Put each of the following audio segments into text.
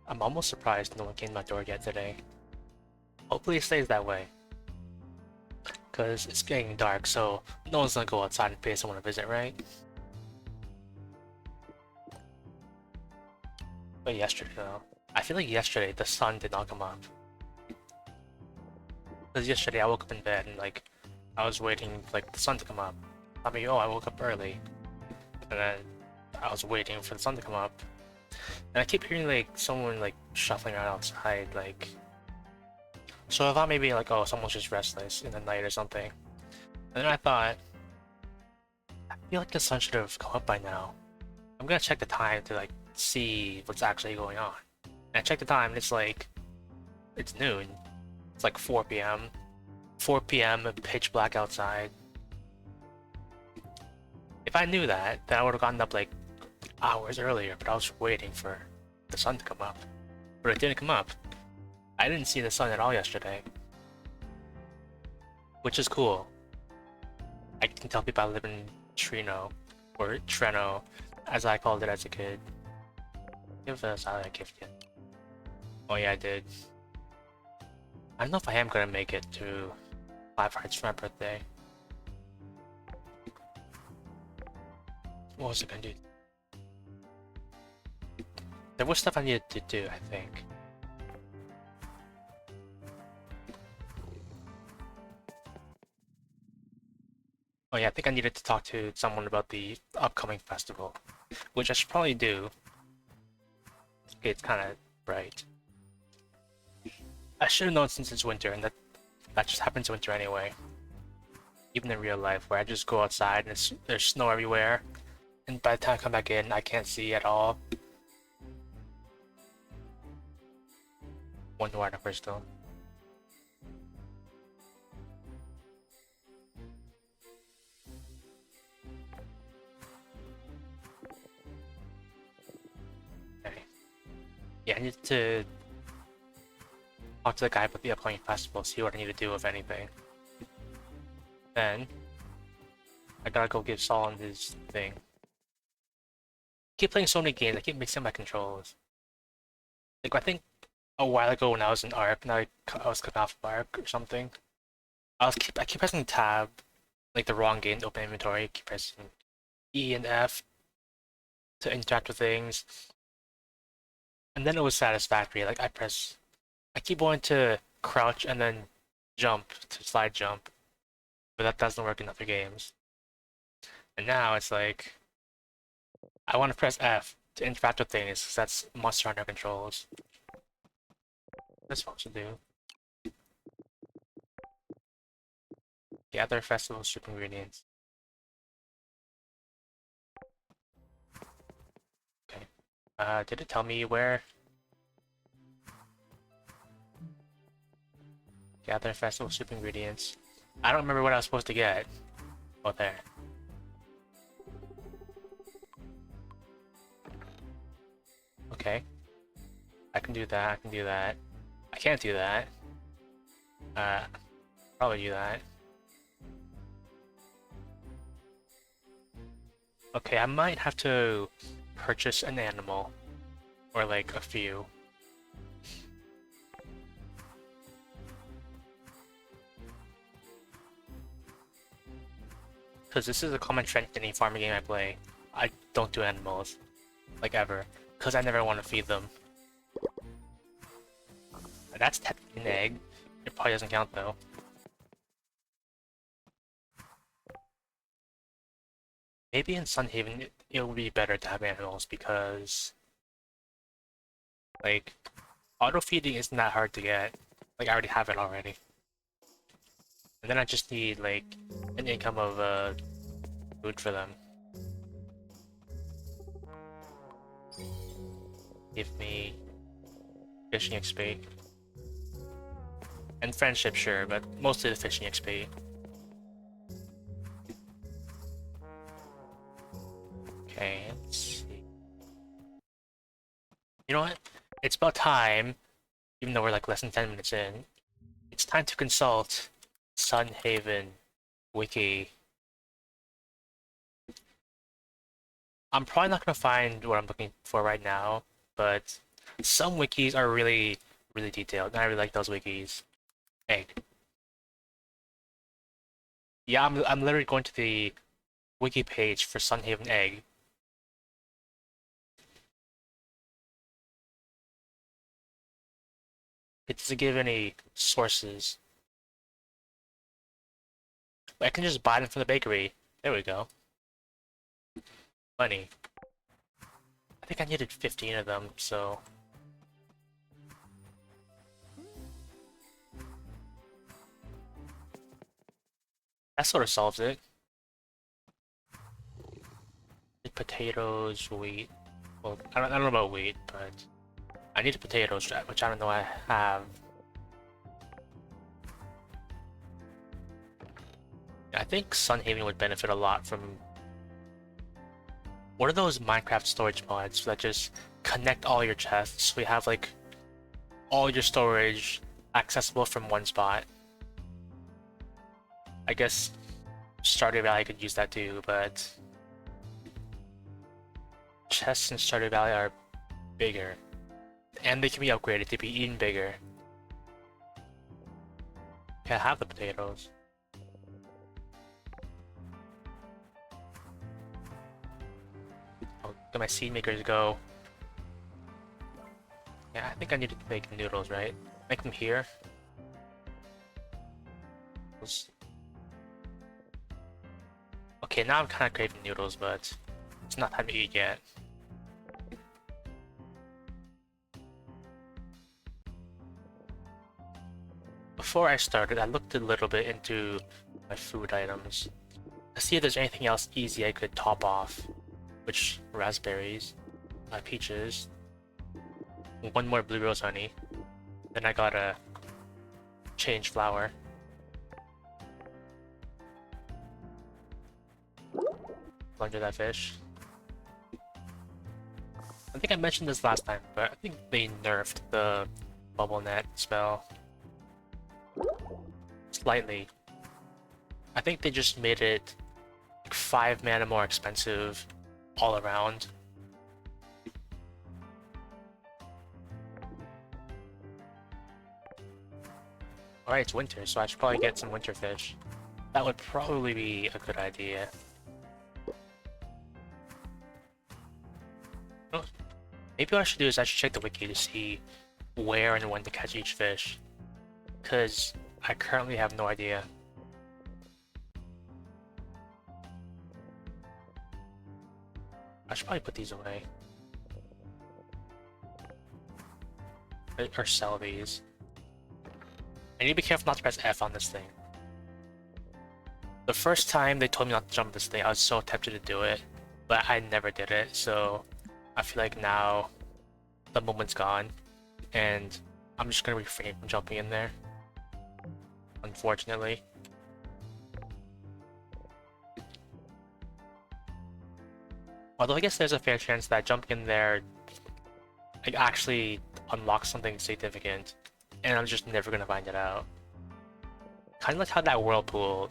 I'm almost surprised no one came to my door yet today. Hopefully it stays that way. Because it's getting dark, so no one's gonna go outside and pay someone a visit, right? But yesterday, though. I feel like yesterday the sun did not come up. Because yesterday I woke up in bed and like, I was waiting for like the sun to come up. I mean, oh, I woke up early. And then I was waiting for the sun to come up. And I keep hearing like someone like shuffling around outside, like. So I thought maybe like, oh, someone's just restless in the night or something. And then I thought, I feel like the sun should have come up by now. I'm gonna check the time to like see what's actually going on. And I checked the time and it's like, it's noon. It's like 4 p.m. 4 p.m. pitch black outside. If I knew that, then I would have gotten up like hours earlier, but I was waiting for the sun to come up. But it didn't come up. I didn't see the sun at all yesterday. Which is cool. I can tell people I live in Trino, or Treno, as I called it as a kid. Give us a gift yet. Oh yeah, I did. I don't know if I am gonna make it to 5 Hearts for my birthday. What was I gonna do? There was stuff I needed to do, I think. Oh yeah, I think I needed to talk to someone about the upcoming festival, which I should probably do. Okay, it's kind of bright. I should have known since it's winter, and that just happens winter anyway. Even in real life, where I just go outside and there's snow everywhere, and by the time I come back in, I can't see at all. One water crystal. Okay. Yeah, I need to talk to the guy about the upcoming festival, see what I need to do, if anything. Then, I gotta go give Solon his thing. I keep playing so many games, I keep mixing my controls. Like, I think a while ago when I was in ARC, and I was cut off of ARC or something, I keep pressing tab, like the wrong game to open inventory, I keep pressing E and F to interact with things. And then it was satisfactory, like I keep wanting to crouch and then jump to slide jump, but that doesn't work in other games. And now it's like I want to press F to interact with things because that's Monster Hunter controls. That's supposed to do. Gather festival soup ingredients. Okay. Did it tell me where? Gather festival soup ingredients. I don't remember what I was supposed to get. Oh, there. Okay. I can do that, I can do that. I can't do that. Probably do that. Okay, I might have to purchase an animal. Or like a few. Because this is a common trend in any farming game I play. I don't do animals. Like ever. Because I never want to feed them. That's technically an egg. It probably doesn't count though. Maybe in Sunhaven it would be better to have animals because like auto feeding isn't that hard to get. Like I already have it already. And then I just need like an income of food for them. Give me fishing XP. And friendship, sure, but mostly the fishing XP. Okay, let's see. You know what? It's about time, even though we're like less than 10 minutes in, it's time to consult Sunhaven Wiki. I'm probably not gonna find what I'm looking for right now, but some wikis are really, really detailed, and I really like those wikis. Egg. Yeah, I'm literally going to the wiki page for Sunhaven Egg. It doesn't give any sources. But I can just buy them from the bakery. There we go. Money. I think I needed 15 of them, so... that sort of solves it. Potatoes, wheat. Well, I don't know about wheat, but I need potatoes, which I don't know I have. I think Sunhaven would benefit a lot from... what are those Minecraft storage mods that just connect all your chests so you have like all your storage accessible from one spot? I guess Stardew Valley could use that too, but chests in Stardew Valley are bigger, and they can be upgraded to be even bigger. Can't have the potatoes. Oh, let my seed makers go. Yeah, I think I need to make noodles, right? Make them here. Okay, now I'm kind of craving noodles, but it's not time to eat yet. Before I started, I looked a little bit into my food items to see if there's anything else easy I could top off. Which, raspberries, peaches, one more blue rose honey, then I got a change flour. Plunger that fish. I think I mentioned this last time, but I think they nerfed the bubble net spell slightly. I think they just made it like 5 mana more expensive all around. Alright, it's winter, so I should probably get some winter fish. That would probably be a good idea. Oh, maybe what I should do is I should check the wiki to see where and when to catch each fish, because I currently have no idea. I should probably put these away. Or sell these. I need to be careful not to press F on this thing. The first time they told me not to jump this thing, I was so tempted to do it, but I never did it, so I feel like now the moment's gone, and I'm just gonna refrain from jumping in there. Unfortunately. Although I guess there's a fair chance that jumping in there like actually unlocks something significant, and I'm just never gonna find it out. Kind of like how that whirlpool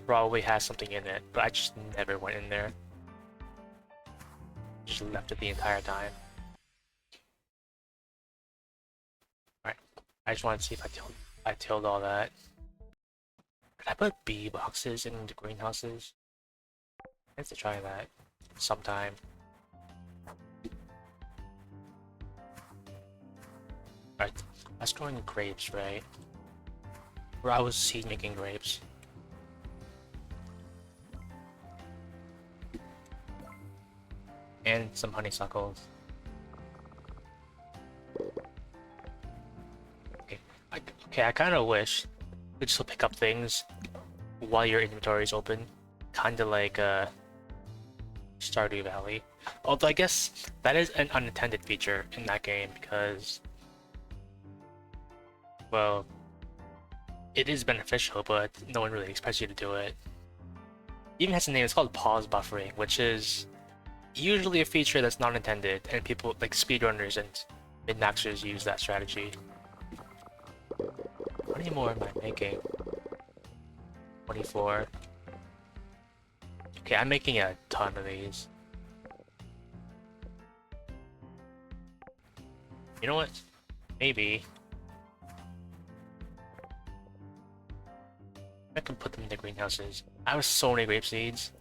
probably has something in it, but I just never went in there. Just left it the entire time. Alright, I just wanted to see if I tilled all that. Could I put bee boxes in the greenhouses? I have to try that sometime. Alright, I was growing grapes, right? Or I was seed making grapes. And some honeysuckles. Okay, I kind of wish you could still pick up things while your inventory is open. Kinda like Stardew Valley. Although I guess that is an unintended feature in that game because, well, it is beneficial, but no one really expects you to do it. It even has a name, it's called pause buffering, which is usually a feature that's not intended, and people like speedrunners and min-maxers use that strategy. How many more am I making? 24. Okay, I'm making a ton of these. You know what? Maybe I can put them in the greenhouses. I have so many grape seeds.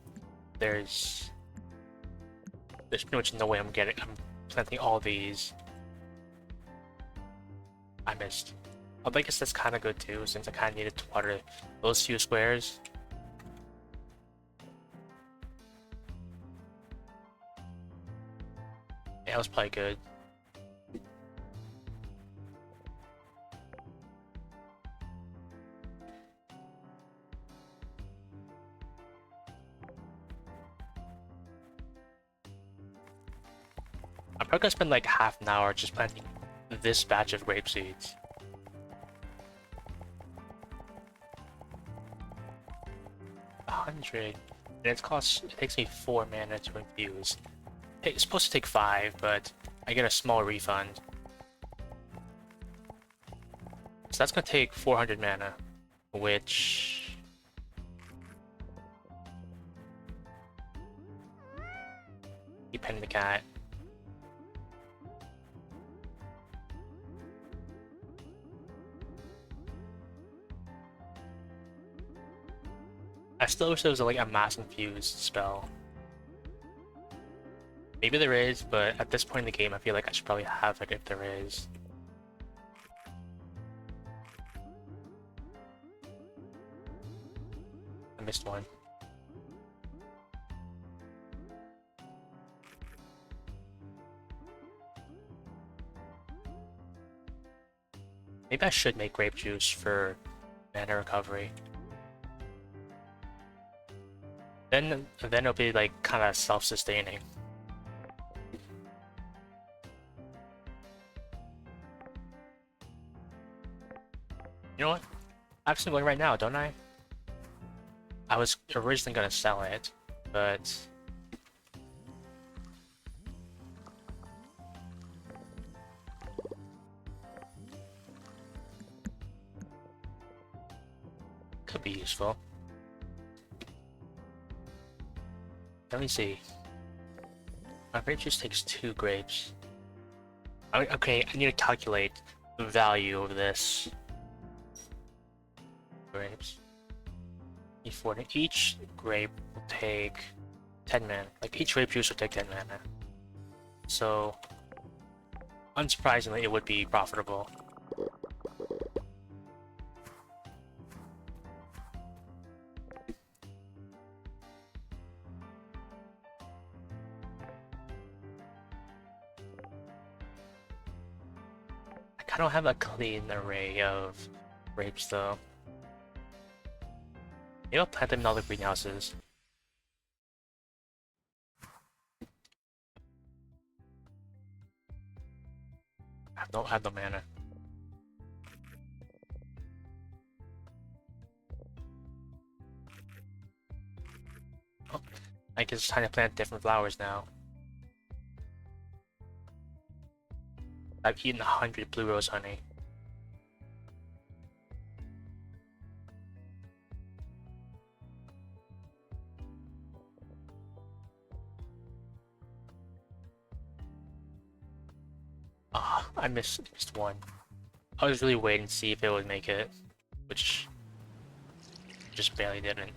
There's pretty much no way I'm planting all these. I missed. Although I guess that's kind of good too, since I kind of needed to water those few squares. Yeah, that was probably good. I'm probably gonna spend like half an hour just planting this batch of grape seeds. $100, and it takes me 4 mana to infuse. It's supposed to take 5, but I get a small refund. So that's gonna take 400 mana, which... Keep petting the cat. I still wish there was like a mass infused spell. Maybe there is, but at this point in the game I feel like I should probably have it if there is. I missed one. Maybe I should make grape juice for mana recovery. Then it'll be like kind of self-sustaining. You know what? I have some going right now, don't I? I was originally gonna sell it, but could be useful. Let me see. My grape juice takes 2 grapes. Okay, I need to calculate the value of this. Grapes. Each grape will take 10 mana. Like, each grape juice will take 10 mana. So, unsurprisingly, it would be profitable. I don't have a clean array of grapes though. Maybe I'll plant them in all the greenhouses. I have no mana. Oh, I guess it's time to plant different flowers now. I've eaten 100 blue rose honey. Ah, I missed one. I was really waiting to see if it would make it, which just barely didn't.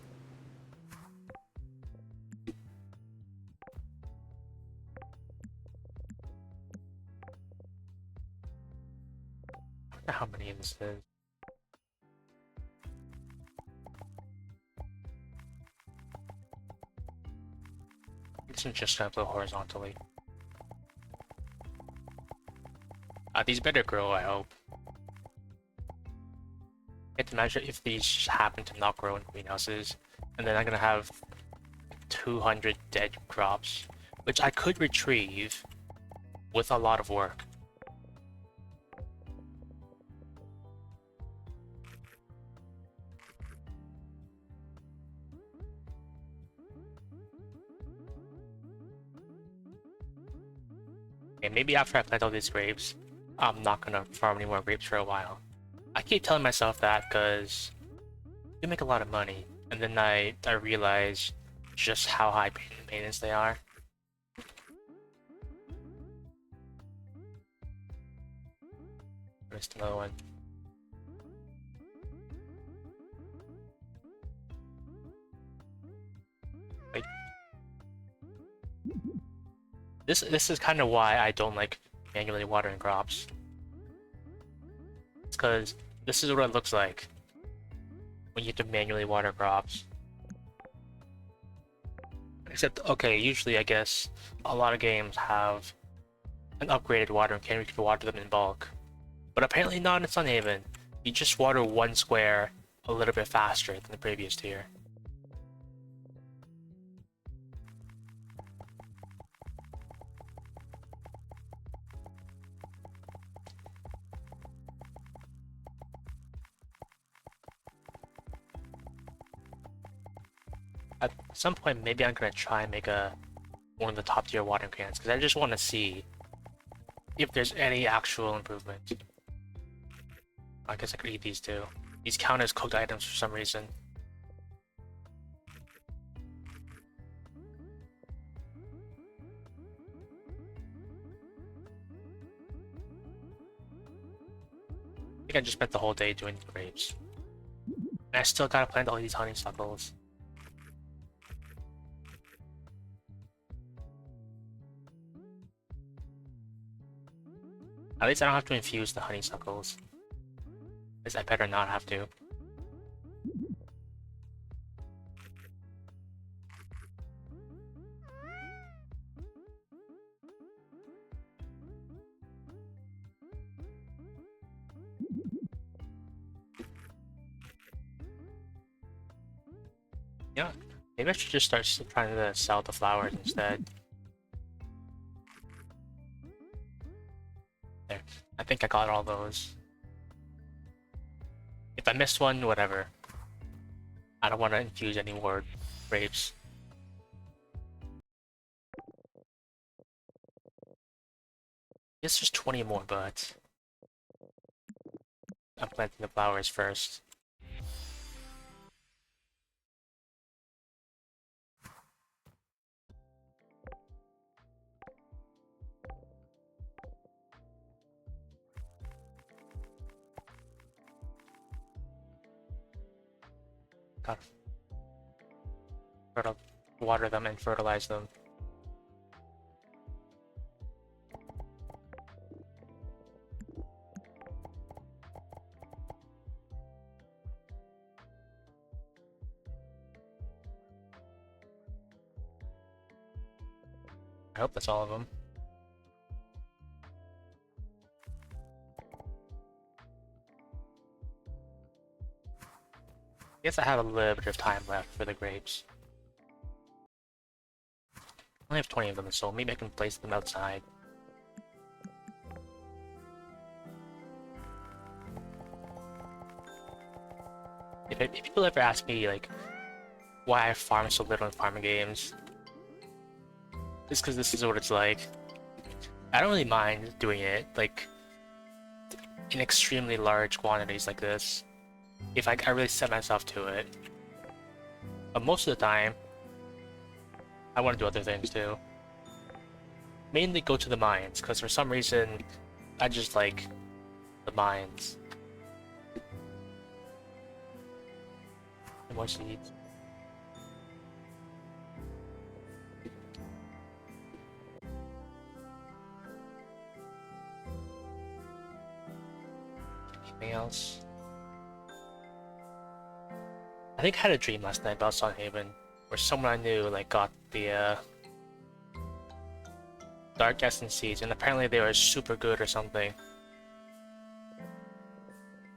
I wonder how many of this is. This is just gonna blow horizontally. These better grow, I hope. I can't imagine if these happen to not grow in greenhouses, and then I'm gonna have 200 dead crops, which I could retrieve with a lot of work. Okay, maybe after I plant all these grapes, I'm not gonna farm any more grapes for a while. I keep telling myself that because you make a lot of money, and then I realize just how high maintenance they are. missed another one. Wait. This is kind of why I don't like manually watering crops. It's because this is what it looks like when you have to manually water crops. Except, okay, usually I guess a lot of games have an upgraded watering can where you can water them in bulk. But apparently not in Sunhaven. You just water one square a little bit faster than the previous tier. At some point, maybe I'm gonna try and make one of the top tier watering cans because I just want to see if there's any actual improvement. I guess I could eat these too. These count as cooked items for some reason. I think I just spent the whole day doing grapes. And I still gotta plant all these honeysuckles. At least I don't have to infuse the honeysuckles. At least I better not have to. Yeah, maybe I should just start trying to sell the flowers instead. There, I think I got all those. If I missed one, whatever. I don't want to infuse any more grapes. Yes, there's 20 more, but I'm planting the flowers first. Gotta water them and fertilize them. I hope that's all of them. I guess I have a little bit of time left for the grapes. I only have 20 of them, so maybe I can place them outside. If people ever ask me, like, why I farm so little in farming games, it's because this is what it's like. I don't really mind doing it, like, in extremely large quantities like this, if I really set myself to it. But most of the time, I want to do other things too. Mainly go to the mines, because for some reason, I just like the mines. More seeds. Anything else? I think I had a dream last night about Sunhaven, where someone I knew like got the Dark Essence seeds, and apparently they were super good or something.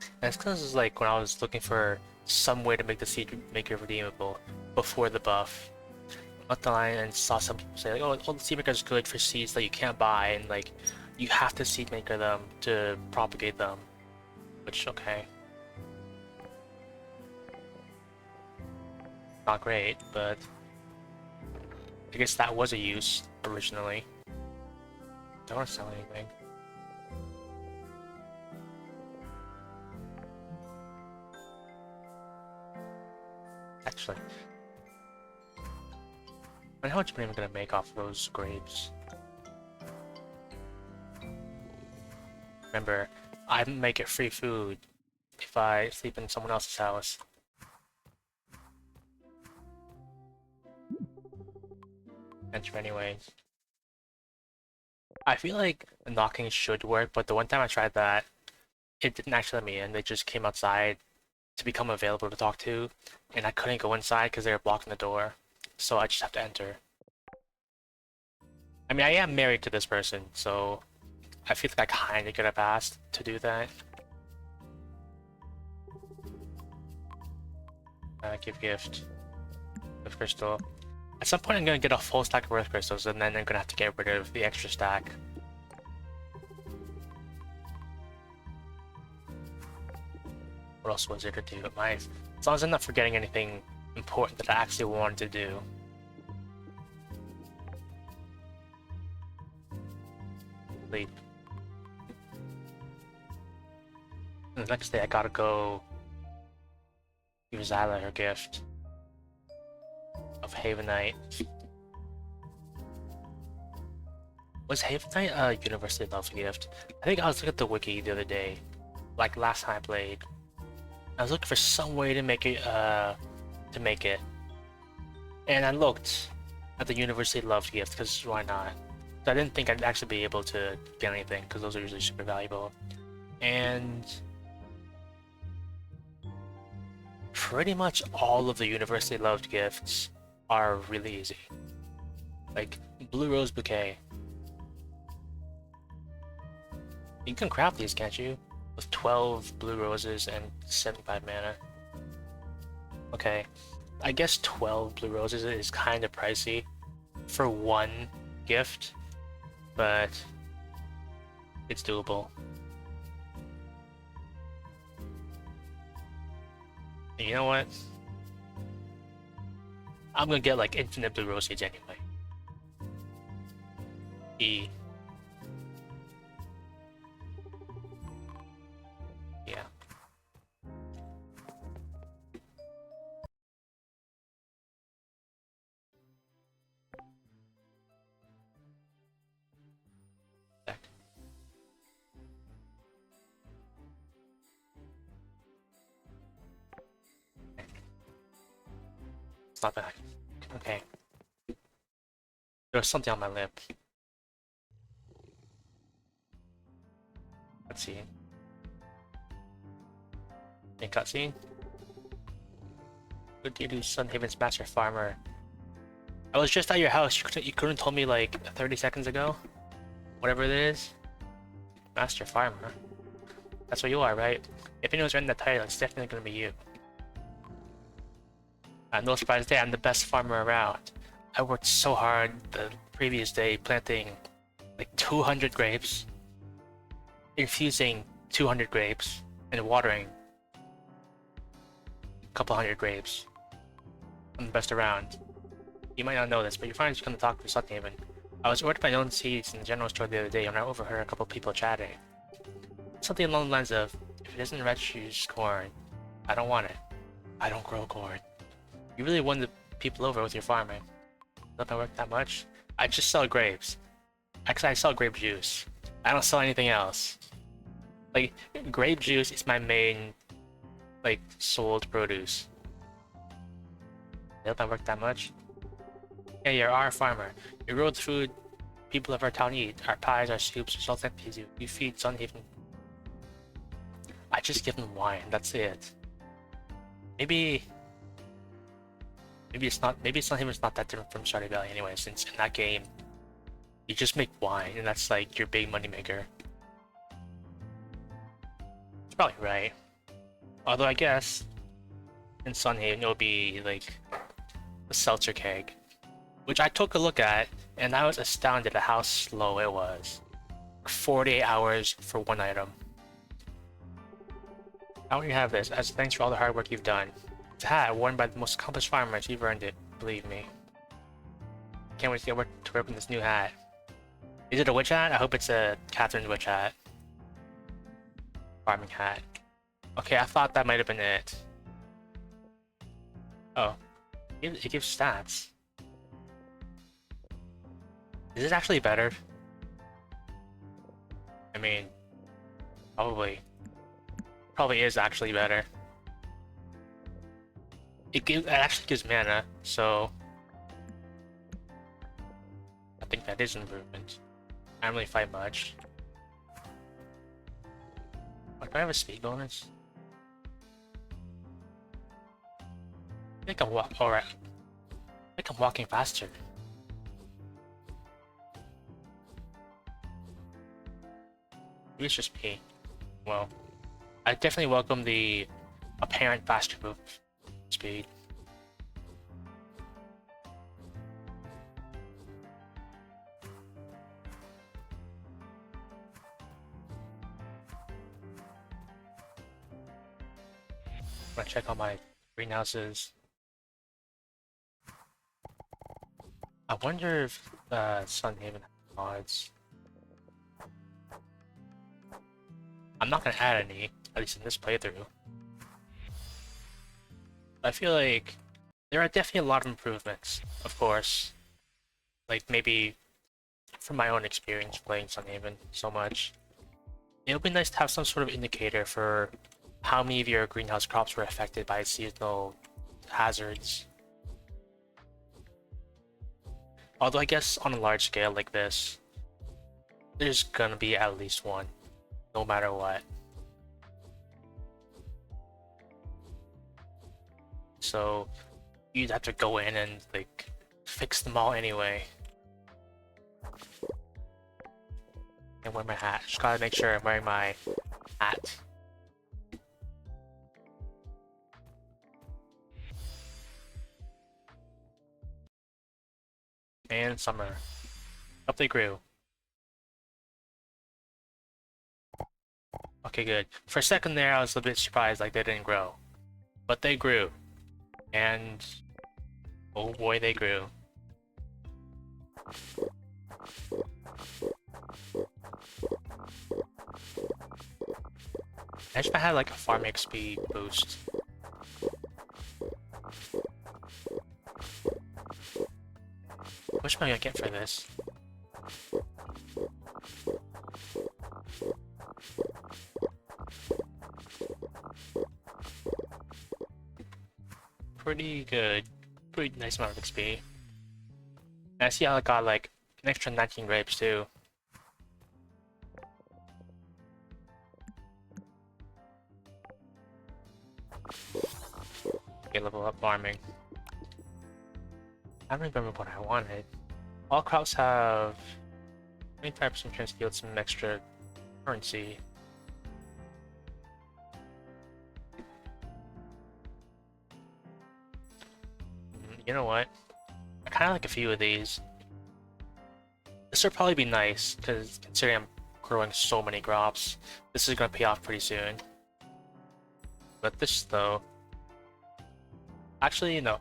And it's because it's like when I was looking for some way to make the seed maker redeemable before the buff. I went online and saw some people say like, oh, the seed maker is good for seeds that you can't buy, and like you have to seed maker them to propagate them. Which, okay. Not great, but I guess that was a use originally. Don't want to sell anything. Actually, I wonder how much money I'm gonna make off those grapes. Remember, I make it free food if I sleep in someone else's house. Enter anyways. I feel like knocking should work, but the one time I tried that, it didn't actually let me in. They just came outside to become available to talk to, and I couldn't go inside because they were blocking the door. So I just have to enter. I mean, I am married to this person, so I feel like I kinda get a pass to do that. Give gift. Earth crystal. At some point I'm gonna get a full stack of earth crystals, and then I'm gonna have to get rid of the extra stack. What else was there to do? As long as I'm not forgetting anything important that I actually wanted to do. Sleep. And the next day I gotta go give Zyla her gift of Havenite. Was Havenite a universally loved gift? I think I was looking at the wiki the other day, like last time I played. I was looking for some way to make it, and I looked at the universally loved gift, because why not? So I didn't think I'd actually be able to get anything, because those are usually super valuable. And pretty much all of the universally loved gifts are really easy. Like, Blue Rose Bouquet. You can craft these, can't you? With 12 blue roses and 75 mana. Okay, I guess 12 blue roses is kind of pricey for one gift, but it's doable. And you know what? I'm gonna get like infinite blue roses anyway. E. Yeah. It's not bad. Okay. There's something on my lip. Let's see. In cutscene. Good day to Sunhaven's Master Farmer. I was just at your house. You couldn't told me like 30 seconds ago? Whatever it is. Master Farmer. That's what you are, right? If anyone's written that title, it's definitely gonna be you. No surprise there, I'm the best farmer around. I worked so hard the previous day planting like 200 grapes, infusing 200 grapes, and watering a couple hundred grapes. I'm the best around. You might not know this, but your friends come to talk to Sunhaven. I was ordering my own seeds in the general store the other day when I overheard a couple people chatting. Something along the lines of, if it isn't red juice corn, I don't want it. I don't grow corn. You really won the people over with your farming. Don't I work that much? I just sell grapes. Actually, I sell grape juice. I don't sell anything else. Like, grape juice is my main, like, sold produce. Don't I work that much? Yeah, you're our farmer. You grow the food people of our town eat. Our pies, our soups, our salt and peas. You feed Sunhaven. I just give them wine, that's it. Maybe it's not. Maybe Sunhaven's not that different from Stardew Valley anyway, since in that game, you just make wine, and that's like your big moneymaker. It's probably right. Although I guess in Sunhaven it'll be like a seltzer keg, which I took a look at, and I was astounded at how slow it was. 48 hours for one item. How do you have this? As thanks for all the hard work you've done. It's a hat worn by the most accomplished farmers. You've earned it, believe me. Can't wait to work in this new hat. Is it a witch hat? I hope it's a Catherine's witch hat. Farming hat. Okay, I thought that might have been it. Oh. It gives stats. Is it actually better? I mean, Probably is actually better. It actually gives mana, so I think that is an improvement. I don't really fight much. Do I have a speed bonus? I think I'm alright. I think I'm walking faster. Maybe it's just me. Well, I definitely welcome the apparent faster move speed. I'm gonna check on my greenhouses. I wonder if Sunhaven has mods. I'm not gonna add any, at least in this playthrough. I feel like there are definitely a lot of improvements, of course. Like maybe from my own experience playing Sunhaven so much. It would be nice to have some sort of indicator for how many of your greenhouse crops were affected by seasonal hazards. Although I guess on a large scale like this, there's gonna be at least one, no matter what. So you'd have to go in and like fix them all anyway. And wear my hat. Just gotta make sure I'm wearing my hat. And summer. Up they grew. Okay, good. For a second there, I was a bit surprised like they didn't grow. But they grew. And oh boy, they grew. I wish I had like a farm XP boost. How much am I gonna get for this? Pretty good. Pretty nice amount of XP. And I see I got like an extra 19 grapes too. Okay, level up farming. I don't remember what I wanted. All crops have 25% chance to yield some extra currency. You know what? I kind of like a few of these. This would probably be nice, because considering I'm growing so many crops, this is going to pay off pretty soon. But this, though... Actually, no.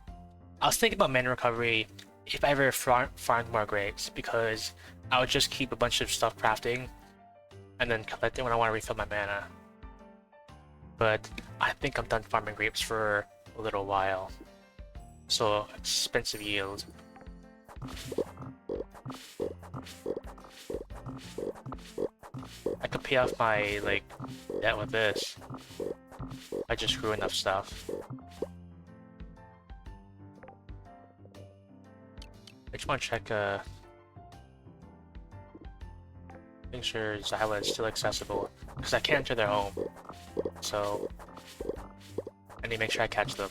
I was thinking about mana recovery if I ever farmed more grapes, because I would just keep a bunch of stuff crafting, and then collect it when I want to refill my mana. But I think I'm done farming grapes for a little while. So, expensive yield. I could pay off my, like, debt with this. I just grew enough stuff. I just want to check, make sure Zyla is still accessible, because I can't enter their home. So, I need to make sure I catch them.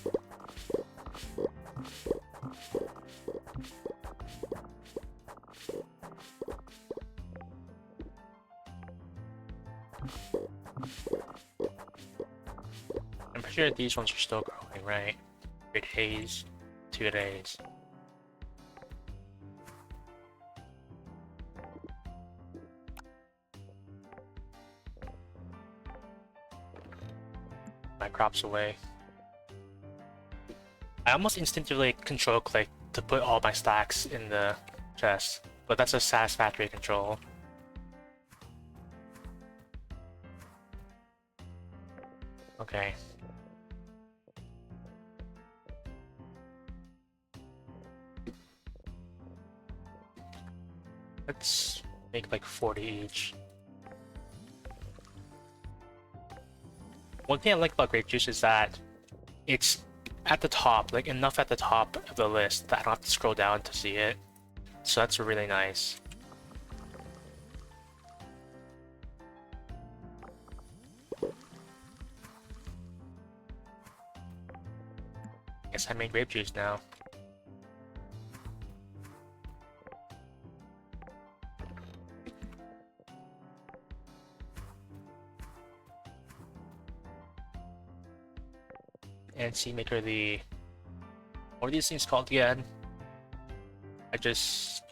I'm pretty sure these ones are still growing, right? 3 days, 2 days. My crops away. I almost instinctively control click to put all my stacks in the chest, but that's a satisfactory control. Okay. Let's make like 40 each. One thing I like about grape juice is that it's at the top, like enough at the top of the list that I don't have to scroll down to see it. So that's really nice. Guess I made grape juice now. And see, make her the... What are these things called again? I just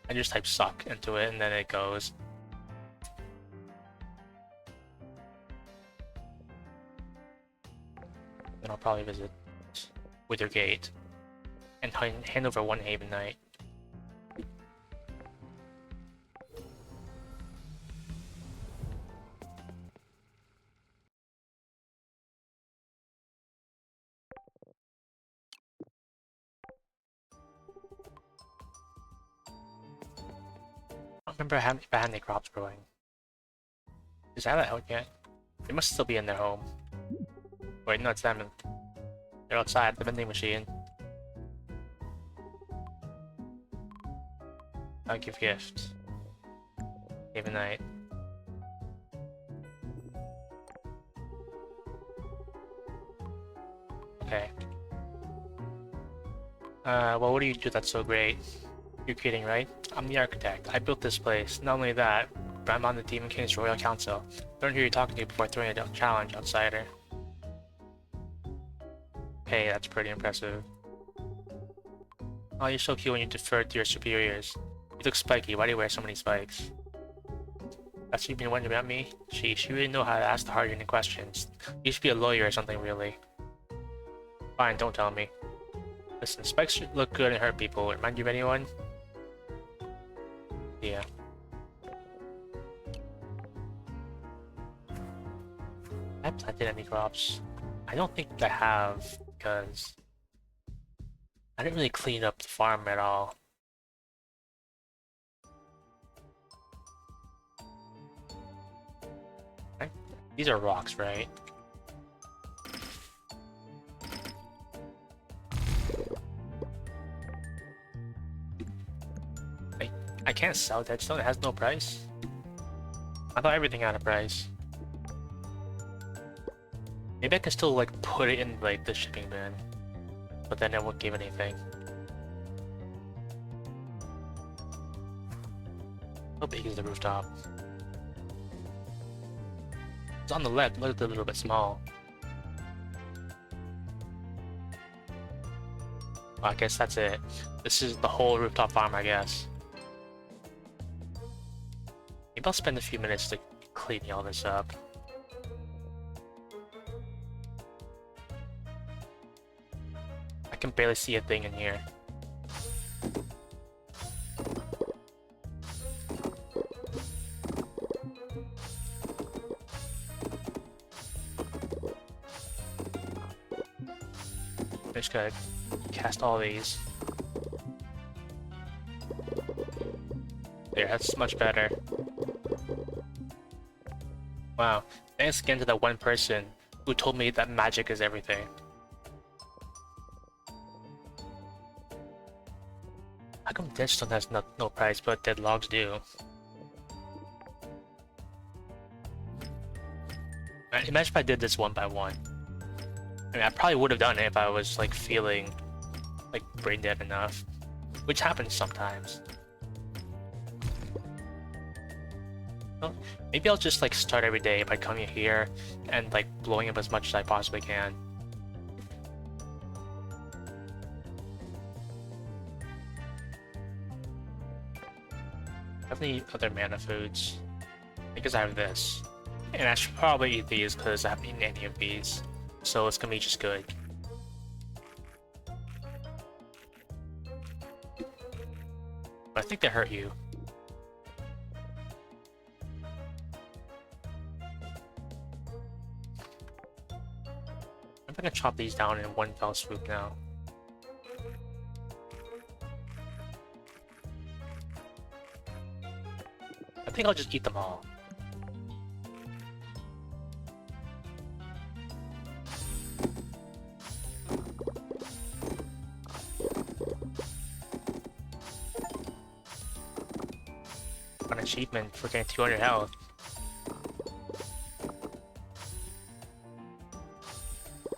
type suck into it and then it goes. Then I'll probably visit Withergate and hand over one Haven Knight. I don't remember if I had any crops growing. Is that out yet? They must still be in their home. Wait, no, it's them. They're outside the vending machine. I'll give gift. Haven Knight. Okay. Well, what do you do that's so great? You're kidding, right? I'm the architect. I built this place. Not only that, but I'm on the Demon King's Royal Council. Learn who you're talking to before throwing a challenge, outsider. Hey, that's pretty impressive. Oh, you're so cute when you defer to your superiors. You look spiky. Why do you wear so many spikes? That's what you've been wondering about me? Sheesh, you really know how to ask the hard-hitting questions. You should be a lawyer or something, really. Fine, don't tell me. Listen, spikes look good and hurt people. Remind you of anyone? Yeah. I haven't planted any crops. I don't think I have, because I didn't really clean up the farm at all. Right? These are rocks, right? I can't sell that stone, it has no price. I thought everything had a price. Maybe I can still like put it in like the shipping bin, but then it won't give anything. How big is the rooftop? It's on the left, but it's a little bit small. Well, I guess that's it. This is the whole rooftop farm, I guess. Maybe I'll spend a few minutes to cleaning all this up. I can barely see a thing in here. I'm just gonna cast all these. There, that's much better. Wow, thanks again to that one person who told me that magic is everything. How come dead stone has no price, but dead logs do? Imagine if I did this one by one. I mean, I probably would have done it if I was like feeling like brain dead enough, which happens sometimes. Well, maybe I'll just like start every day by coming here and like blowing up as much as I possibly can. I have any other mana foods? Because I have this. And I should probably eat these because I haven't eaten any of these. So it's gonna be just good. But I think they hurt you. I'm gonna chop these down in one fell swoop now. I think I'll just eat them all. achievement for getting 200 health.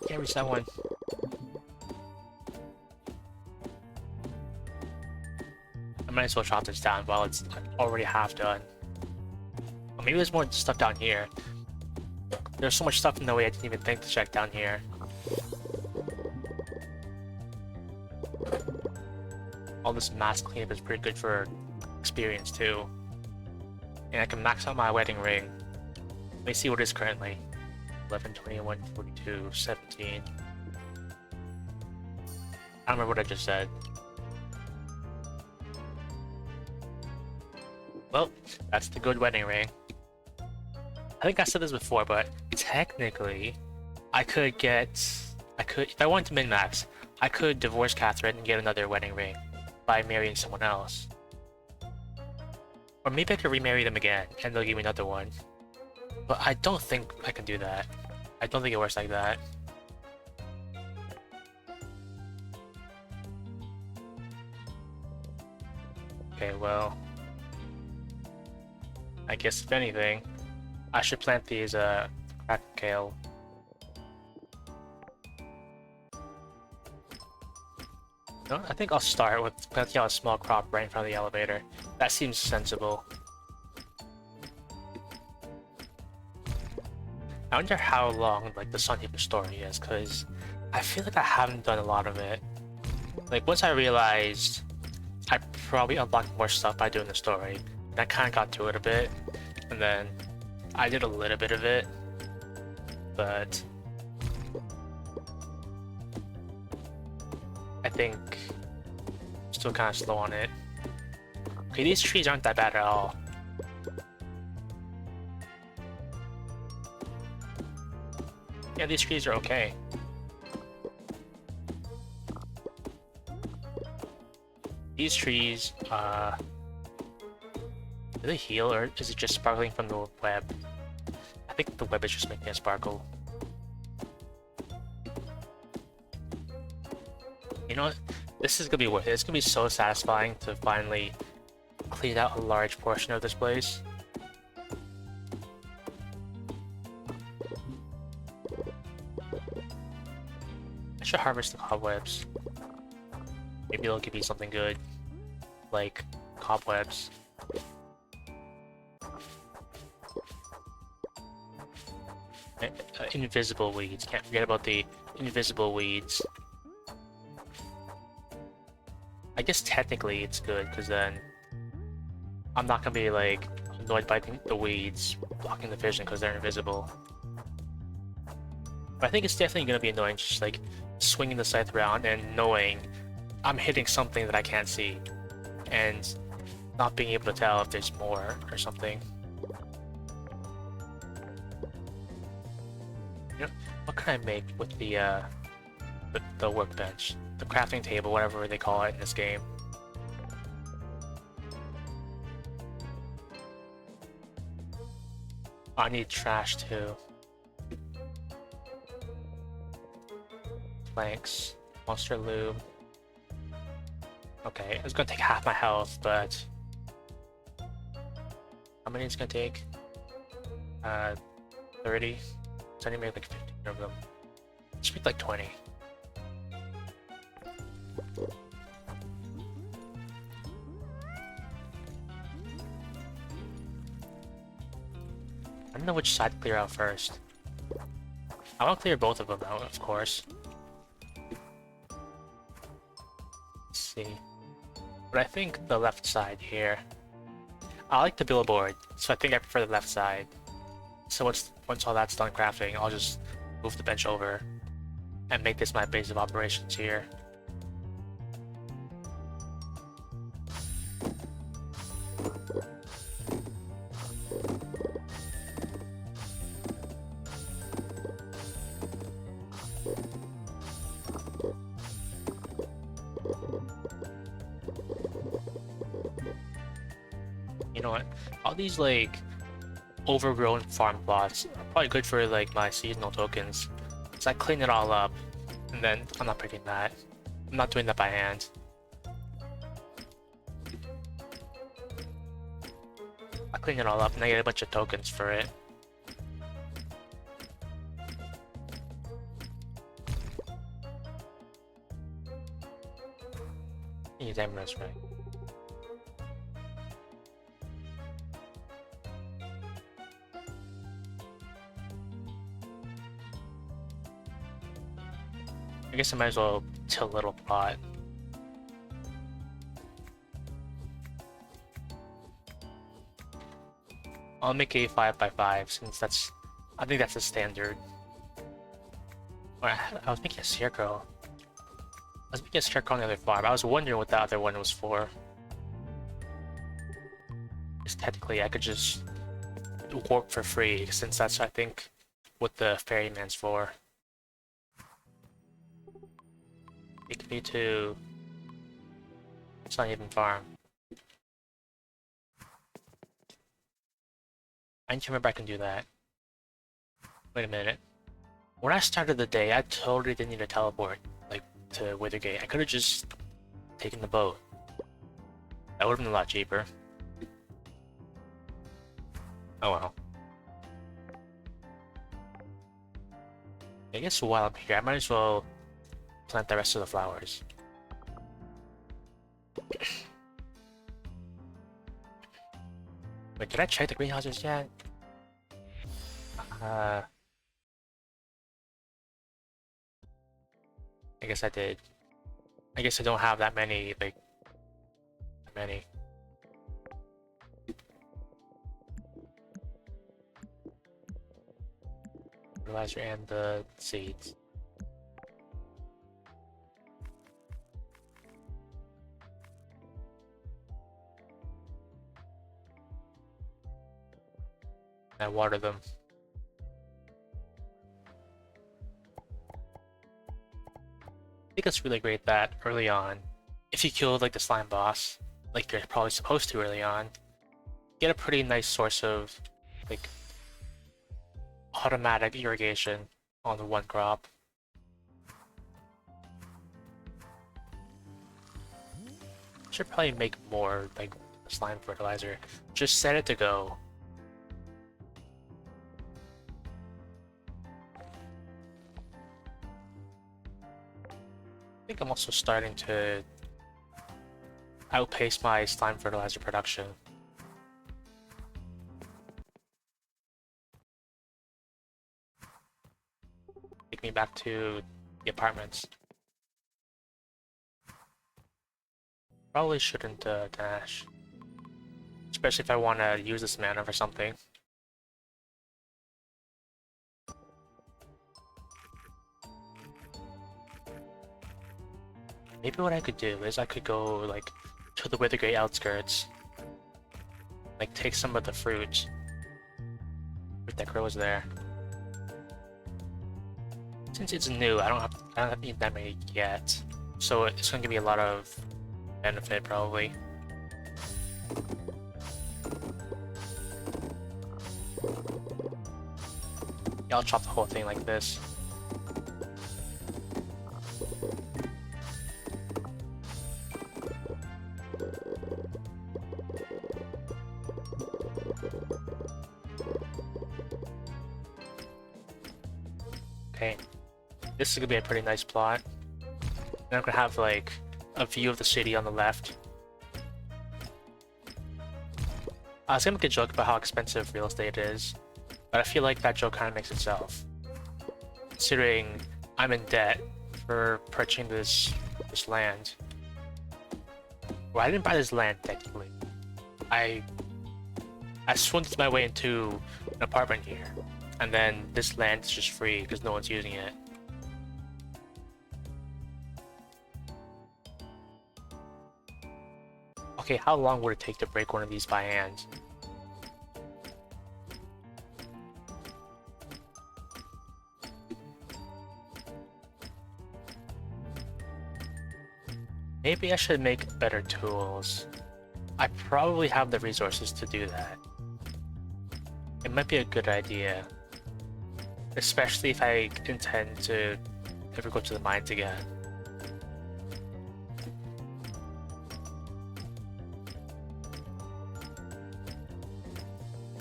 Can't reach that one. I might as well chop this down while it's already half done. Or maybe there's more stuff down here. There's so much stuff in the way I didn't even think to check down here. All this mask cleanup is pretty good for experience too. And I can max out my wedding ring. Let me see what it is currently. 11, 21, 42, 17. I don't remember what I just said. Well, that's the good wedding ring. I think I said this before, but technically, if I wanted to min-max, I could divorce Catherine and get another wedding ring by marrying someone else. Or maybe I could remarry them again, and they'll give me another one. But I don't think I can do that. I don't think it works like that. Okay, well... I guess if anything, I should plant these crack kale. No, I think I'll start with planting out a small crop right in front of the elevator. That seems sensible. I wonder how long like the Sun Heaper story is, because I feel like I haven't done a lot of it. Like once I realized I probably unlocked more stuff by doing the story, and I kind of got to it a bit, and then I did a little bit of it, but I think I'm still kind of slow on it. Okay, these trees aren't that bad at all. Yeah, these trees are okay. These trees, do they heal, or is it just sparkling from the web? I think the web is just making it sparkle. You know what? This is gonna be worth it. It's gonna be so satisfying to finally clean out a large portion of this place. I should harvest the cobwebs. Maybe it'll give me something good, like cobwebs. Invisible weeds. Can't forget about the invisible weeds. I guess technically it's good, because then I'm not gonna be like annoyed by the weeds blocking the vision because they're invisible. But I think it's definitely gonna be annoying just like swinging the scythe around and knowing I'm hitting something that I can't see, and not being able to tell if there's more or something. You know, what can I make with the workbench? The crafting table, whatever they call it in this game. I need trash too. Planks, monster lube. Okay, it's gonna take half my health, but how many it's gonna take? 30. So I need to make like 15 of them. Just make like 20. I don't know which side to clear out first. I want to clear both of them out, of course. Let's see. But I think the left side here. I like the billboard, so I think I prefer the left side. So once all that's done crafting, I'll just move the bench over and make this my base of operations here. You know what? All these like overgrown farm plots are probably good for like my seasonal tokens. So I clean it all up, and then I'm not picking that. I'm not doing that by hand. clean it all up and I get a bunch of tokens for it. Use emeralds, right? I guess I might as well till a little plot. I'll make a 5x5 since I think that's the standard. Or I was making a scarecrow. I was making a scarecrow on the other farm. I was wondering what the other one was for. Because technically I could just warp for free since that's, I think, what the ferryman's for. Take me to... It's not even farm. I need to remember I can do that. Wait a minute. When I started the day, I totally didn't need to teleport, like, to Withergate. I could have just taken the boat. That would have been a lot cheaper. Oh well. I guess while I'm here, I might as well plant the rest of the flowers. Wait, did I check the greenhouses yet? I guess I did. I guess I don't have that many, like, that many. Fertilizer and the seeds. I water them. I think it's really great that early on, if you kill like the slime boss, like you're probably supposed to early on, get a pretty nice source of like automatic irrigation on the one crop. Should probably make more like slime fertilizer. Just set it to go. I think I'm also starting to outpace my slime fertilizer production. Take me back to the apartments. Probably shouldn't dash. Especially if I want to use this mana for something. Maybe what I could do is I could go like to the Withergate outskirts, like take some of the fruit that grows there. Since it's new, I don't have to eat that many yet, so it's going to give me a lot of benefit probably. Yeah, I'll chop the whole thing like this. Okay, this is gonna be a pretty nice plot. And I'm gonna have like a view of the city on the left. I was gonna make a joke about how expensive real estate is, but I feel like that joke kind of makes itself. Considering I'm in debt for purchasing this land. Well, I didn't buy this land technically. I swindled my way into an apartment here, and then this land is just free because no one's using it. Okay, how long would it take to break one of these by hand? Maybe I should make better tools. I probably have the resources to do that. It might be a good idea. Especially if I intend to ever go to the mines again.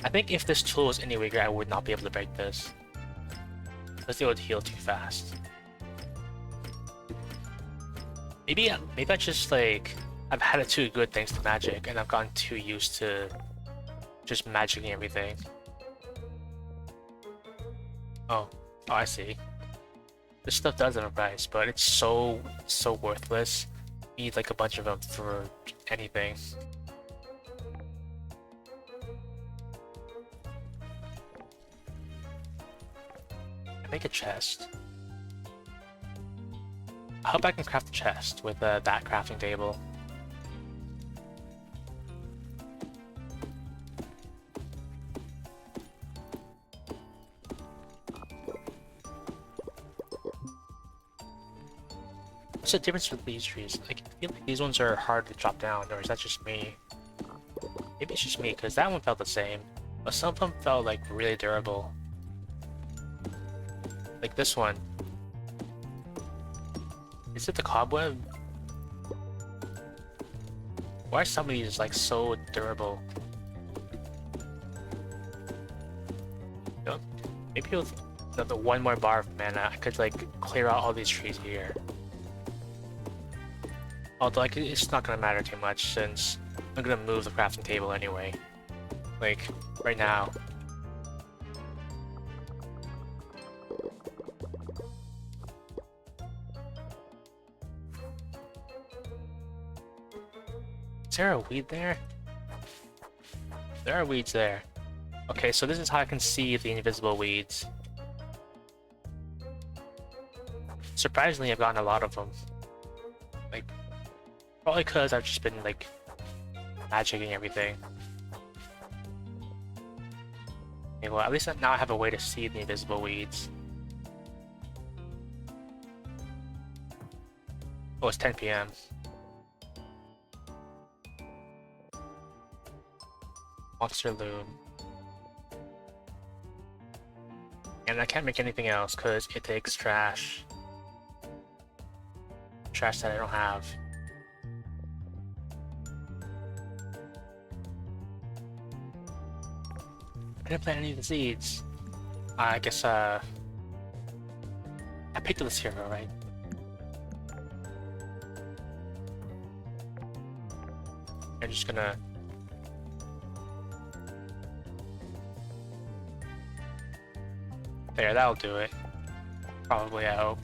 I think if this tool was any weaker, I would not be able to break this. Because it would heal too fast. Maybe I just like I've had it too good thanks to magic, and I've gotten too used to just magicking everything. Oh, I see. This stuff does have a price, but it's so worthless. You need like a bunch of them for anything. Make a chest. I hope I can craft a chest with that crafting table. What's the difference with these trees? Like, I feel like these ones are hard to chop down, or is that just me? Maybe it's just me, because that one felt the same. But some of them felt like really durable. Like this one. Is it the cobweb? Why are some of these like so durable? You know, maybe with the one more bar of mana, I could like clear out all these trees here. Although like, it's not gonna matter too much since I'm gonna move the crafting table anyway. Like, right now. Is there a weed there? There are weeds there. Okay, so this is how I can see the invisible weeds. Surprisingly, I've gotten a lot of them. Like, probably because I've just been, like, magicking everything. Okay, well, at least now I have a way to see the invisible weeds. Oh, it's 10 p.m. Monster loom. And I can't make anything else because it takes trash. Trash that I don't have. I didn't plant any of the seeds. I guess, I picked this hero, right? I'm just gonna... There, that'll do it. Probably, I hope.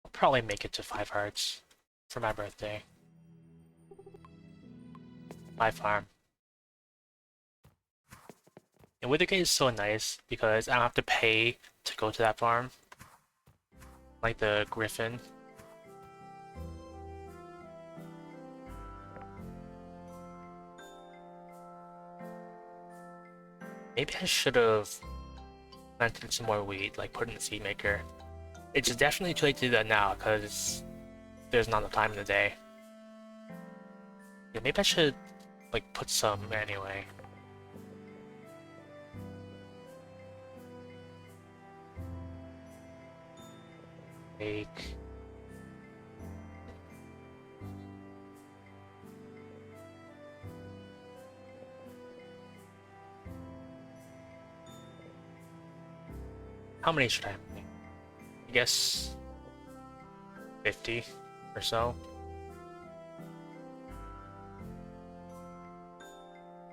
I'll probably make it to 5 hearts for my birthday. My farm. And Withergate is so nice because I don't have to pay to go to that farm. Like the Griffin. Maybe I should have planted some more wheat, like put in the seed maker. It's definitely too late to do that now because there's not enough time in the day. Yeah, maybe I should like put some anyway. Make how many should I make? I guess 50 or so.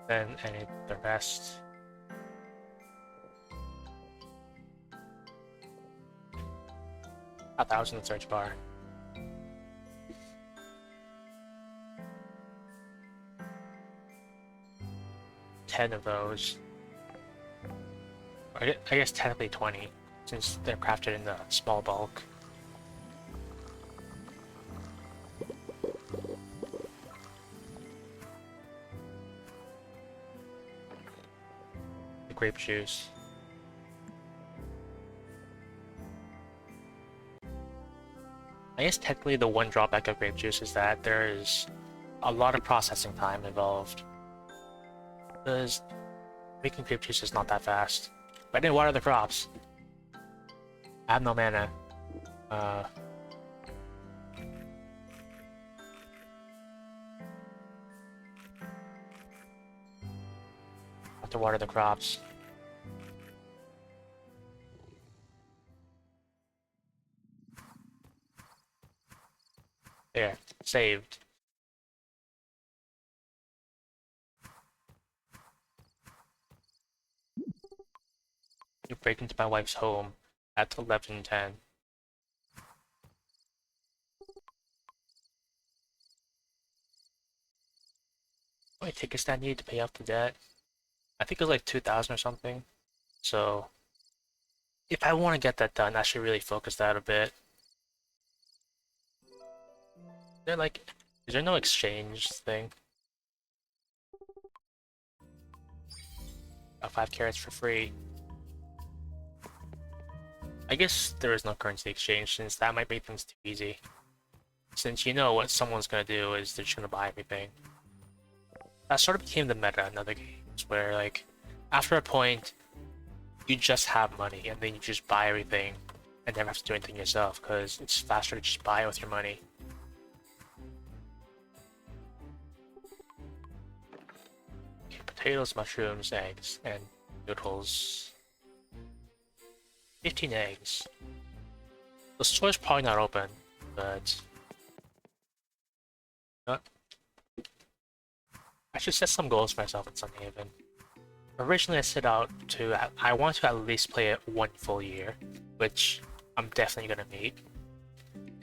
Then I need the rest. A 1,000 search bar. Ten of those. Or I guess technically 20, since they're crafted in the small bulk. The grape juice. I guess technically the one drawback of grape juice is that there is a lot of processing time involved. Because making grape juice is not that fast. But I didn't water the crops. I have no mana. Uh, have to water the crops. There, saved. You break into my wife's home at 11:10. How many tickets that I need to pay off the debt? I think it was like 2,000 or something. So if I want to get that done, I should really focus that a bit. Is there no exchange thing? 5 carrots for free. I guess there is no currency exchange since that might make things too easy. Since you know what someone's gonna do is they're just gonna buy everything. That sort of became the meta in other games where like after a point you just have money and then you just buy everything and never have to do anything yourself because it's faster to just buy it with your money. Okay, potatoes, mushrooms, eggs, and noodles. 15 eggs. The store's probably not open, but I should set some goals for myself in Sunhaven. Originally, I want to at least play it 1 full year, which I'm definitely gonna meet,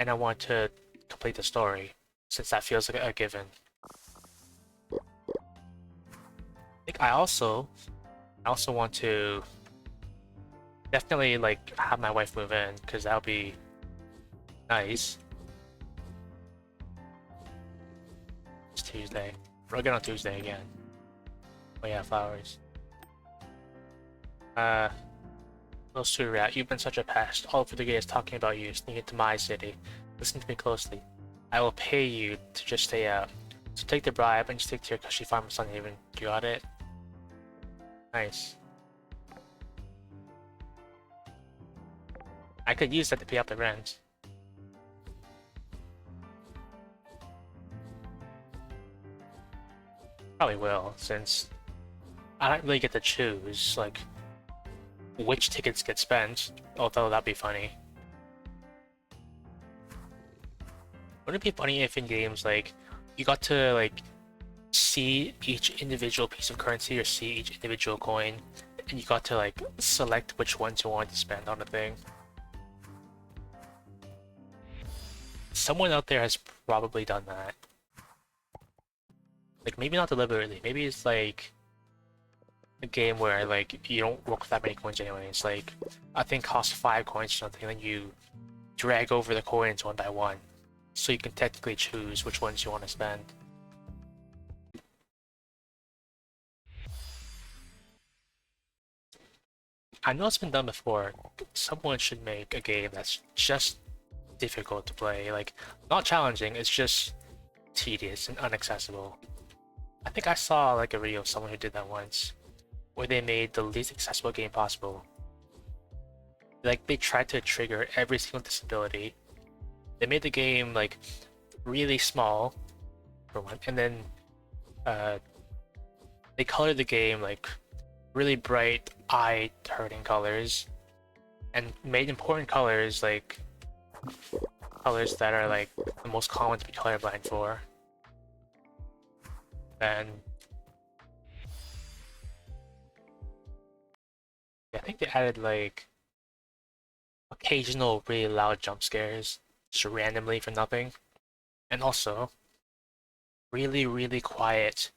and I want to complete the story, since that feels like a given. I also want to definitely like have my wife move in, because that would be nice. It's Tuesday. We're again on Tuesday again. Oh yeah, flowers. Little Sue Rat, you've been such a pest. All over the gates talking about you, sneaking into my city. Listen to me closely. I will pay you to just stay out. So take the bribe and stick to your cushy farm in Sunhaven. You got it? Nice. I could use that to pay up the rent. Probably will, since I don't really get to choose, like, which tickets get spent, although that'd be funny. Wouldn't it be funny if in games, like, you got to, like, see each individual piece of currency or see each individual coin, and you got to, like, select which ones you wanted to spend on a thing? Someone out there has probably done that. Like, maybe not deliberately, maybe it's, like, a game where, like, you don't work with that many coins anyway. It's like, I think costs 5 coins or something, and then you drag over the coins one by one. So you can technically choose which ones you want to spend. I know it's been done before. Someone should make a game that's just difficult to play. Like, not challenging, it's just tedious and inaccessible. I think I saw, like, a video of someone who did that once, where they made the least accessible game possible. Like, they tried to trigger every single disability. They made the game, like, really small, for one, and then they colored the game, like, really bright, eye-hurting colors, and made important colors, like, colors that are, like, the most common to be colorblind for. And I think they added, like, occasional really loud jump scares, just randomly for nothing. And also, really, really quiet,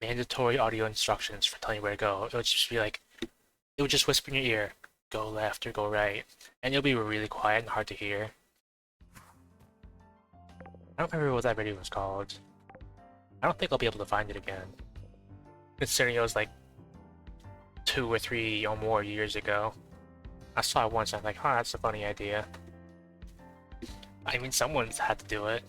mandatory audio instructions for telling you where to go. It would just be like, it would just whisper in your ear, go left or go right. And it'll be really quiet and hard to hear. I don't remember what that video was called. I don't think I'll be able to find it again. Considering it was like 2 or 3 or more years ago. I saw it once and I'm like, huh, that's a funny idea. I mean, someone's had to do it.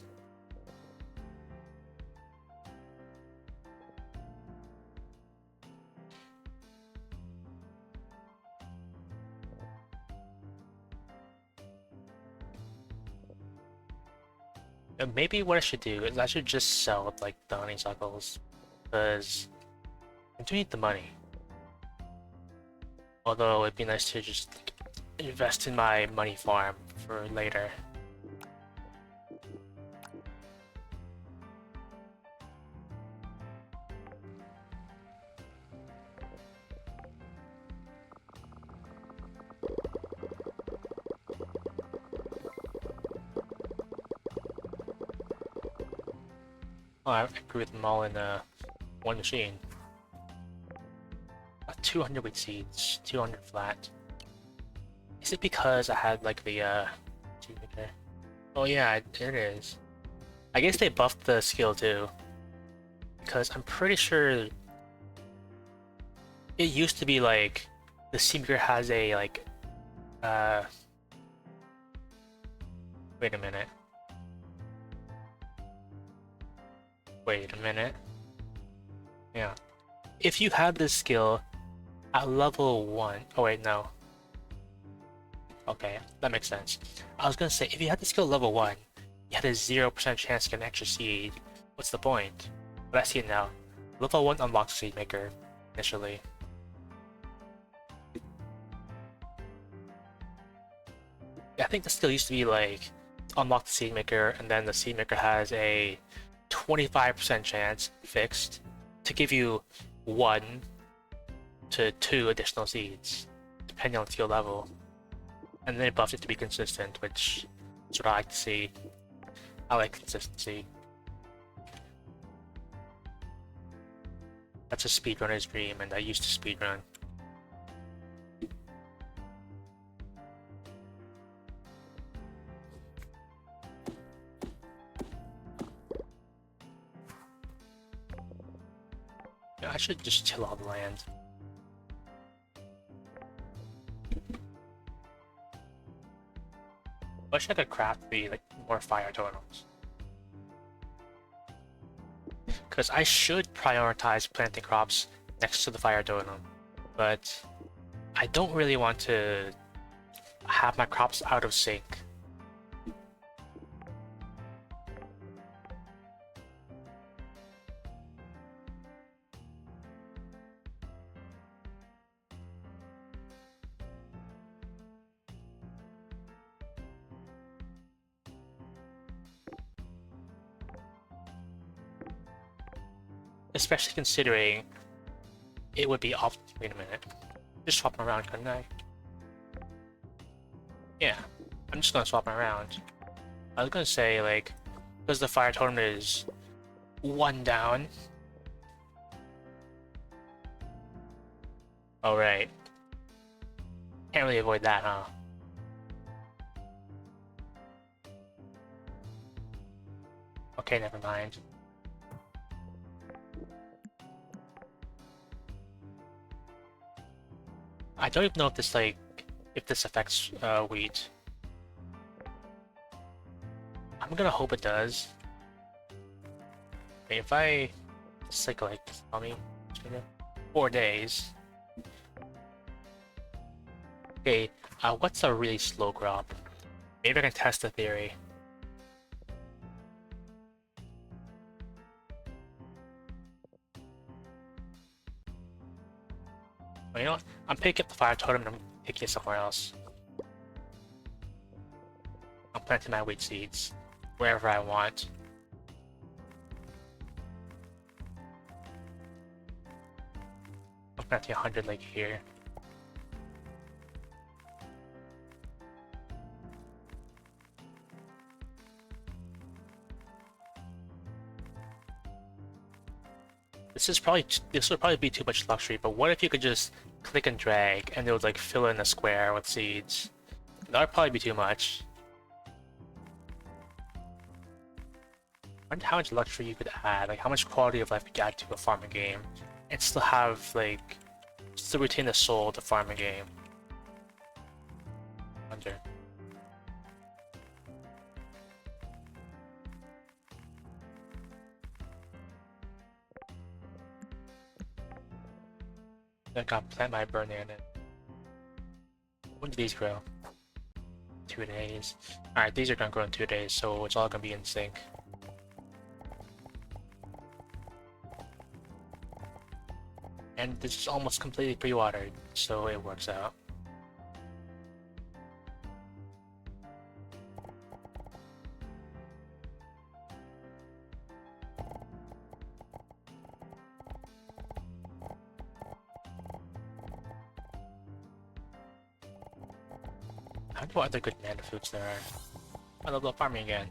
Maybe what I should do is I should just sell like the honeysuckles, because I do need the money. Although it'd be nice to just invest in my money farm for later. Oh, I grew them all in one machine. 200 wheat seeds, 200 flat. Is it because I had like the seed maker? Oh yeah, it is. I guess they buffed the skill too. Because I'm pretty sure it used to be like the seed maker has a like wait a minute. Wait a minute. Yeah. If you have this skill at level 1... Oh wait, no. Okay, that makes sense. I was gonna say, if you had the skill level 1, you had a 0% chance to get an extra seed. What's the point? But I see it now. Level 1 unlocks Seed Maker, initially. Yeah, I think the skill used to be like, unlock the Seed Maker, and then the Seed Maker has a 25% chance, fixed, to give you 1 to 2 additional seeds, depending on skill level. And then it buffs it to be consistent, which is what I like to see. I like consistency. That's a speedrunner's dream, and I used to speedrun. Yeah, I should just chill all the land. I wish I could craft the like more fire totems. Because I should prioritize planting crops next to the fire totem, but I don't really want to have my crops out of sync. Especially considering it would be off. Wait a minute. Just swap them around, couldn't I? Yeah, I'm just gonna swap them around. I was gonna say, like, because the fire totem is 1 down. Oh, right. Can't really avoid that, huh? Okay, never mind. I don't even know if this affects wheat. I'm gonna hope it does. Wait, if I cycle like tell me 4 days. Okay, what's a really slow crop? Maybe I can test the theory. You know what? I'm picking up the fire totem and I'm taking it somewhere else. I'm planting my wheat seeds wherever I want. I'm planting 100 like here. This would probably be too much luxury, but what if you could just click and drag and it would like fill in a square with seeds? That would probably be too much. I wonder how much luxury you could add, like how much quality of life you could add to a farming game and still have like still retain the soul of the farming game. I wonder. I got plant my banana. When do these grow? 2 days. Alright, these are gonna grow in 2 days, so it's all gonna be in sync. And this is almost completely pre-watered, so it works out. I don't know what other good mana foods there are. I love farming again.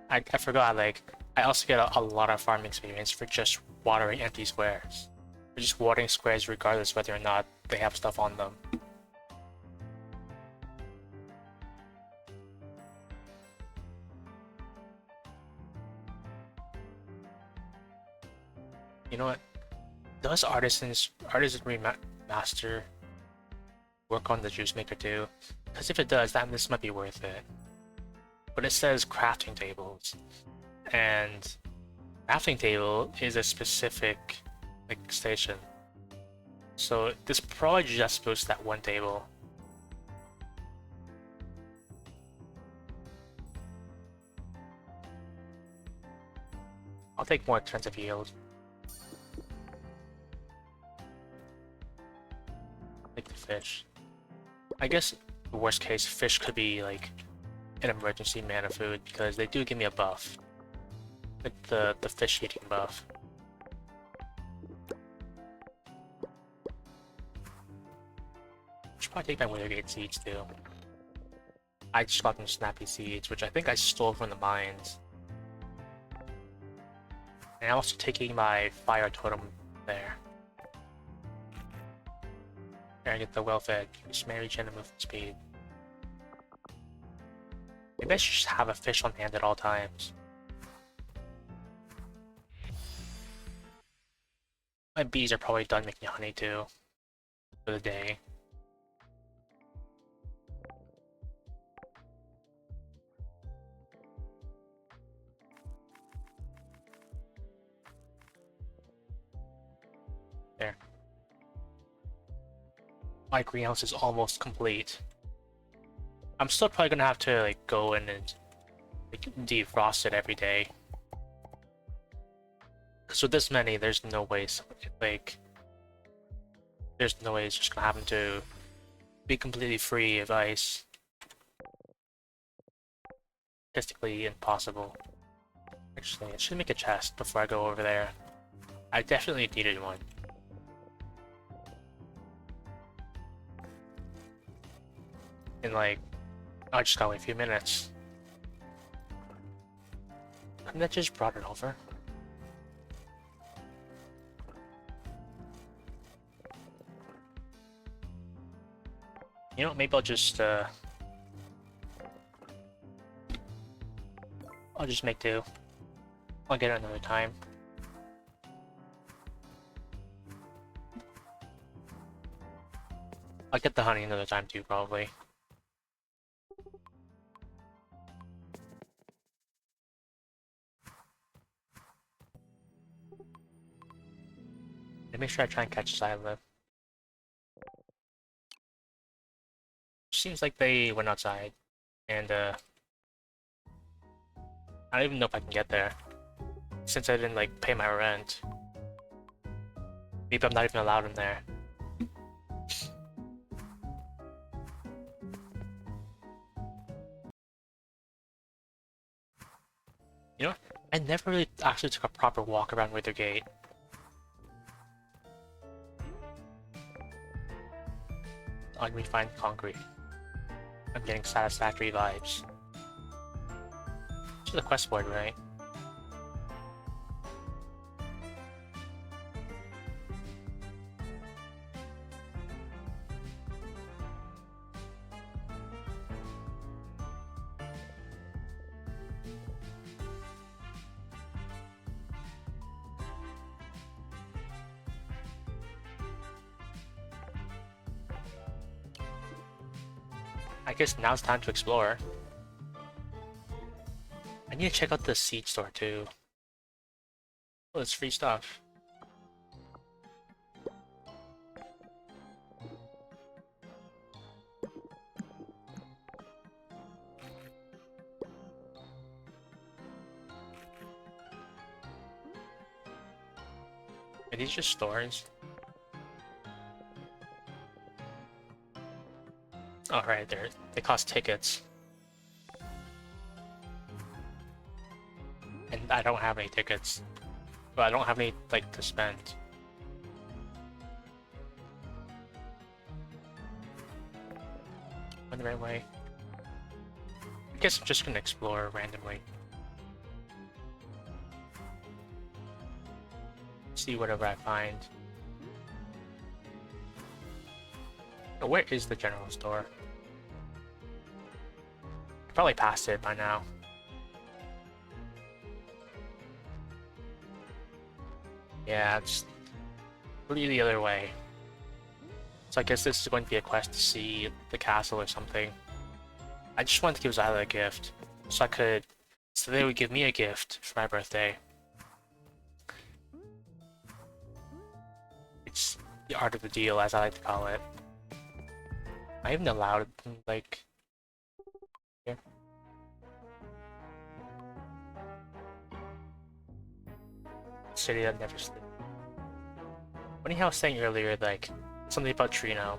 I forgot, like, I also get a lot of farming experience for just watering empty squares. For just watering squares regardless whether or not they have stuff on them. You know what? Does Artisanry Master work on the juice maker too? Because if it does, then this might be worth it. But it says crafting tables, and crafting table is a specific like station. So this probably just boosts that one table. I'll take more expensive yield. Like the fish. I guess the worst case, fish could be like an emergency mana food because they do give me a buff. Like the fish eating buff. Should probably take my Withergate seeds too. I just got them snappy seeds, which I think I stole from the mines. And I'm also taking my fire totem there. There I get the well-fed, use marriage and movement speed. Maybe I should just have a fish on hand at all times. My bees are probably done making honey too for the day. There. My greenhouse is almost complete. I'm still probably gonna have to like go in and like defrost it every day. Because with this many, there's no way, like, there's no way it's just gonna happen to be completely free of ice. Statistically impossible. Actually, I should make a chest before I go over there. I definitely needed one. And like, I just gotta wait a few minutes. Couldn't I just brought it over? You know, maybe I'll just make do. I'll get it another time. I'll get the honey another time too, probably. And make sure I try and catch Xylo. Seems like they went outside, and I don't even know if I can get there, since I didn't like pay my rent. Maybe I'm not even allowed in there. You know what? I never really actually took a proper walk around Withergate. Unrefined concrete. I'm getting satisfactory vibes. This is the quest board, right? I guess now's time to explore. I need to check out the seed store too. Oh, it's free stuff. Are these just stores? Oh, right, they cost tickets. And I don't have any tickets. But I don't have any, like, to spend. Went the right way. I guess I'm just gonna explore randomly. See whatever I find. Oh, where is the general store? I probably passed it by now. Yeah, it's really the other way. So I guess this is going to be a quest to see the castle or something. I just wanted to give Zyla a gift, so they would give me a gift for my birthday. It's the art of the deal, as I like to call it. Am I even allowed, like, here? City that never sleeps. Funny how I was saying earlier, like, something about Trino,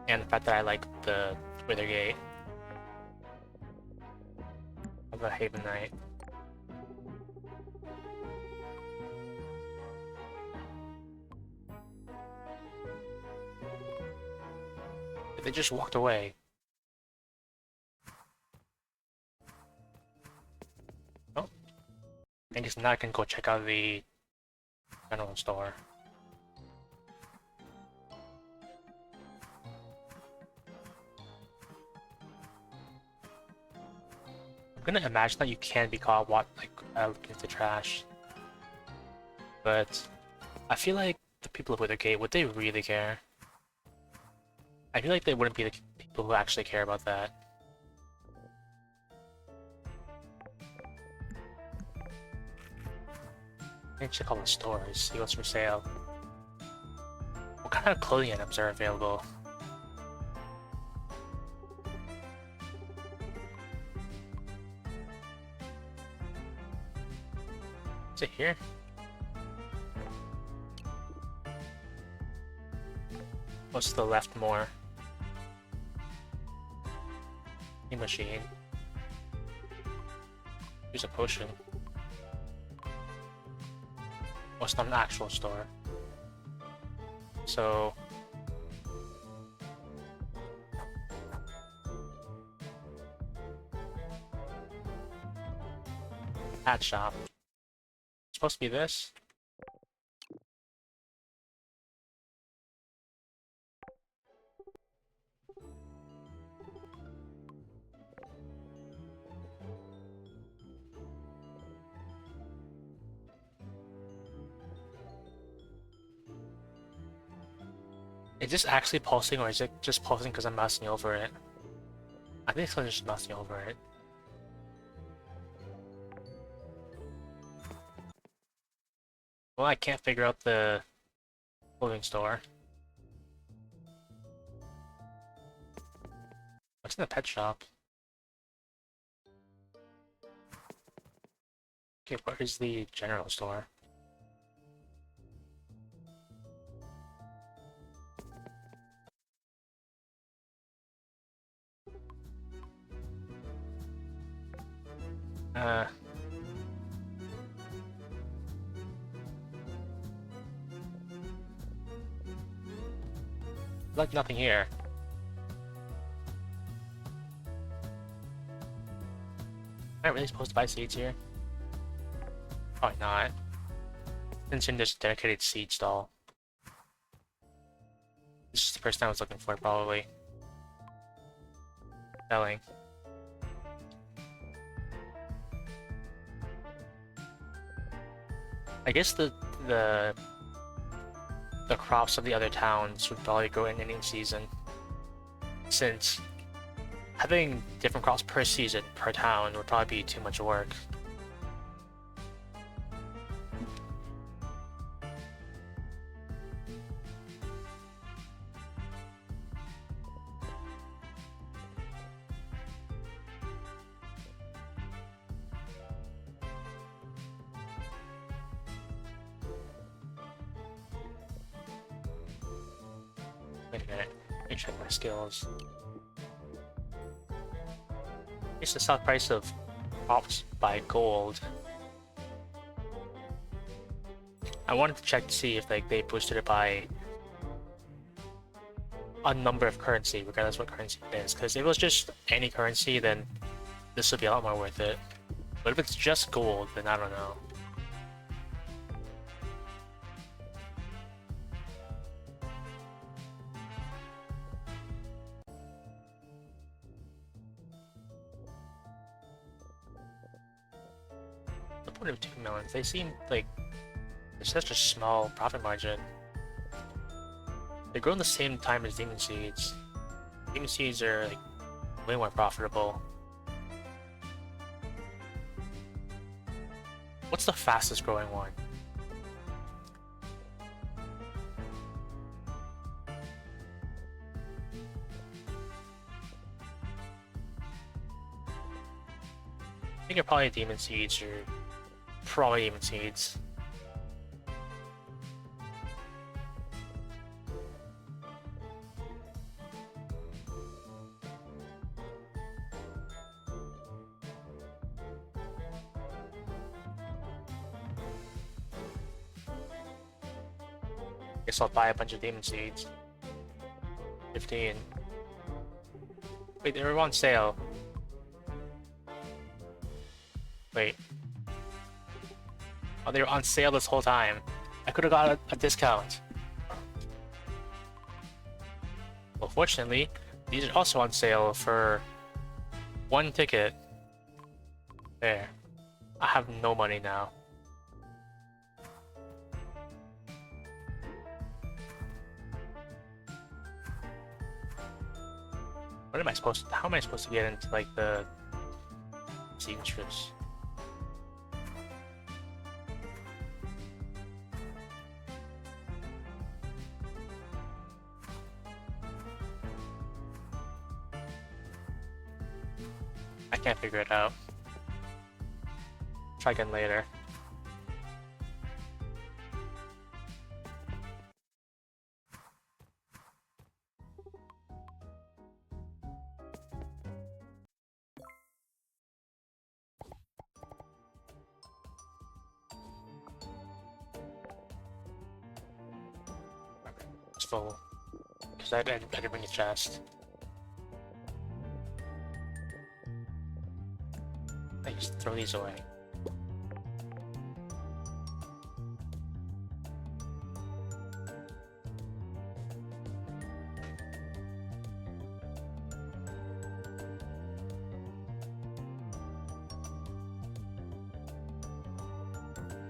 and the fact that I like the Wither Gate. How about Haven Knight? They just walked away. Oh. I guess now I can go check out the general store. I'm gonna imagine that you can be caught looking at the trash. But I feel like the people of Withergate, would they really care? I feel like they wouldn't be the people who actually care about that. Let me check all the stores, see what's for sale. What kind of clothing items are available? Is it here? What's to the left more? New machine. Use a potion. Oh, it's not an actual store. So... hat shop. It's supposed to be this? Is this actually pulsing, or is it just pulsing because I'm mousing over it? I think it's just mousing over it. Well, I can't figure out the clothing store. What's in the pet shop? Okay, where is the general store? Like nothing here. Am I really supposed to buy seeds here? Probably not. Since in this dedicated seed stall. This is the person I was looking for, probably. Selling. I guess the crops of the other towns would probably grow in any season, since having different crops per season per town would probably be too much work. Wait a minute. Let me check my skills. It's the sell price of crops by gold. I wanted to check to see if like they boosted it by a number of currency, regardless what currency it is. Because if it was just any currency, then this would be a lot more worth it. But if it's just gold, then I don't know. The point of 2 melons, they seem like there's such a small profit margin. They grow in the same time as demon seeds. Demon seeds are like way more profitable. What's the fastest growing one? I think you're probably demon seeds or probably demon seeds. Guess I'll buy a bunch of demon seeds. 15. Wait, they were on sale. Wait. Oh, they were on sale this whole time. I could have got a discount. Well, fortunately, these are also on sale for 1 ticket. There. I have no money now. What am I supposed to, how am I supposed to get into like the seamstress? I can't figure it out. Try again later. It's full. Because I didn't bring a chest. I just throw these away.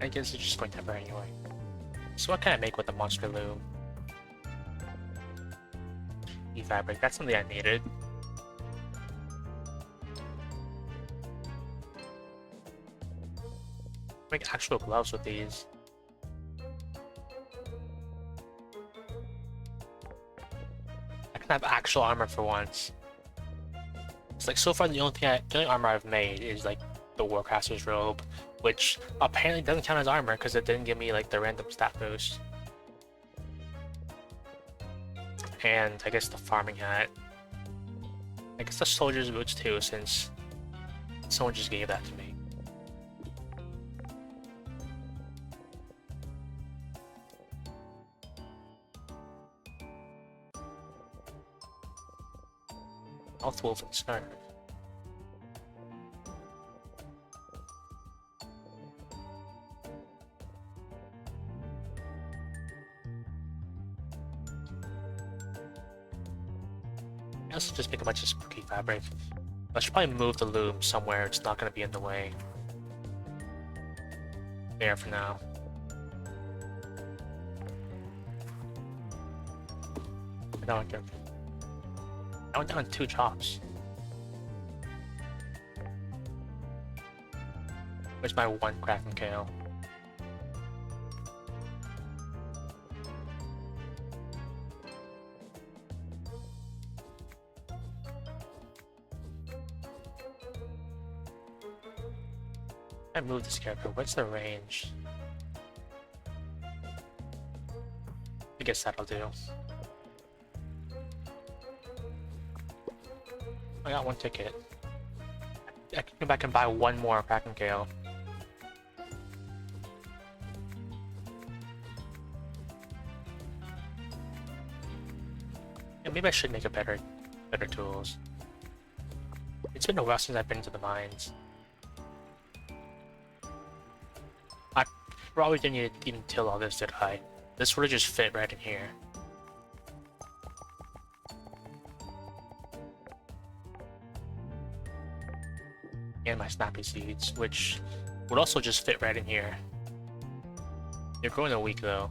I guess it's just going to happen anyway. So what can I make with the monster loom? E-fabric, that's something I needed. Make actual gloves with these. I can have actual armor for once. It's like so far the only armor I've made is like the Warcaster's robe, which apparently doesn't count as armor because it didn't give me like the random stat boost. And I guess the farming hat. I guess the soldier's boots too, since someone just gave that to me. Wolf and scarf. I also just make a bunch of spooky fabric. I should probably move the loom somewhere it's not going to be in the way. There for now. Now I can. I went down 2 chops. Where's my 1 crack and kale? I move this character. What's the range? I guess that'll do. I got one ticket. I can come back and buy one more Kraken Kale. Yeah, maybe I should make a better tools. It's been a while since I've been to the mines. I probably didn't even till all this, did I? This would have just fit right in here. And my snappy seeds, which would also just fit right in here. They're growing a week though.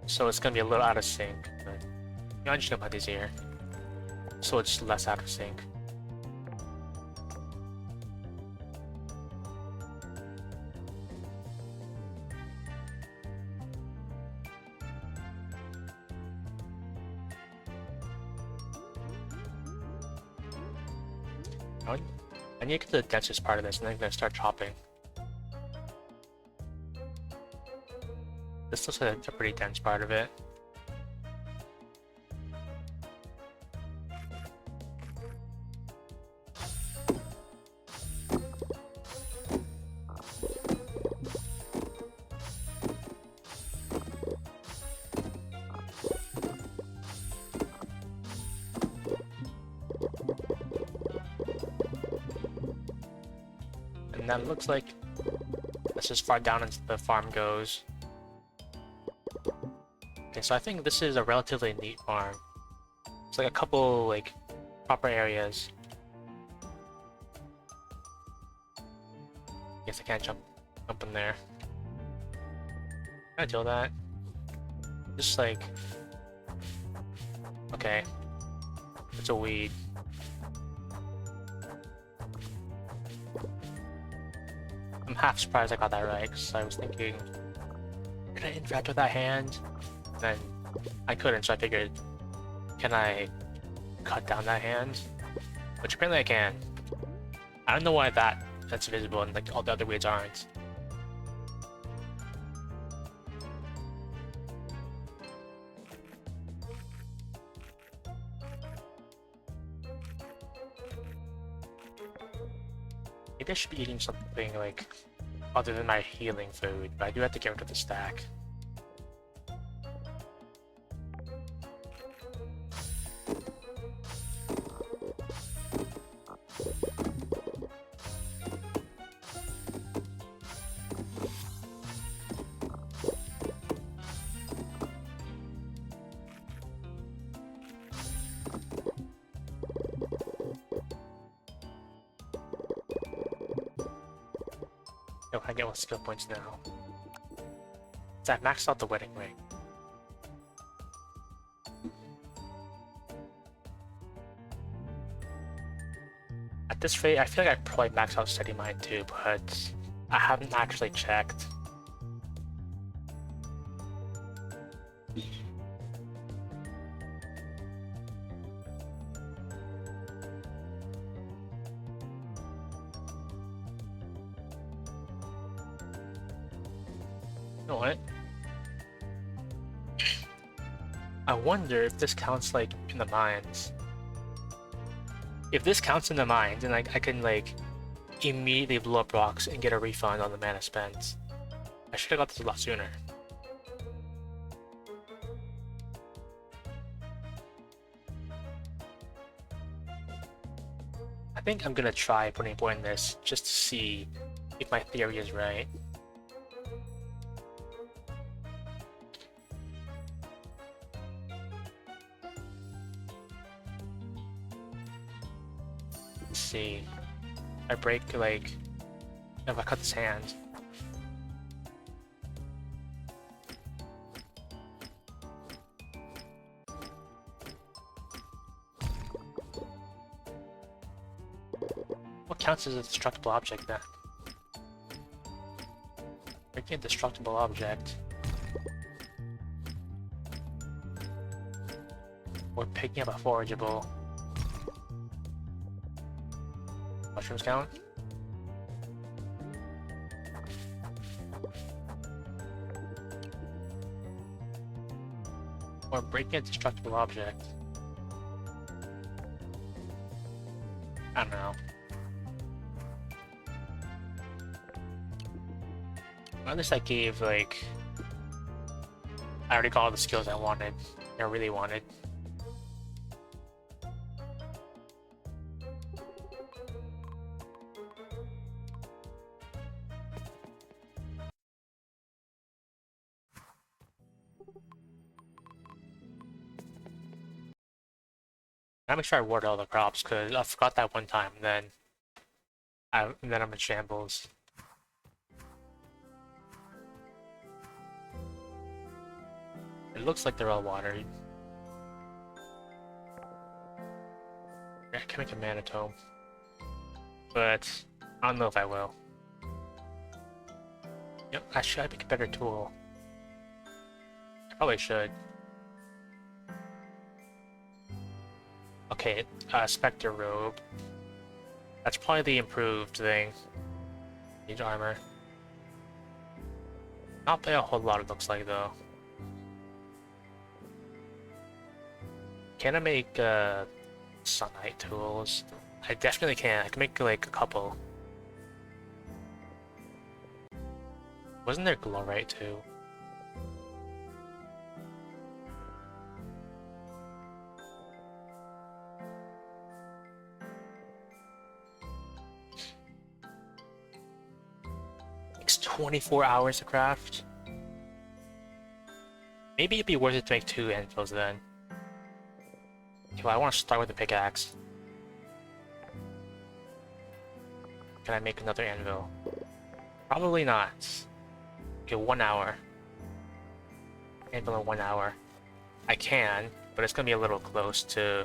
So it's gonna be a little out of sync, but I'm just gonna put these here. So it's less out of sync. I need to get to the densest part of this and then I'm gonna start chopping. This looks like a pretty dense part of it. And that looks like that's as far down as the farm goes. Okay, so I think this is a relatively neat farm. It's like a couple like proper areas. Guess I can't jump in there. Can I deal that? Just like okay. It's a weed. I'm half surprised I got that right, because I was thinking, could I interact with that hand? And then I couldn't, so I figured, can I cut down that hand? Which apparently I can. I don't know why that's visible and like all the other weeds aren't. Maybe I should be eating something like other than my healing food, but I do have to get rid of the stack. Oh, I get 1 skill points now. So I maxed out the wedding ring. At this rate, I feel like I probably maxed out Steady Mind too, but I haven't actually checked. You know what? I wonder if this counts like in the mines. If this counts in the mines, then I can like immediately blow up rocks and get a refund on the mana spent. I should have got this a lot sooner. I think I'm gonna try putting a point in this just to see if my theory is right. Let's see. I break like if I cut this hand. What counts as a destructible object then? Breaking a destructible object. Or picking up a forageable. Mushrooms count? Or breaking a destructible object. I don't know. At least I gave, like... I already got all the skills I wanted. I really wanted. I make sure I water all the crops, because I forgot that one time, and then I'm in shambles. It looks like they're all watered. I can make a manatome. But I don't know if I will. Yep, I should make a better tool. I probably should. Okay, Spectre Robe. That's probably the improved thing. Mage armor. Not by a whole lot, it looks like, though. Can I make sunlight tools? I definitely can. I can make like a couple. Wasn't there glowite too? Takes 24 hours to craft. Maybe it'd be worth it to make 2 anvils then. Okay, well, I want to start with the pickaxe. Can I make another anvil? Probably not. Okay, 1 hour. Anvil in 1 hour. I can, but it's gonna be a little close to...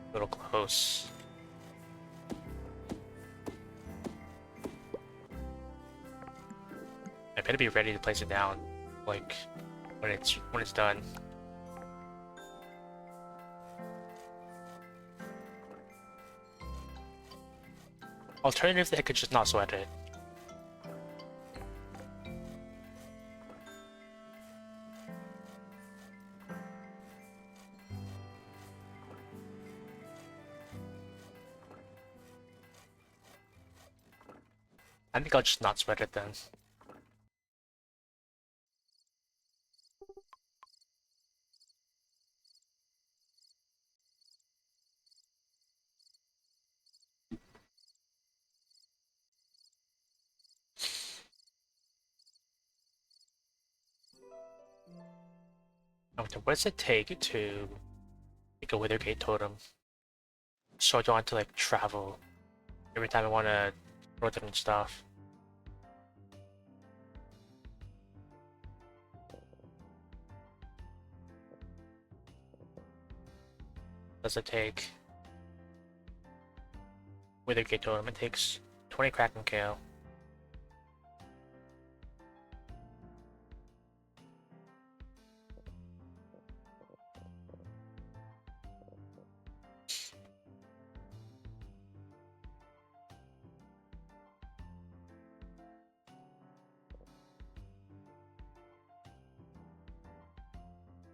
A little close. I better be ready to place it down, like, when it's done. Alternatively, I could just not sweat it. I think I'll just not sweat it then. What does it take to make a Withergate totem? So I don't have to like travel every time I want to throw different stuff. Does it take Withergate totem? It takes 20 Kraken Kale.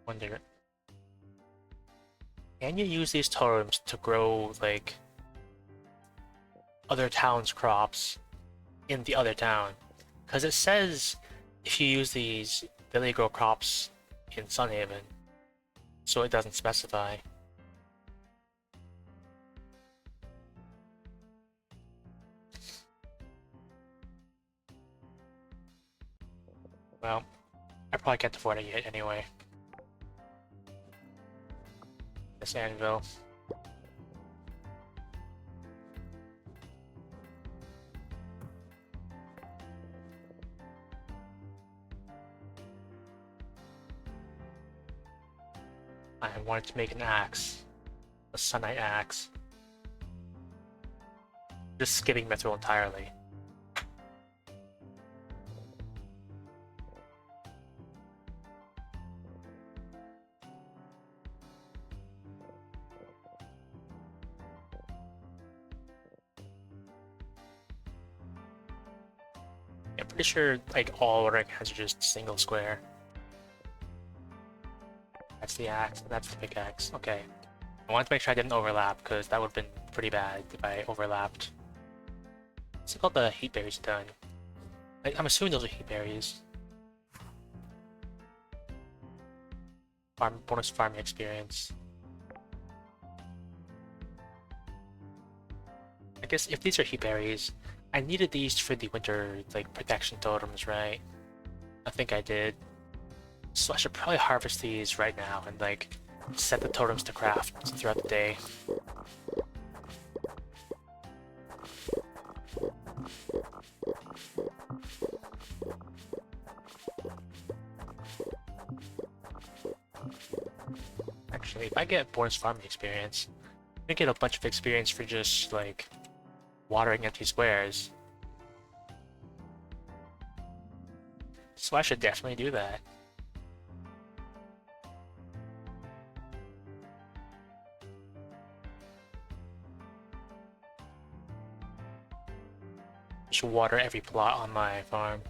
Wonder, can you use these totems to grow like other towns' crops in the other town? Because it says if you use these, they grow crops in Sunhaven, so it doesn't specify. Well, I probably can't afford it yet anyway. This anvil. I wanted to make an axe. A Sunite axe. Just skipping Mithril entirely. I'm pretty sure like all ordering hands are just single square. That's the axe, and that's the pickaxe. Okay. I wanted to make sure I didn't overlap, because that would have been pretty bad if I overlapped. Let's see all the heat berries done. I'm assuming those are heat berries. Bonus farming experience. I guess if these are heat berries, I needed these for the winter like protection totems, right? I think I did. So I should probably harvest these right now and like set the totems to craft throughout the day. Actually, if I get bonus farming experience, I'm gonna get a bunch of experience for just like watering empty squares. So I should definitely do that. Just water every plot on my farm.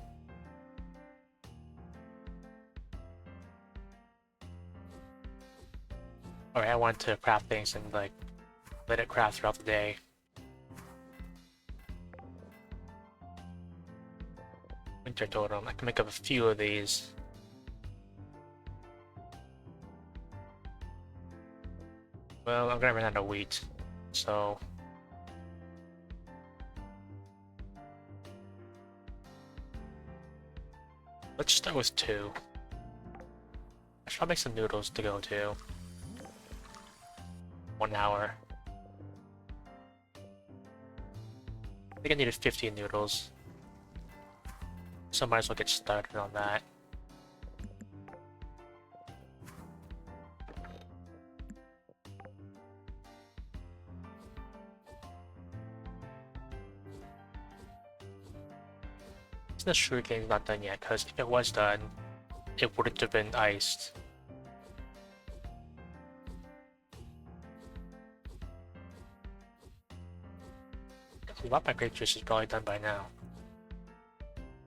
Alright, I want to craft things and like let it craft throughout the day. Winter totem. I can make up a few of these. Well, I'm gonna run out of wheat, so let's start with 2. I should make some noodles to go to. 1 hour. I think I needed 15 noodles. So might as well get started on that. The sugarcane's not done yet, because if it was done, it wouldn't have been iced. A lot of my grape juice is probably done by now.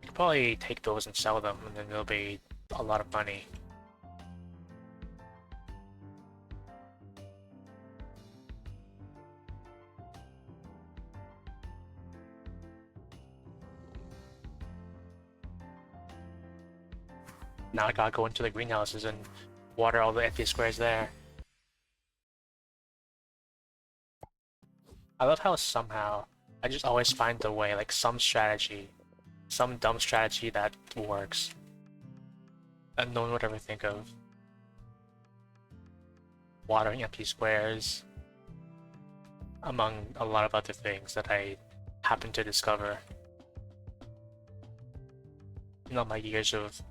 I could probably take those and sell them, and then it'll be a lot of money. Now I gotta go into the greenhouses and water all the empty squares there. I love how somehow I just always find a way, like some strategy, some dumb strategy that works, that no one would ever think of. Watering empty squares, among a lot of other things that I happen to discover in all my years of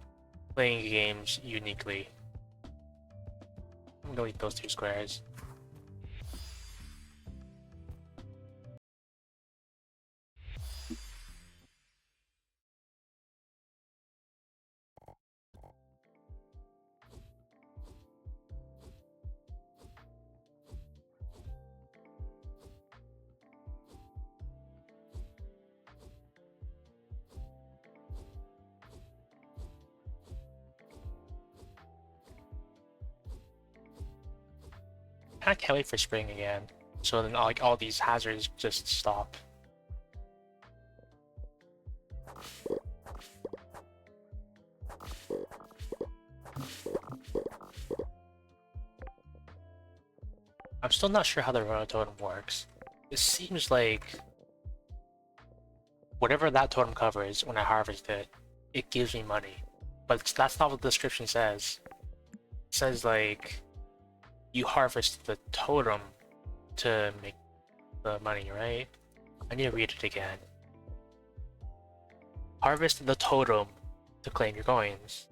playing games uniquely. I'm gonna leave those 2 squares. I can't wait for spring again, so then like all these hazards just stop. I'm still not sure how the Rotototem works. It seems like whatever that totem covers when I harvest it, it gives me money. But that's not what the description says. It says like you harvest the totem to make the money, right? I need to read it again. Harvest the totem to claim your coins.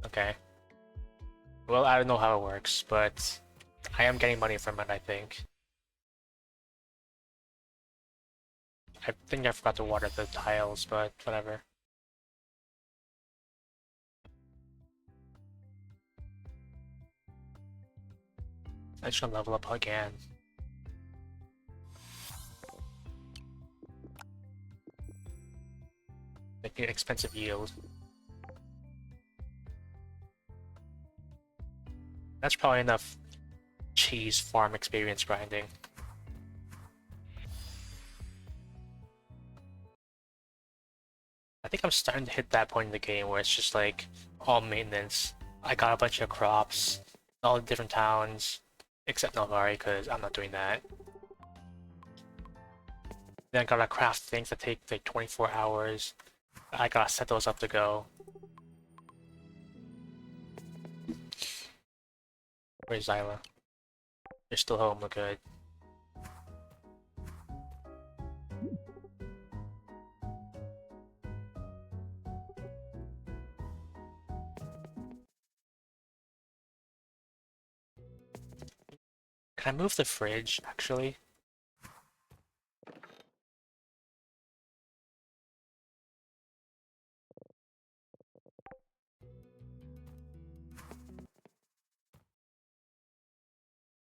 Okay. Well, I don't know how it works, but I am getting money from it, I think. I think I forgot to water the tiles, but whatever. I just gonna level up again. Make an expensive yield. That's probably enough cheese farm experience grinding. I think I'm starting to hit that point in the game where it's just like all maintenance. I got a bunch of crops, all the different towns, except Nalvari, because I'm not doing that. Then I gotta craft things that take like 24 hours. I gotta set those up to go. Where's Zyla? You're still home, we're good. Can I move the fridge, actually?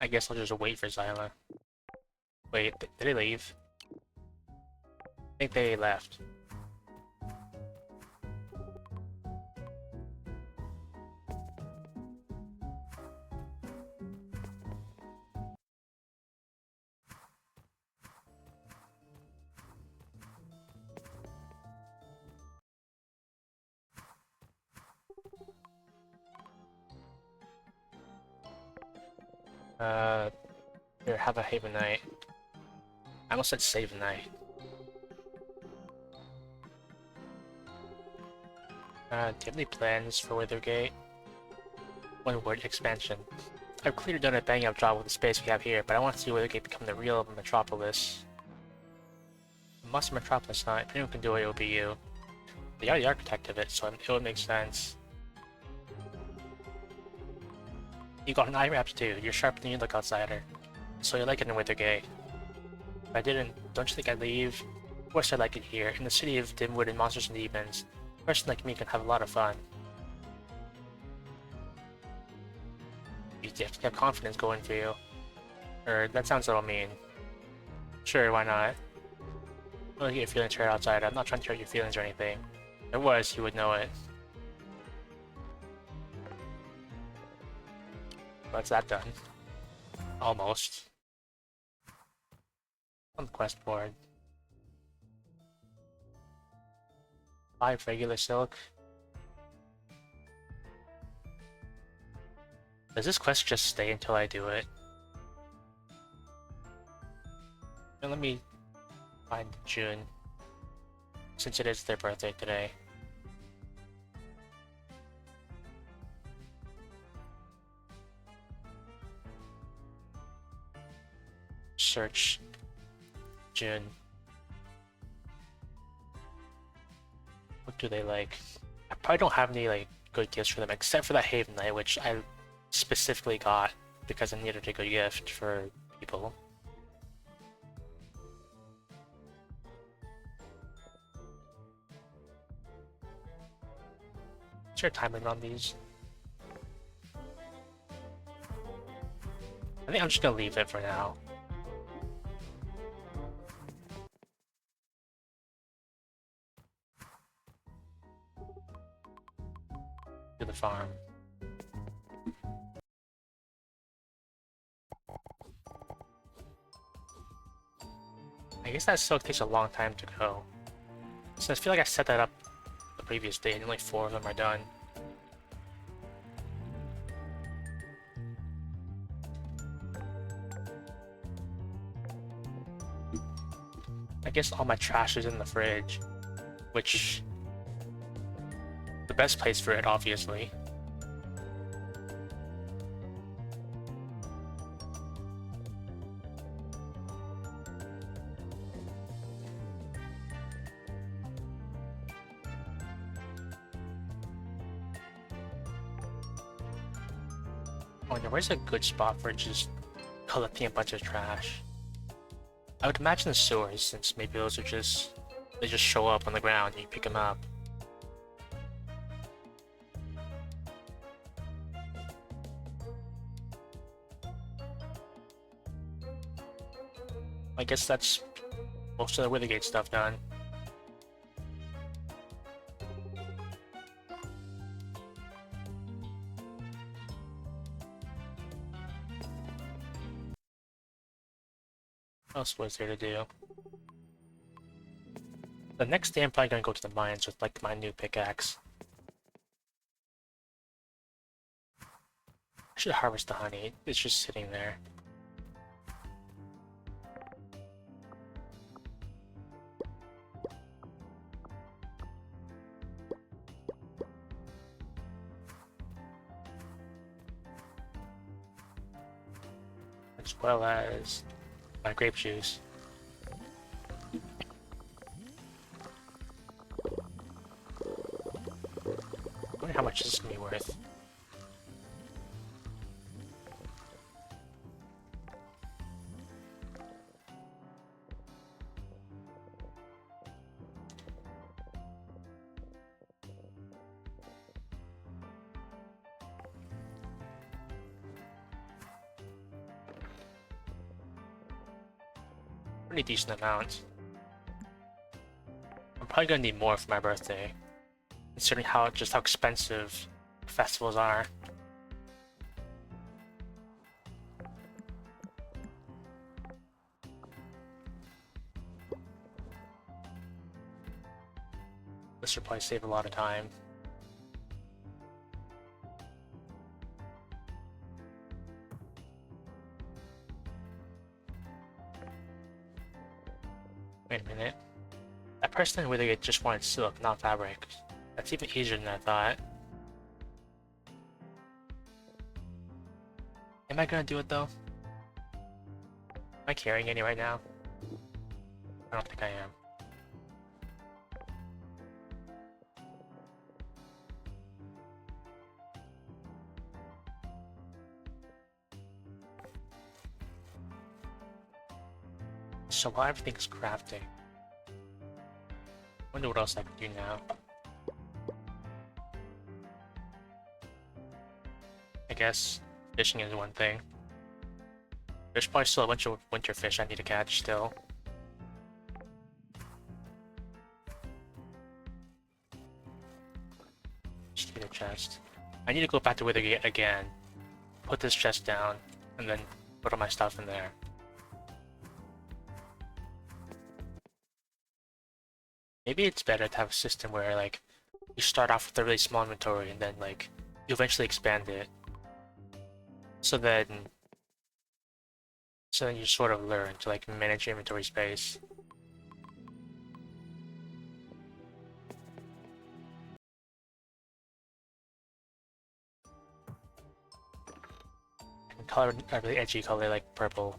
I guess I'll just wait for Zyla. Wait, did they leave? I think they left. Here, have a haven night. I almost said save a night. Do you have any plans for Withergate? One word, expansion. I've clearly done a bang up job with the space we have here, but I want to see Withergate become the real metropolis. A monster metropolis, huh? If anyone can do it, it will be you. They are the architect of it, so it would make sense. You got an eye wraps too. You're sharper than you look, outsider. So you like it in Withergate. If I didn't, don't you think I'd leave? Of course I like it here. In the city of Dimwood and monsters and demons, a person like me can have a lot of fun. You have to have confidence going for you. Or, that sounds a little mean. Sure, why not? Don't get your feelings hurt, outsider. I'm not trying to hurt your feelings or anything. If it was, you would know it. What's that done? Almost. On the quest board. 5 regular silk. Does this quest just stay until I do it? And let me find June, since it is their birthday today. Search June. What do they like? I probably don't have any like good gifts for them except for that Haven Knight, which I specifically got because I needed a good gift for people. Is there a time limit on these? I think I'm just gonna leave it for now. To the farm. I guess that silk takes a long time to go. So I feel like I set that up the previous day and only 4 of them are done. I guess all my trash is in the fridge, which the best place for it, obviously. I wonder where's a good spot for just collecting a bunch of trash? I would imagine the sewers, since maybe those are they just show up on the ground and you pick them up. I guess that's most of the Withergate stuff done. What else was there to do? The next day I'm probably gonna go to the mines with like my new pickaxe. I should harvest the honey. It's just sitting there. As well as my grape juice. I wonder how much this is gonna be worth. Pretty decent amount. I'm probably gonna need more for my birthday, considering how expensive festivals are. This would probably save a lot of time. Wait a minute. That person in Withergate just wanted silk, not fabric. That's even easier than I thought. Am I gonna do it though? Am I carrying any right now? I don't think I am. So while everything's crafting, I wonder what else I can do now. I guess fishing is one thing. There's probably still a bunch of winter fish I need to catch still. Just need a chest. I need to go back to Withergate again, put this chest down, and then put all my stuff in there. Maybe it's better to have a system where, like, you start off with a really small inventory and then, like, you eventually expand it. So then you sort of learn to, like, manage your inventory space. And color a really edgy color like purple.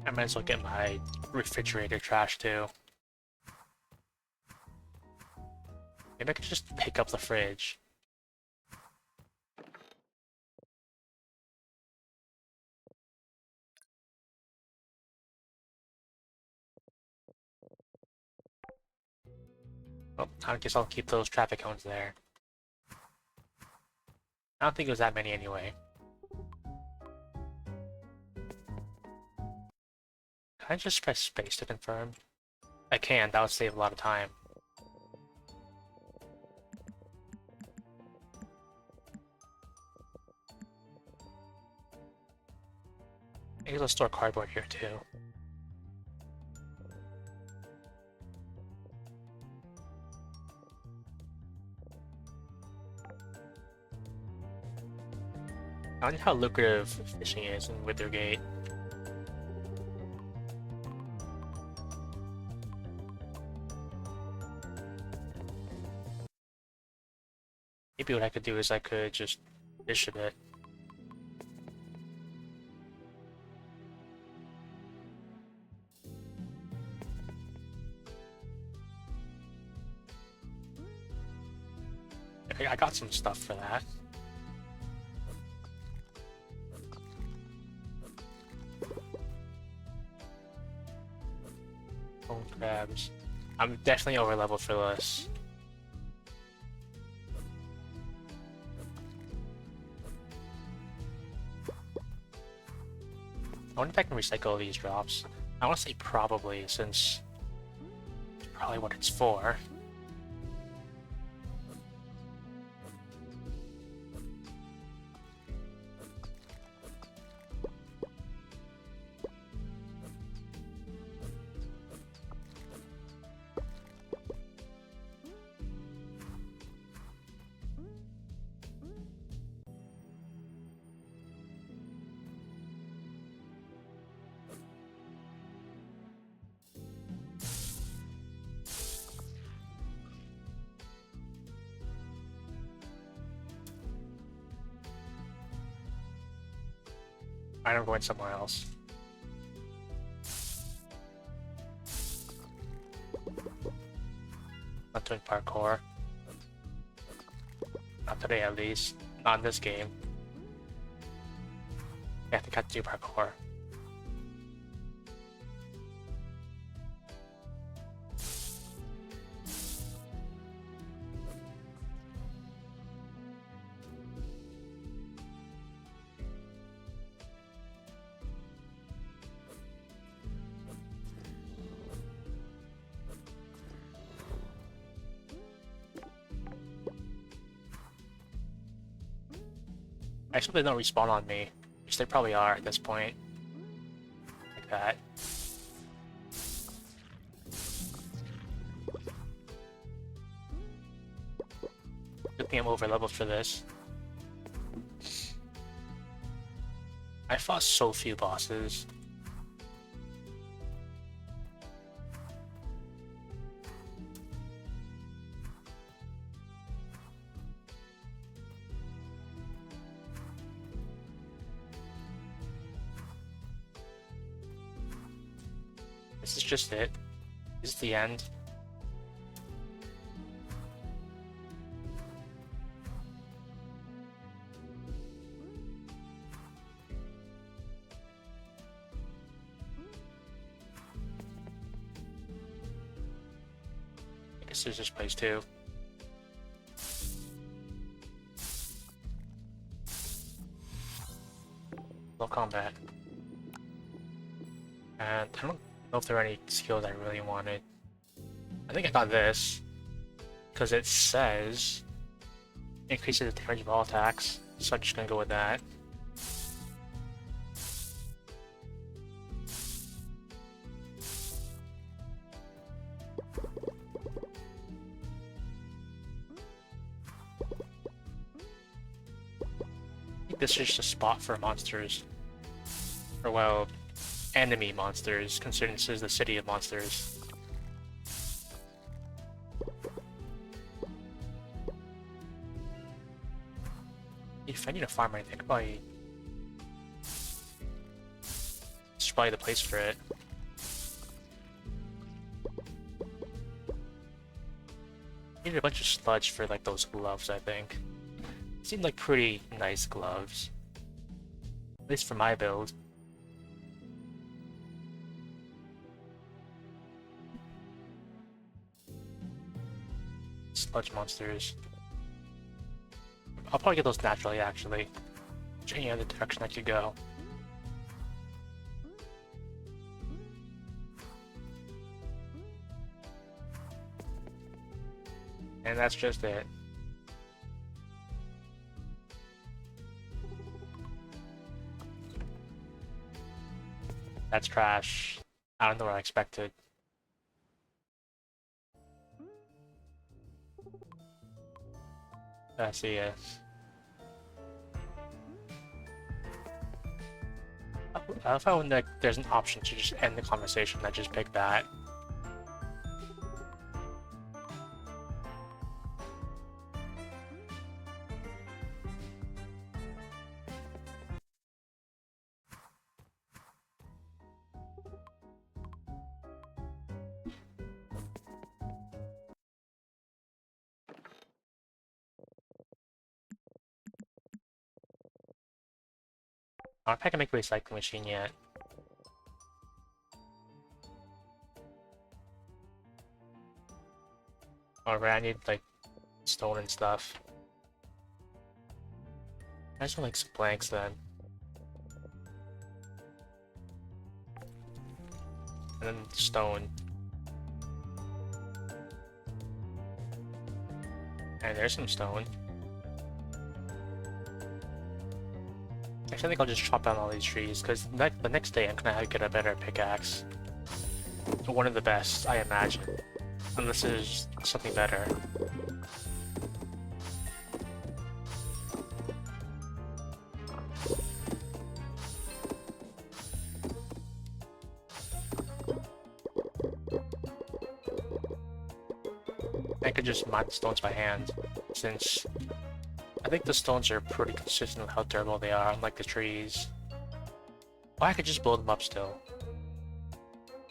I might as well get my refrigerator trash too. Maybe I could just pick up the fridge. Well, I guess I'll keep those traffic cones there. I don't think it was that many anyway. Can I just press space to confirm? I can, that would save a lot of time. I guess I'll store cardboard here too. I wonder how lucrative fishing is in Withergate. Maybe what I could do is I could just fish a bit. I got some stuff for that. Bone crabs. I'm definitely over leveled for this. I wonder if I can recycle these drops. I want to say probably, since it's probably what it's for. I'm going somewhere else. Not doing parkour. Not today, at least. Not in this game. I think I have to do parkour. I hope they don't respawn on me, which they probably are at this point. Like that. Good thing I'm over leveled for this. I fought so few bosses. This is just it. This is the end. I guess there's this place too. No combat. And I don't know if there are any skills I really wanted. I think I got this because it says increases the damage of all attacks, so I'm just gonna go with that. I think this is just a spot for monsters, or well, enemy monsters, considering this is the city of monsters. If I need a farm, I think probably it's probably the place for it. Needed a bunch of sludge for like those gloves, I think. Seemed like pretty nice gloves. At least for my build. Sludge monsters. I'll probably get those naturally, actually. Any other direction I could go. And that's just it. That's trash. I don't know what I expected. I see it. I found that there's an option to just end the conversation. I just pick that. I don't think I can make a recycling machine yet. Or I need like stone and stuff. I just want like some blanks then. And then stone. And there's some stone. Actually, I think I'll just chop down all these trees, because the next day I'm gonna have to get a better pickaxe. One of the best, I imagine. Unless there's something better. I could just mine the stones by hand, since I think the stones are pretty consistent with how durable they are, unlike the trees. Or I could just blow them up still.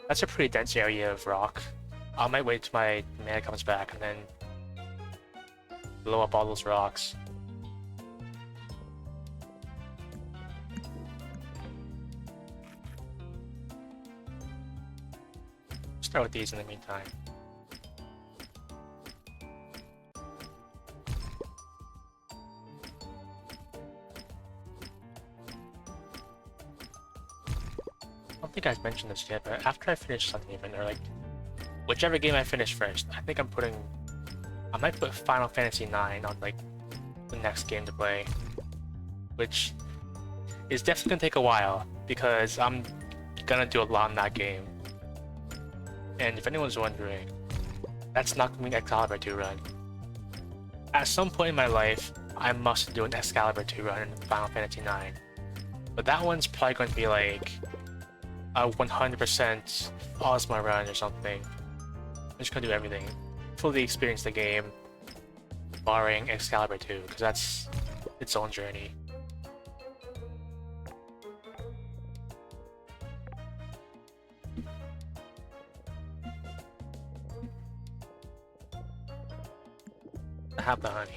That's a pretty dense area of rock. I might wait till my mana comes back and then blow up all those rocks. Start with these in the meantime. I don't think I've mentioned this yet, but after I finish Sunhaven, or like whichever game I finish first, I think I might put Final Fantasy IX on like the next game to play, which is definitely gonna take a while because I'm gonna do a lot in that game. And if anyone's wondering, that's not gonna be an Excalibur 2 run. At some point in my life, I must do an Excalibur 2 run in Final Fantasy IX, but that one's probably going to be like a 100% Ozma run or something. I'm just gonna do everything. Fully experience the game, barring Excalibur 2, because that's its own journey. I have the honey.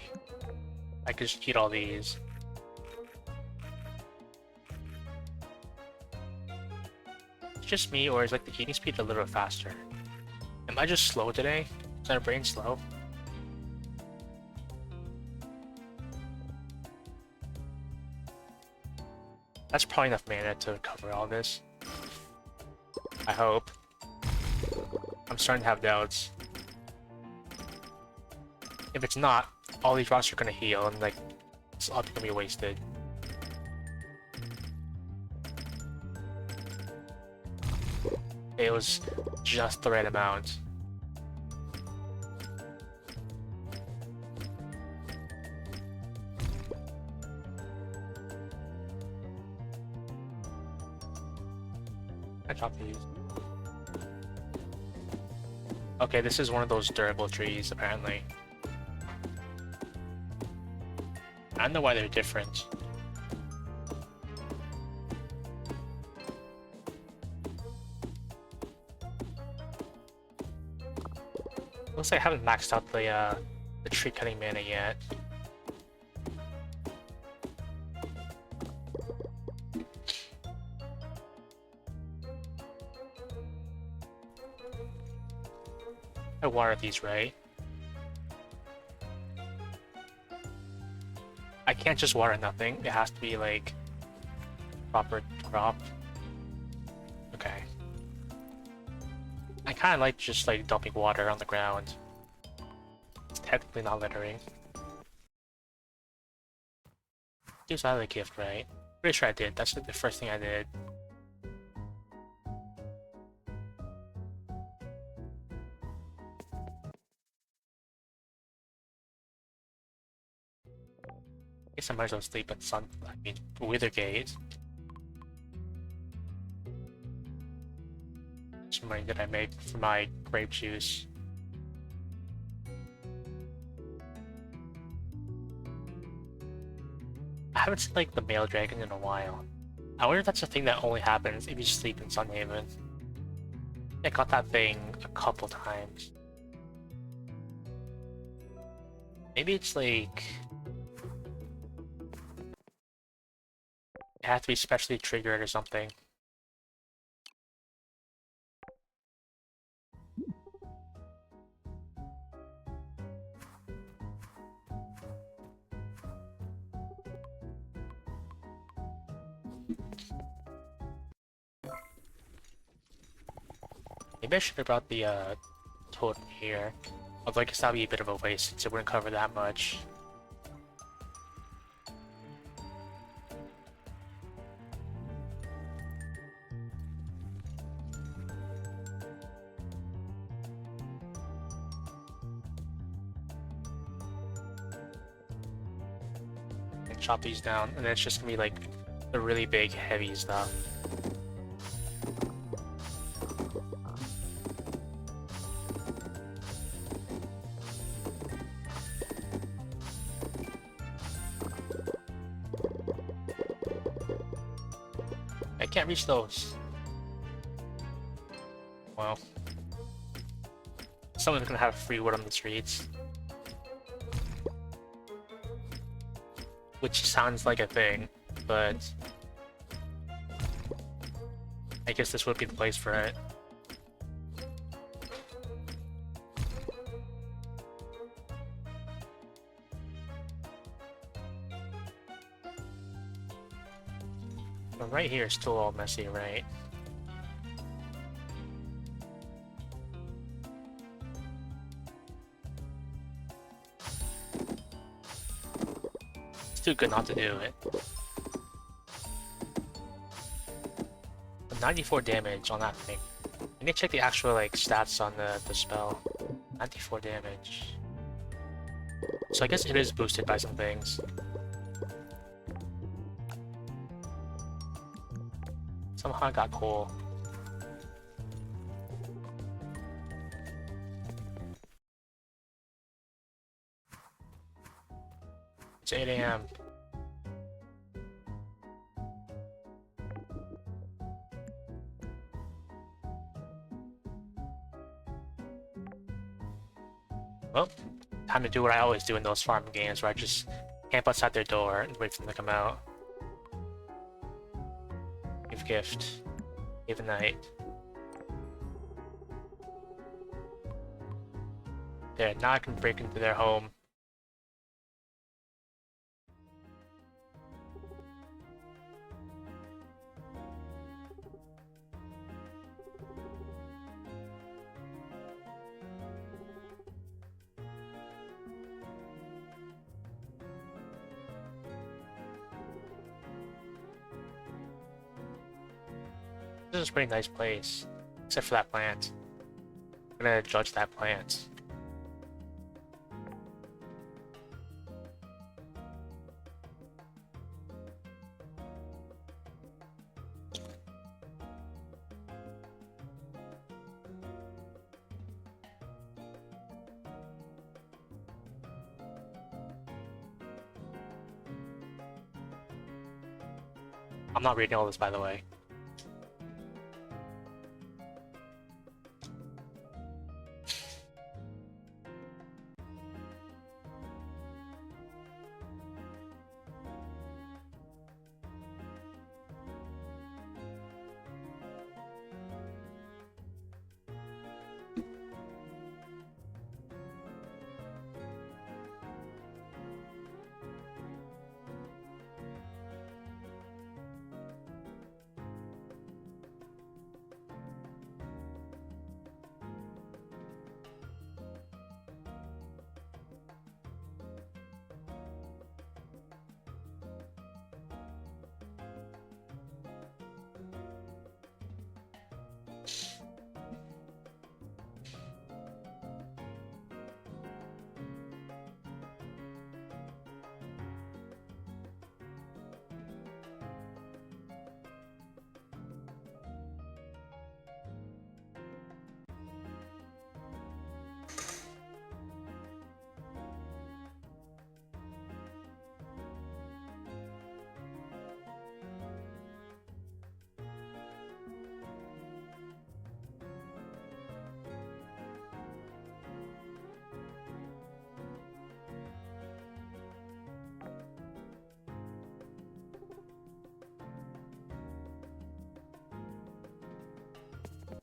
I could just eat all these. It's just me, or is like the eating speed a little faster? Am I just slow today? Is my brain slow? That's probably enough mana to cover all this. I hope. I'm starting to have doubts. If it's not, all these rocks are gonna heal and like it's all gonna be wasted. It was just the right amount. I chop these. Okay, this is one of those durable trees, apparently. I don't know why they're different. Looks like I haven't maxed out the tree cutting mana yet. I water these, right? I can't just water nothing. It has to be like proper crop. Okay. I kind of like just like dumping water on the ground. It's technically not littering. Use that as a gift, right? Pretty sure I did. That's like the first thing I did. Guess I might as well sleep at Withergate. Some money that I made for my grape juice. I haven't seen like the male dragon in a while. I wonder if that's a thing that only happens if you sleep in Sunhaven. I got that thing a couple times. Maybe it's like it has to be specially triggered or something. Maybe I should have brought the totem here. Although I guess that would be a bit of a waste since it wouldn't cover that much. And chop these down, and then it's just gonna be like the really big, heavy stuff. I can't reach those. Well, someone's gonna have free wood on the streets. Which sounds like a thing, but I guess this would be the place for it. But right here is still all messy, right? It's too good not to do it. But 94 damage on that thing. I need to check the actual like stats on the spell. 94 damage. So I guess it is boosted by some things. Somehow I got coal. It's 8 AM. Well, time to do what I always do in those farming games where I just camp outside their door and wait for them to come out. Give gift. Give a night. There, now I can break into their home. This is a pretty nice place, except for that plant. I'm gonna judge that plant. I'm not reading all this, by the way.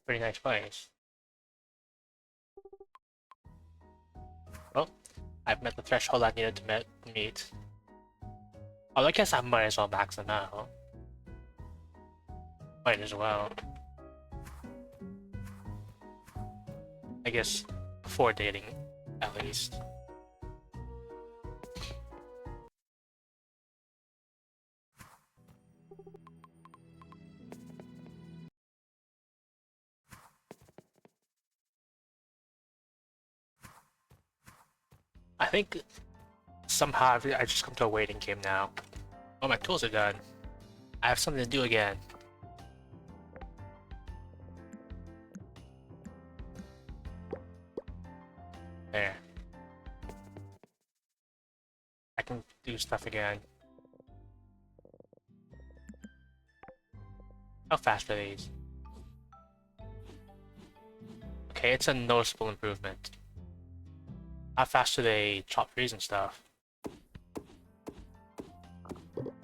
Pretty nice place. Well, I've met the threshold I needed to meet. Oh, I guess I might as well max them out. Might as well. I guess before dating at least. I think somehow I just come to a waiting game now. Oh, my tools are done. I have something to do again. There. I can do stuff again. How fast are these? Okay, it's a noticeable improvement. How fast do they chop trees and stuff?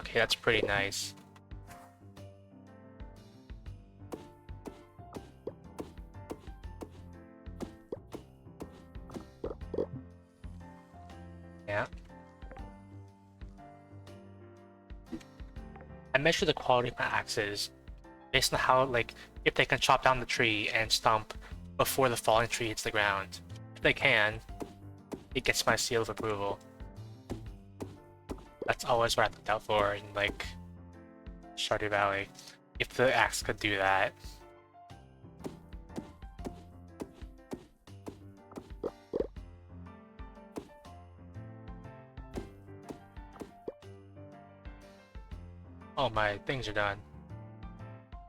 Okay, that's pretty nice. Yeah. I measure the quality of my axes based on how, like, if they can chop down the tree and stump before the falling tree hits the ground. If they can, it gets my seal of approval. That's always what I looked out for in, like, Stardew Valley. If the axe could do that. Oh, my things are done.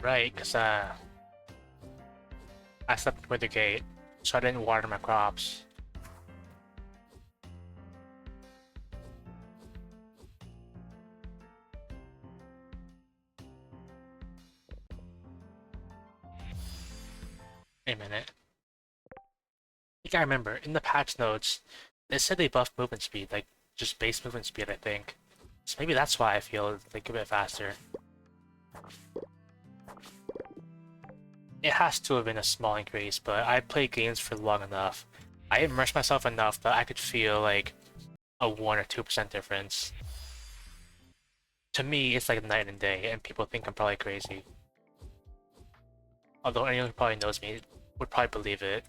Right, because, I slept with the gate, so I didn't water my crops. Wait a minute. I think I remember, in the patch notes, they said they buffed movement speed, like, just base movement speed, I think. So maybe that's why I feel, like, a bit faster. It has to have been a small increase, but I played games for long enough. I immersed myself enough that I could feel, like, a 1 or 2% difference. To me, it's like night and day, and people think I'm probably crazy. Although anyone who probably knows me would probably believe it.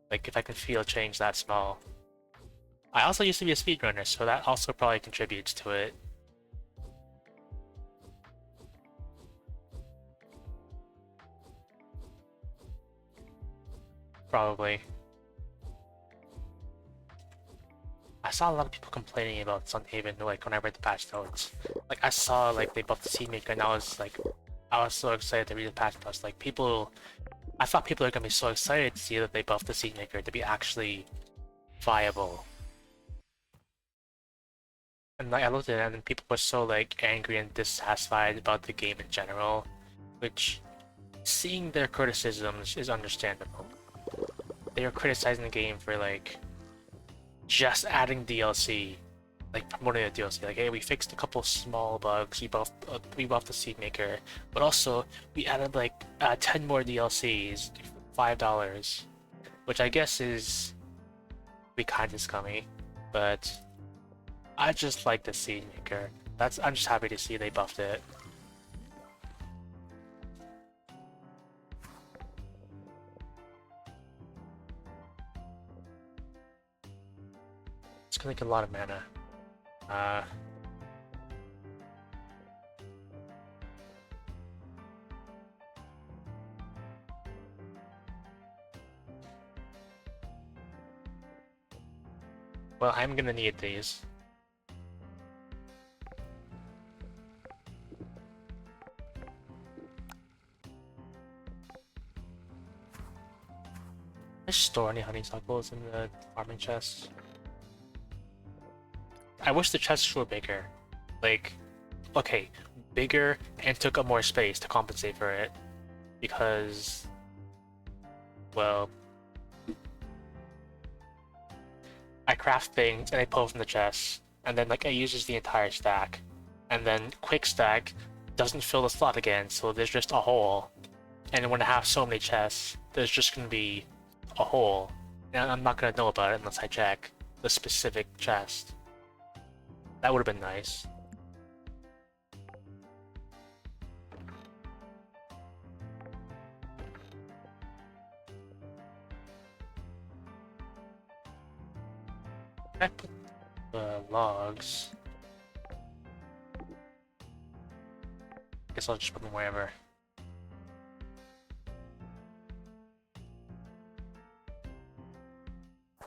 Like, if I can feel change that small. I also used to be a speedrunner, so that also probably contributes to it. Probably. I saw a lot of people complaining about Sunhaven, like, when I read the patch notes. Like, I saw, like, they buffed the Seed Maker, and I was so excited to read the patch notes. Like, I thought people are gonna be so excited to see that they buffed the Seed Maker to be actually viable. And like, I looked at it and people were so like angry and dissatisfied about the game in general, which seeing their criticisms is understandable. They were criticizing the game for like just adding DLC, like promoting the DLC. Like, hey, we fixed a couple small bugs. We buffed the Seed Maker, but also we added like 10 more DLCs, $5, which I guess is be kind of scummy, but I just like the Seed Maker. I'm just happy to see they buffed it. It's gonna get a lot of mana. Well, I'm gonna need these. Did I store any honeysuckles in the farming chest? I wish the chests were bigger. Like, okay, bigger and took up more space to compensate for it. Because, well, I craft things and I pull from the chests, and then like it uses the entire stack. And then quick stack doesn't fill the slot again, so there's just a hole. And when I have so many chests, there's just gonna be a hole. And I'm not gonna know about it unless I check the specific chest. That would have been nice. I put the logs. Guess I'll just put them wherever.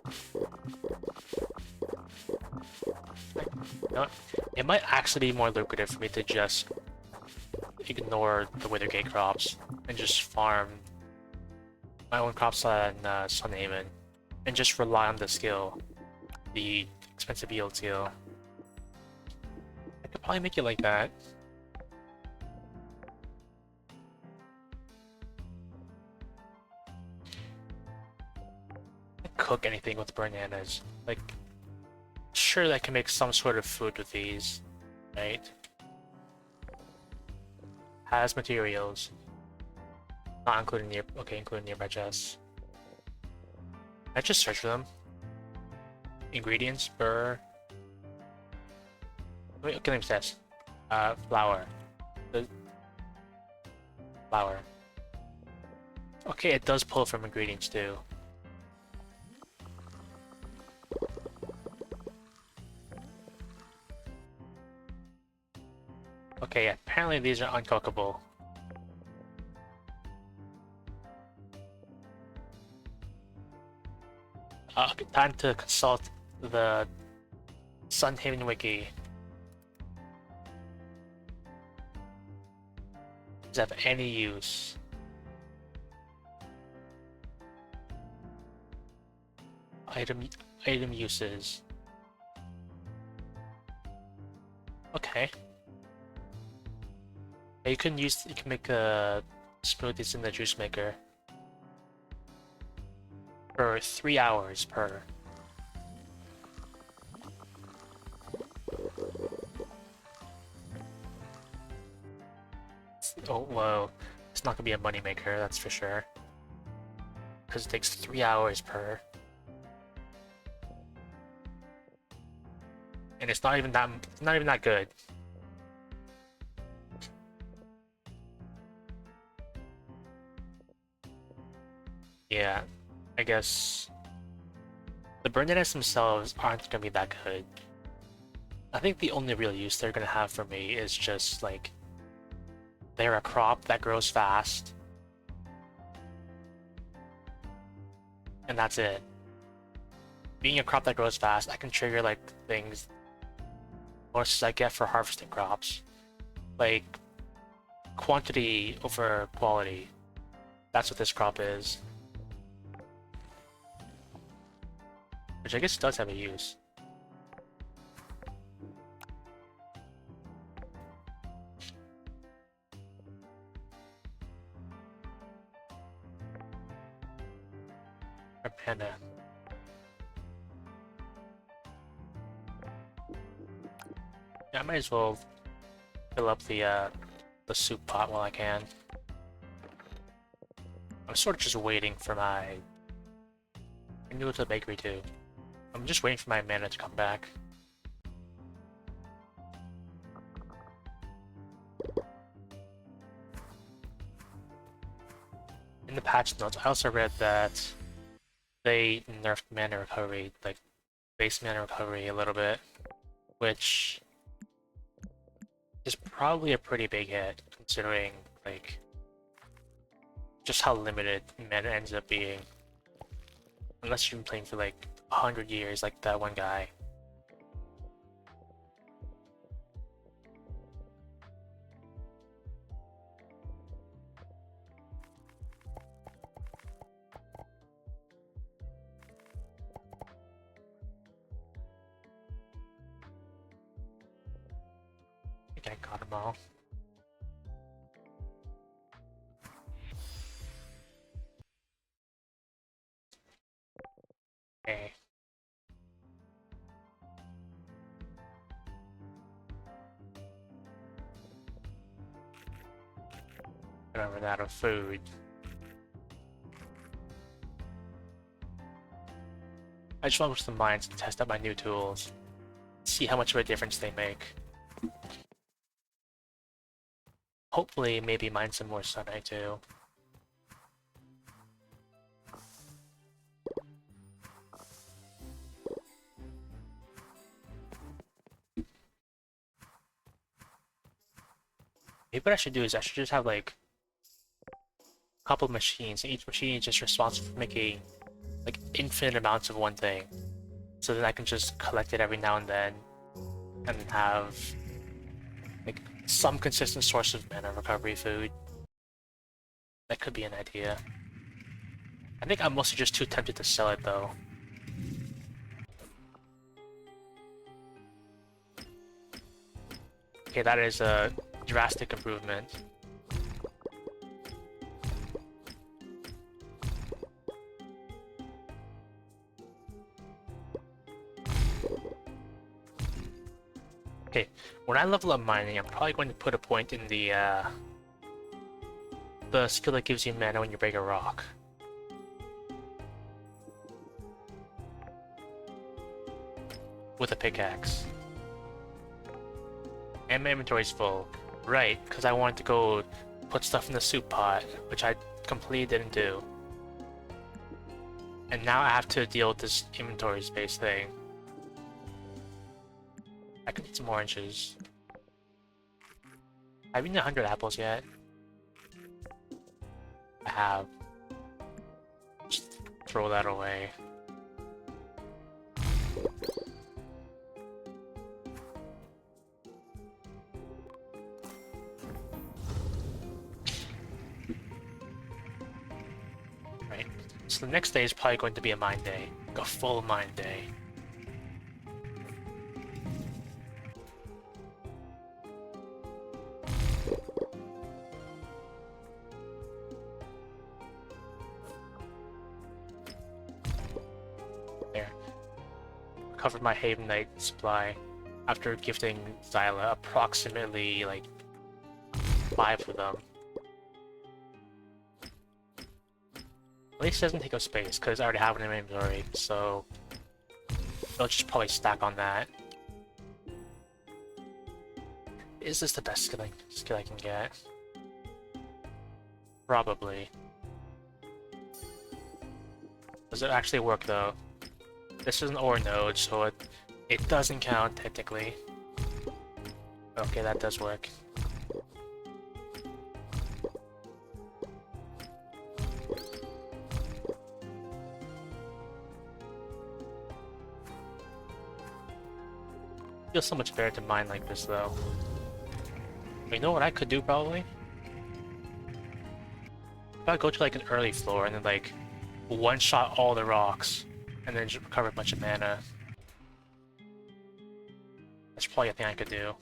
You know what? It might actually be more lucrative for me to just ignore the Withergate crops and just farm my own crops on Sunhaven and just rely on the skill, the expensive yield skill. I could probably make it like that. Cook anything with bananas. Like, sure, I can make some sort of food with these, right? Has materials. Not including near. Okay, including nearby chests. I just search for them. Ingredients: burr. Wait, okay, let me test. Flour. Flour. Okay, it does pull from ingredients too. Okay, apparently these are uncookable. Time to consult the Sunhaven wiki. Does it have any use? Item uses. Okay. You can make smoothies in the juice maker for 3 hours per. Oh, whoa. It's not gonna be a moneymaker, that's for sure. Because it takes 3 hours per. And it's not even that good. Yeah, I guess the bananas themselves aren't gonna be that good. I think the only real use they're gonna have for me is just like they're a crop that grows fast. And that's it. Being a crop that grows fast, I can trigger like things bonuses I get for harvesting crops. Like quantity over quality. That's what this crop is. Which I guess does have a use. Or panda. Yeah, I might as well fill up the soup pot while I can. I'm sort of just waiting for my... I can go to the bakery too. I'm just waiting for my mana to come back. In the patch notes, I also read that they nerfed mana recovery, like base mana recovery a little bit, which is probably a pretty big hit considering like just how limited mana ends up being. Unless you've been playing for like 100 years like that one guy. I think I got them all. Okay. Gonna run out of food. I just want to go to the mines to test out my new tools. See how much of a difference they make. Hopefully, maybe mine some more sunlight too. Maybe what I should do is I should just have like a couple of machines, and each machine is just responsible for making like infinite amounts of one thing. So then I can just collect it every now and then and have like some consistent source of mana recovery food. That could be an idea. I think I'm mostly just too tempted to sell it though. Okay, that is a drastic improvement. Okay, when I level up mining, I'm probably going to put a point in the skill that gives you mana when you break a rock. With a pickaxe. And my inventory's full. Right, because I wanted to go put stuff in the soup pot, which I completely didn't do. And now I have to deal with this inventory space thing. I could eat some oranges. Have you eaten 100 apples yet? I have. Just throw that away. Right. So the next day is probably going to be a mine day. Like a full mine day. Covered my Havenite supply after gifting Zyla approximately like 5 of them. At least it doesn't take up space because I already have it in my inventory, so it'll just probably stack on that. Is this the best skill I can get? Probably. Does it actually work though? This is an ore node, so it doesn't count technically. Okay, that does work. Feels so much better to mine like this though. You know what I could do probably? If I go to like an early floor and then like one-shot all the rocks and then just recover a bunch of mana. That's probably a thing I could do.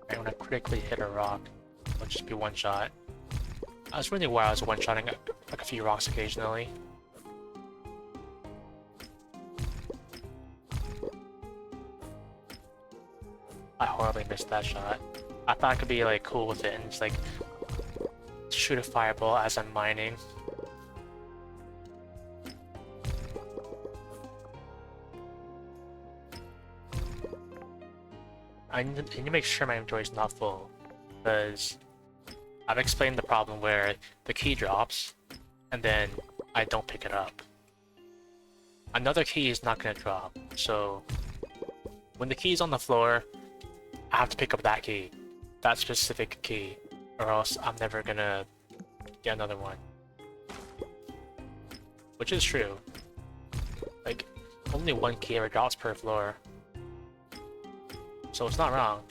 Right, when I critically hit a rock, it'll just be one shot. I was really wild, I was one-shotting like a few rocks occasionally. I horribly missed that shot. I thought I could be like cool with it and just like shoot a fireball as I'm mining. I need to make sure my inventory is not full, because I've explained the problem where the key drops and then I don't pick it up. Another key is not going to drop, so when the key is on the floor, I have to pick up that key, that specific key, or else I'm never gonna get another one. Which is true. Like, only one key ever drops per floor. So it's not wrong.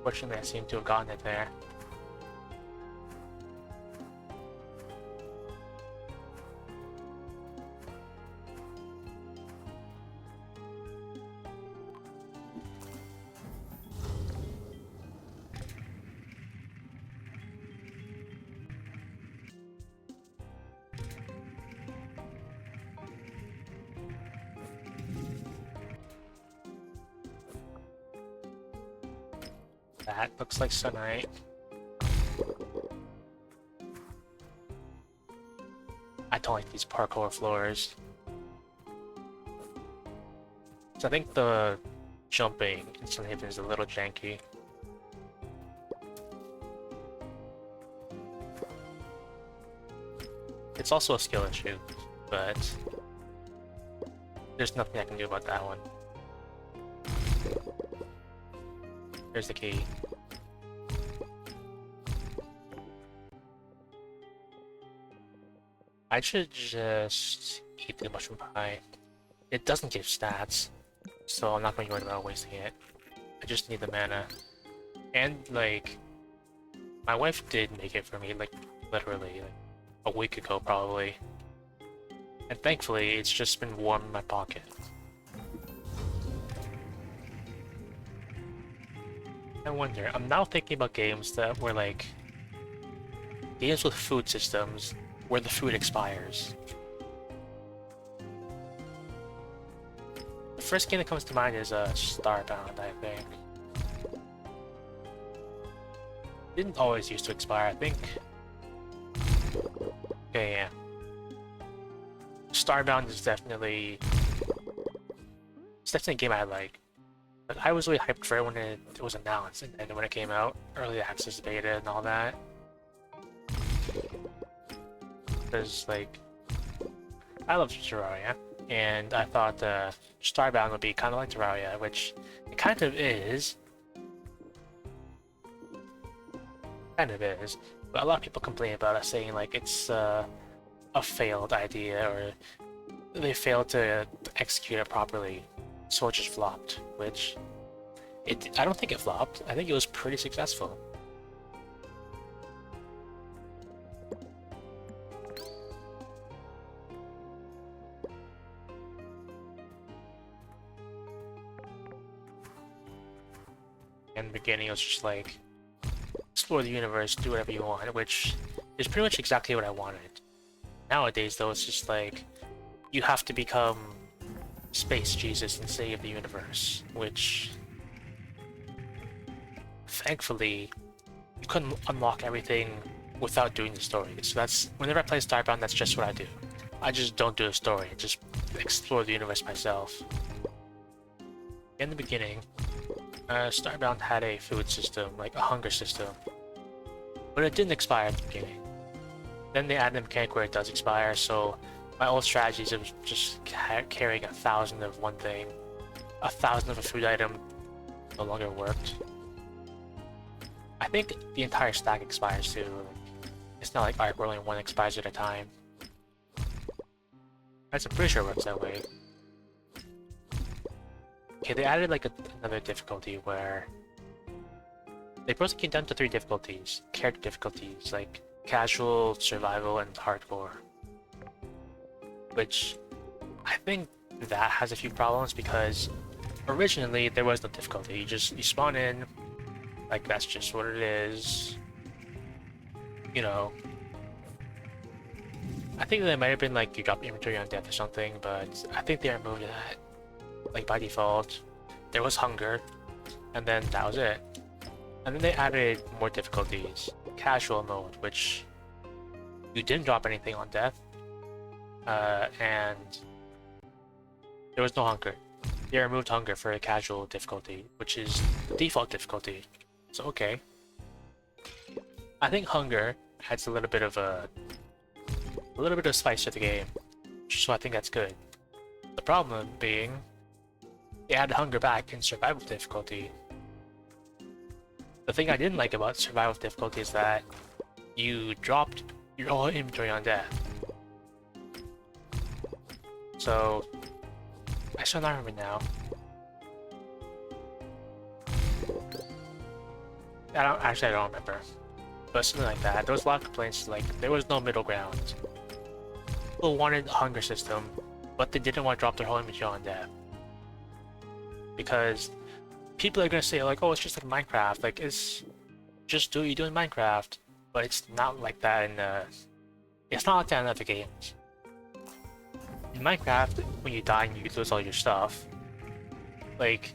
Fortunately, I seem to have gotten it there. That looks like Sunite. I don't like these parkour floors. So I think the jumping in some havens is a little janky. It's also a skill issue, but there's nothing I can do about that one. Here's the key. I should just eat the mushroom pie. It doesn't give stats, so I'm not going to worry about wasting it. I just need the mana. And, like, my wife did make it for me, like, literally, like, a week ago, probably. And thankfully, it's just been warm in my pocket. I wonder, I'm now thinking about games that were, like, games with food systems where the food expires. The first game that comes to mind is Starbound, I think. Didn't always used to expire, I think. Okay, yeah. Starbound is definitely... It's definitely a game I like. But I was really hyped for it when it was announced, and then when it came out, early access beta and all that. Because, like, I love Terraria, and I thought Starbound would be kind of like Terraria, which it kind of is. Kind of is. But a lot of people complain about it, saying, like, it's a failed idea, or they failed to execute it properly, so it just flopped, which... I don't think it flopped. I think it was pretty successful. In the beginning, it was just like, explore the universe, do whatever you want, which is pretty much exactly what I wanted. Nowadays, though, it's just like, you have to become Space Jesus and save the universe, which... Thankfully, you couldn't unlock everything without doing the story. So that's, whenever I play Starbound, that's just what I do. I just don't do a story, I just explore the universe myself. In the beginning, Starbound had a food system, like a hunger system, but it didn't expire at the beginning. Then they added a mechanic where it does expire, so my old strategies of just carrying 1,000 of one thing, 1,000 of a food item, no longer worked. I think the entire stack expires too. It's not like Arc where only one expires at a time. I'm pretty sure it works that way. Okay, they added like another difficulty where they broke the game down to 3 difficulties, character difficulties, like casual, survival, and hardcore. Which I think that has a few problems because originally there was no difficulty. You spawn in, like that's just what it is. You know. I think there might have been like you drop inventory on death or something, but I think they removed that. Like by default, there was hunger, and then that was it. And then they added more difficulties. Casual mode, which you didn't drop anything on death, and there was no hunger. They removed hunger for a casual difficulty, which is the default difficulty. So okay. I think hunger adds a little bit of spice to the game, so I think that's good. The problem being, they added hunger back in survival difficulty. The thing I didn't like about survival difficulty is that you dropped your whole inventory on death. So, I still not remember now. I don't remember. But something like that. There was a lot of complaints, like, there was no middle ground. People wanted a hunger system, but they didn't want to drop their whole inventory on death. Because people are gonna say like, oh, it's just like Minecraft, like it's just do what you do in Minecraft, but it's not like that in it's not like that in other games. In Minecraft, when you die and you lose all your stuff, like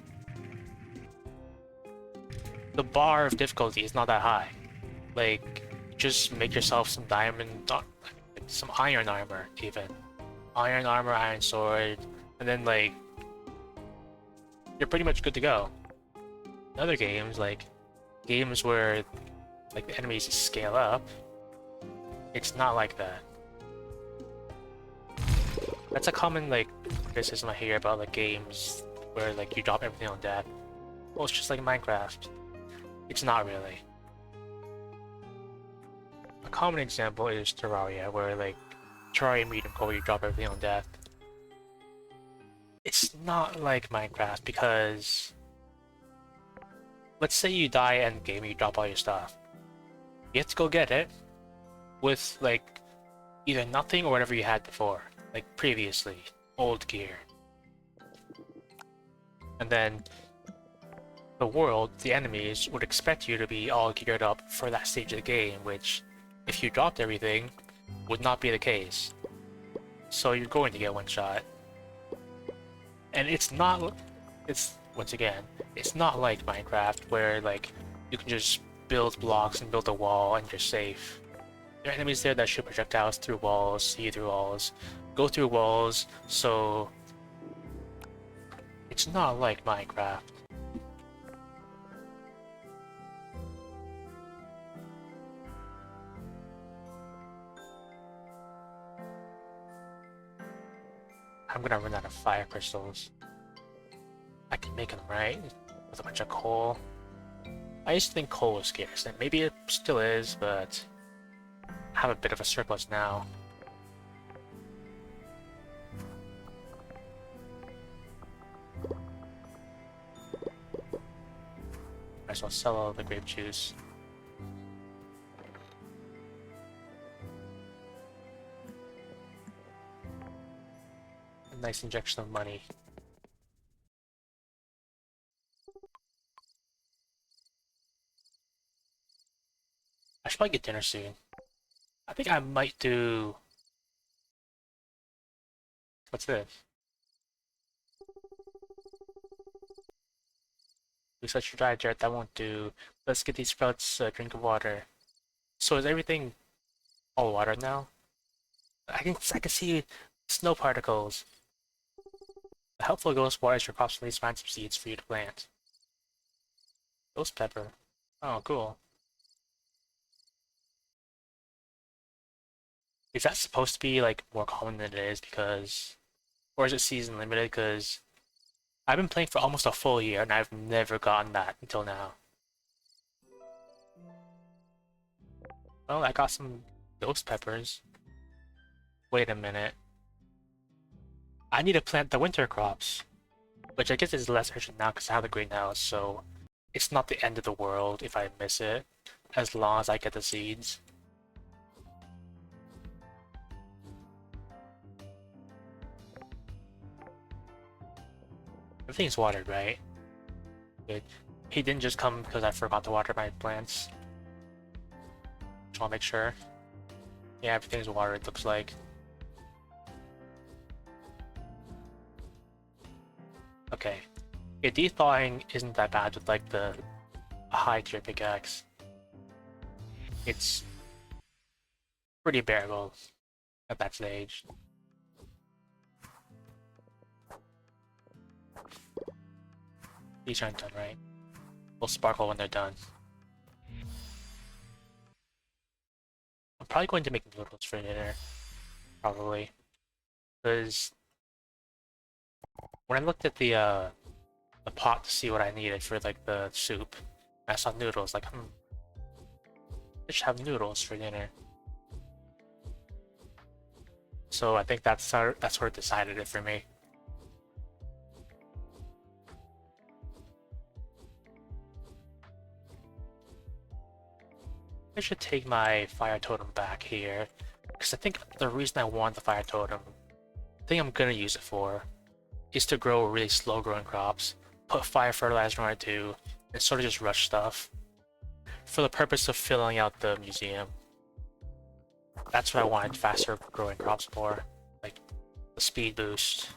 the bar of difficulty is not that high. Like just make yourself some diamond, some iron armor even, iron armor, iron sword, and then like you're pretty much good to go. In other games, like games where like the enemies scale up, it's not like that. That's a common like criticism I hear about like games where like you drop everything on death. Well, it's just like Minecraft. It's not really. A common example is Terraria, where like Terraria Medium Core, where you drop everything on death. It's not like Minecraft because let's say you die end game and you drop all your stuff. You have to go get it with like either nothing or whatever you had before, like previously, old gear. And then the world, the enemies, would expect you to be all geared up for that stage of the game, which, if you dropped everything, would not be the case. So you're going to get one shot. And it's not, once again, it's not like Minecraft where like you can just build blocks and build a wall and you're safe. There are enemies there that shoot projectiles through walls, see through walls, go through walls, so it's not like Minecraft. I'm gonna run out of fire crystals. I can make them, right? With a bunch of coal. I used to think coal was scarce, and maybe it still is, but I have a bit of a surplus now. Might as well sell all the grape juice. A nice injection of money. I should probably get dinner soon. I think I might do... What's this? Research your diet, Jared, that won't do. Let's get these sprouts a drink of water. So is everything all water now? I can see snow particles. A helpful ghost waters your crops release find some seeds for you to plant. Ghost pepper. Oh, cool. Is that supposed to be like more common than it is because, or is it season limited? Because I've been playing for almost a full year and I've never gotten that until now. Well, I got some ghost peppers. Wait a minute. I need to plant the winter crops, which I guess is less urgent now because I have the greenhouse, so it's not the end of the world if I miss it, as long as I get the seeds. Everything's watered, right? Good. He didn't just come because I forgot to water my plants. Just want to make sure. Yeah, everything's watered, looks like. Okay. Yeah, de-thawing isn't that bad with like the high tier pickaxe. It's pretty bearable at that stage. These aren't done right. They'll sparkle when they're done. I'm probably going to make noodles for dinner. Probably. Because when I looked at the pot to see what I needed for like the soup, I saw noodles, like, I should have noodles for dinner. So I think that's what decided it for me. I should take my fire totem back here, because I think the reason I want the fire totem, the thing I'm gonna use it for, is to grow really slow growing crops, put fire fertilizer on it too, and sort of just rush stuff, for the purpose of filling out the museum. That's what I wanted faster growing crops for, like the speed boost.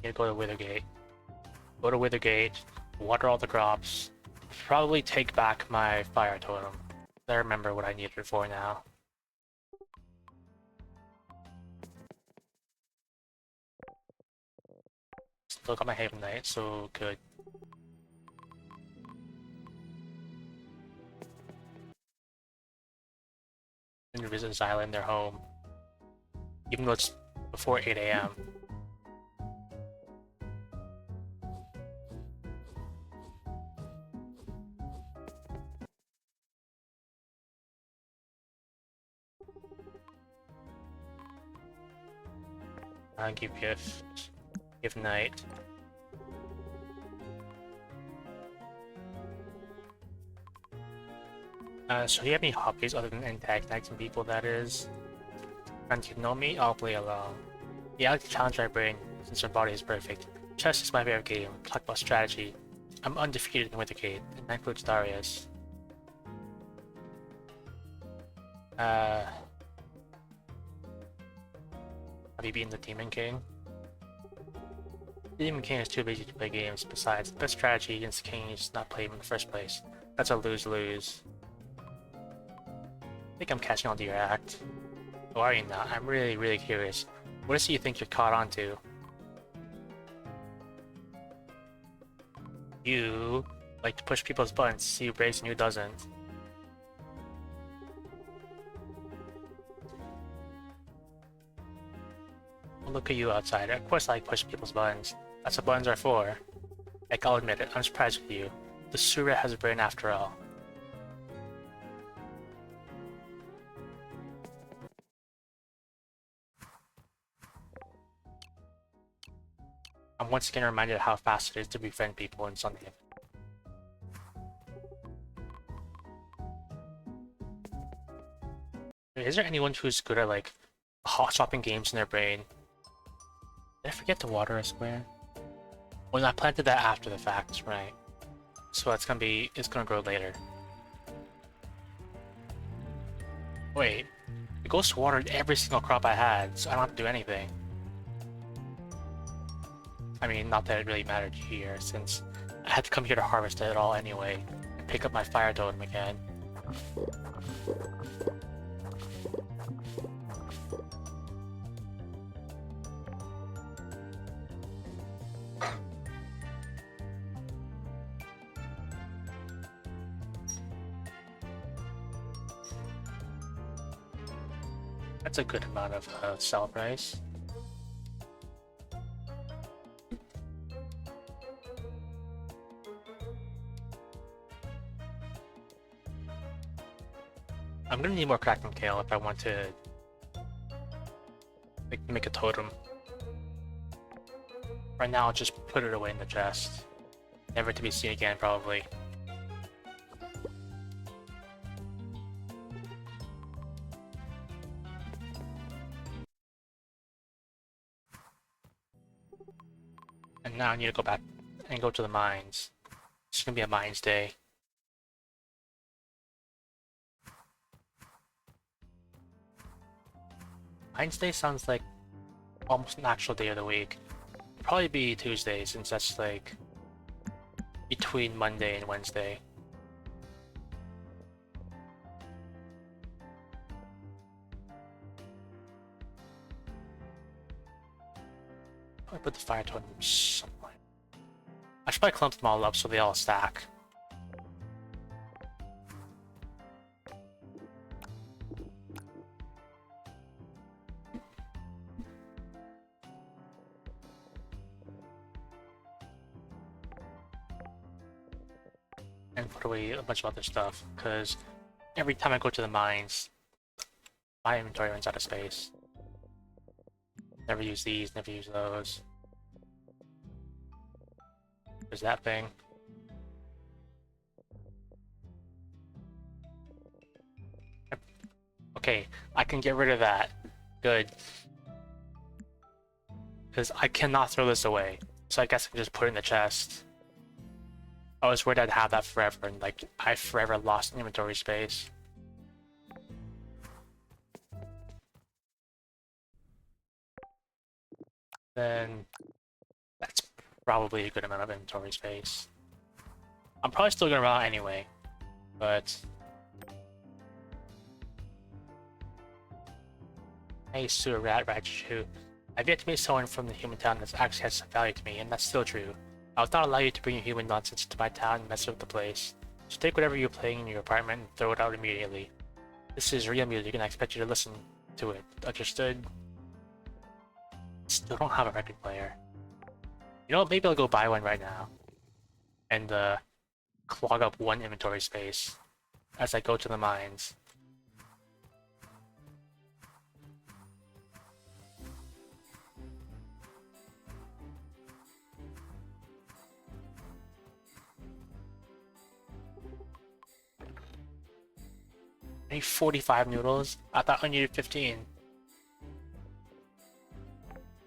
Yeah, go to Withergate. Go to Withergate, water all the crops, probably take back my fire totem. I remember what I need it for now. Still got my Haven Knight, so good. And visit this island, their home. Even though it's before 8 a.m. Give gift. Give night. So do you have any hobbies other than antagonizing people, that is? And you know me, I'll play along. Yeah, I like to challenge my brain, since my body is perfect. Chess is my favorite game. Talk about strategy. I'm undefeated in Withergate, and that includes Darius. Have you beaten the Demon King? The Demon King is too busy to play games. Besides, the best strategy against the King is not play him in the first place. That's a lose-lose. I think I'm catching on to your act. Or are you not? I'm really curious. What is it you think you're caught onto? You like to push people's buttons, see who breaks and who doesn't. Well, look at you outside. Of course I like push people's buttons. That's what buttons are for. Like, I'll admit it, I'm surprised with you. The Surya has a brain after all. I'm once again reminded of how fast it is to befriend people in Sunday. Is there anyone who's good at, like, hot swapping games in their brain? Did I forget to water a square? Well, I planted that after the fact, right? So it's gonna grow later. Wait, it goes to water every single crop I had, so I don't have to do anything. I mean, not that it really mattered here, since I had to come here to harvest it all anyway, and pick up my fire totem again. That's a good amount of sell price. I'm gonna need more Crackling Kale if I want to make a totem. Right now, I'll just put it away in the chest. Never to be seen again, probably. And now I need to go back and go to the mines. It's gonna be a mines day. Mines day sounds like almost an actual day of the week. It'd probably be Tuesday, since that's like between Monday and Wednesday. I put the fire totems somewhere. I should probably clump them all up so they all stack. And put away a bunch of other stuff, because every time I go to the mines, my inventory runs out of space. Never use these, never use those. There's that thing. Okay, I can get rid of that. Good. Because I cannot throw this away. So I guess I can just put it in the chest. I was worried I'd have that forever, and like, I forever lost inventory space. Then probably a good amount of inventory space. I'm probably still gonna run out anyway, but... Hey, sewer rat, Raichu. I've yet to meet someone from the human town that actually has some value to me, and that's still true. I would not allow you to bring your human nonsense into my town and mess up the place. So take whatever you're playing in your apartment and throw it out immediately. This is real music and I expect you to listen to it. Understood? Still don't have a record player. You know what, maybe I'll go buy one right now. And clog up one inventory space as I go to the mines. I need 45 noodles? I thought I needed 15.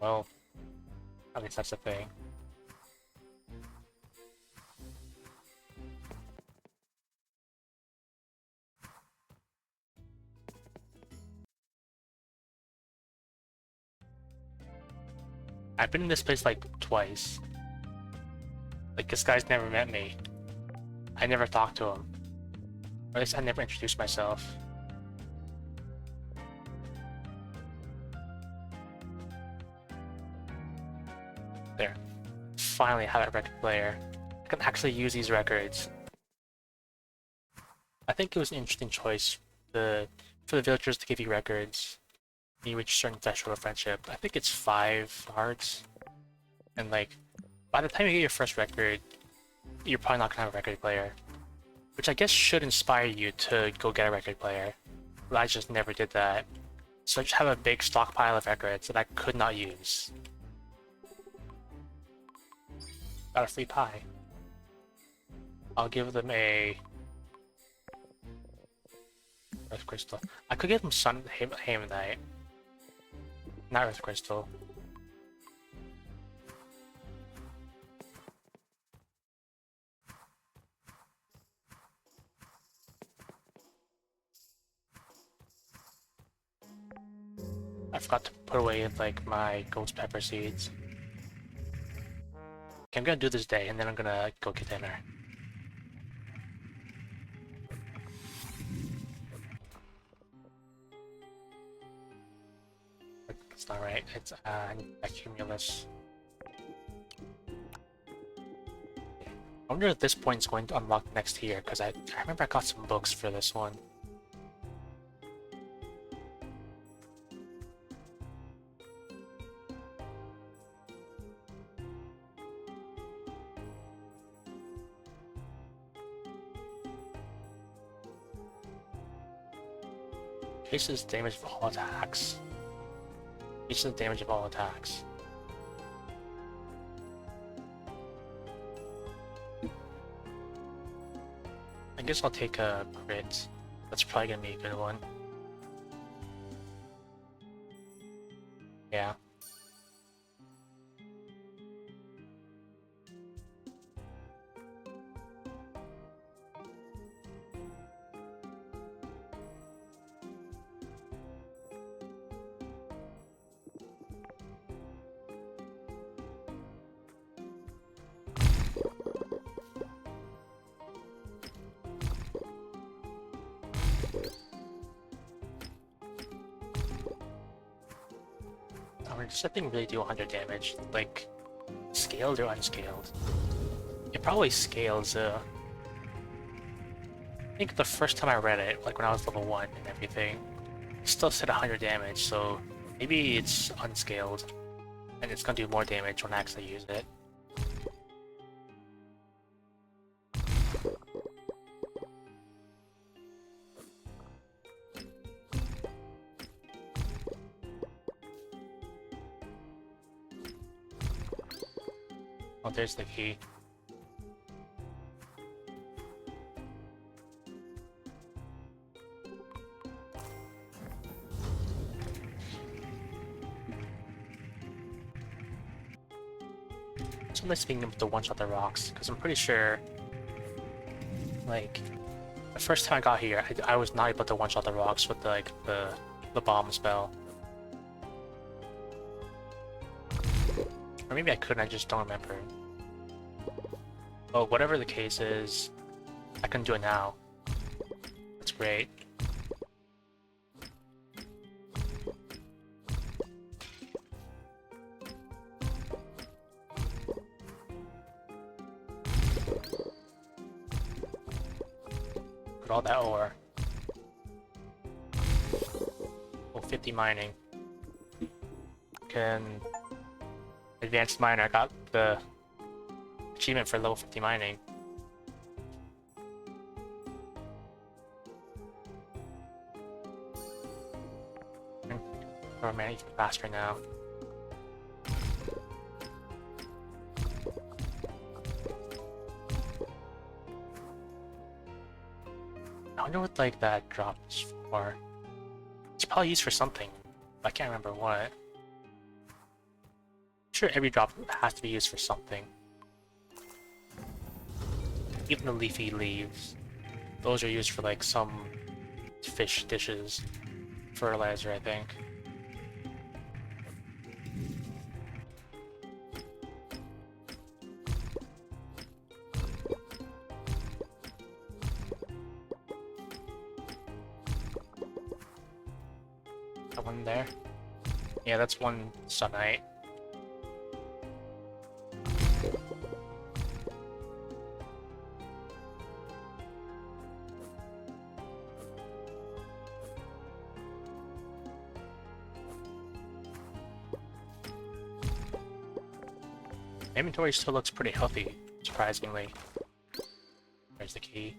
Well, at least that's the thing. I've been in this place like twice. Like this guy's never met me. I never talked to him. Or at least I never introduced myself. There. Finally have a record player. I can actually use these records. I think it was an interesting choice for the villagers to give you records. You reach a certain threshold of friendship. I think it's 5 hearts. And like, by the time you get your first record, you're probably not gonna have a record player. Which I guess should inspire you to go get a record player. But I just never did that. So I just have a big stockpile of records that I could not use. Got a free pie. I'll give them a... Earth Crystal. I could give them Sun Hamanite. Not Earth Crystal. I forgot to put away like my ghost pepper seeds. Okay, I'm gonna do this day and then I'm gonna go get dinner. It's not right. It's accumulus. I wonder if this point's going to unlock next here because I remember I got some books for this one. Increases damage of all attacks. Increases the damage of all attacks. I guess I'll take a crit. That's probably gonna be a good one. Yeah. Does that thing really do 100 damage? Like, scaled or unscaled? It probably scales, I think the first time I read it, like when I was level 1 and everything, it still said 100 damage, so maybe it's unscaled, and it's gonna do more damage when I actually use it. Oh, there's the key. So nice being able to one-shot the rocks, because I'm pretty sure, like, the first time I got here, I was not able to one-shot the rocks with the bomb spell. Or maybe I couldn't, I just don't remember. Well, whatever the case is, I can do it now. That's great. Put all that ore. Oh, 50 mining. Can advanced miner. I got the achievement for level 50 mining. Oh man, even faster now. I wonder what like that drop is for. It's probably used for something. I can't remember what. I'm sure every drop has to be used for something. Even the leafy leaves. Those are used for like some fish dishes. Fertilizer, I think. That one there? Yeah, that's one sunite. Inventory still looks pretty healthy, surprisingly. There's the key.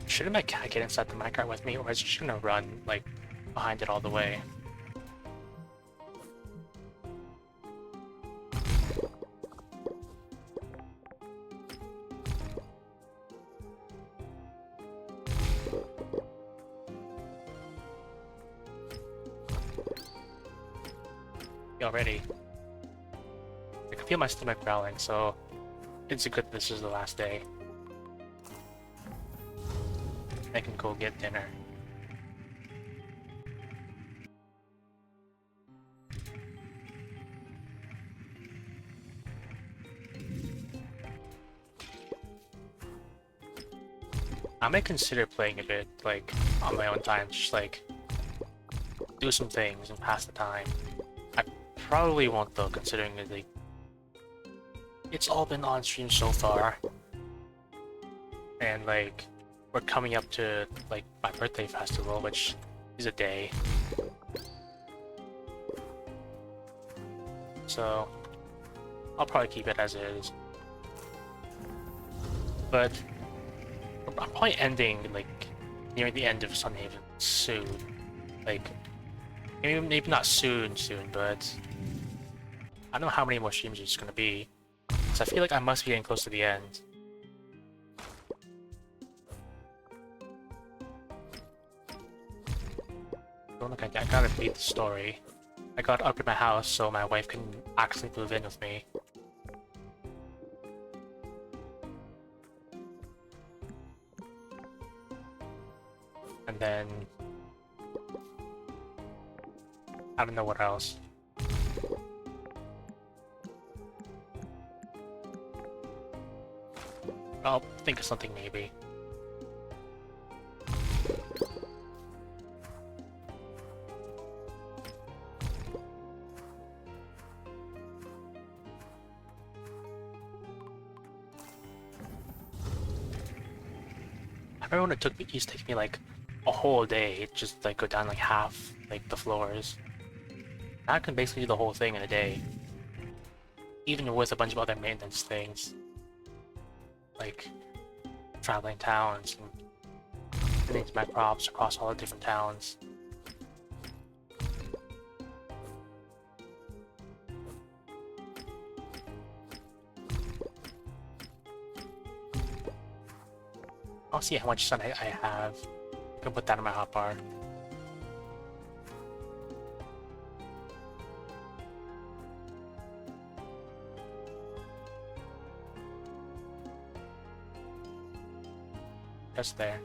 Shouldn't my cat get inside the minecart with me, or is it just gonna run, like, behind it all the way? Already. I can feel my stomach growling, so it's a good this is the last day. I can go get dinner. I might consider playing a bit, like, on my own time, just like, do some things and pass the time. I probably won't though, considering that, like, it's all been on stream so far. And, like, we're coming up to, like, my birthday festival, which is a day. So, I'll probably keep it as is. But I'm probably ending, like, near the end of Sunhaven soon. Like, maybe not soon, but I don't know how many more streams it's gonna be. So I feel like I must be getting close to the end. Don't look, I gotta beat the story. I gotta upgrade my house so my wife can actually move in with me. And then I don't know what else. I'll think of something maybe. I remember when it used to take me like a whole day to just like go down like half like the floors. Now I can basically do the whole thing in a day. Even with a bunch of other maintenance things. Like traveling towns and sending my crops across all the different towns. I'll see how much sun I have. I can put that in my hotbar. Just there.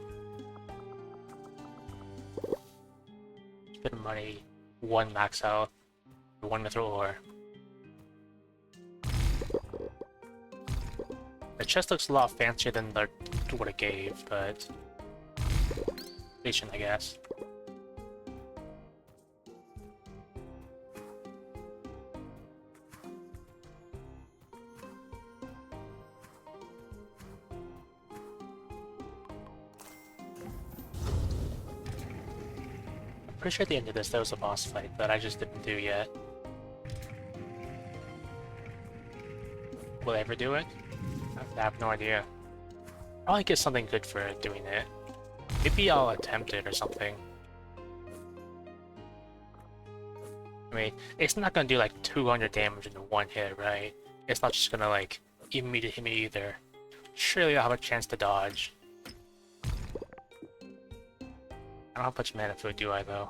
Spend money. 1 max health. 1 mithril ore. The chest looks a lot fancier than what it gave, but decent, I guess. I'm pretty sure at the end of this there was a boss fight that I just didn't do yet. Will I ever do it? I have no idea. Probably get something good for doing it. Maybe I'll attempt it or something. I mean, it's not gonna do like 200 damage in 1 hit, right? It's not just gonna like immediately hit me either. Surely I'll have a chance to dodge. I don't have much mana food, do I though?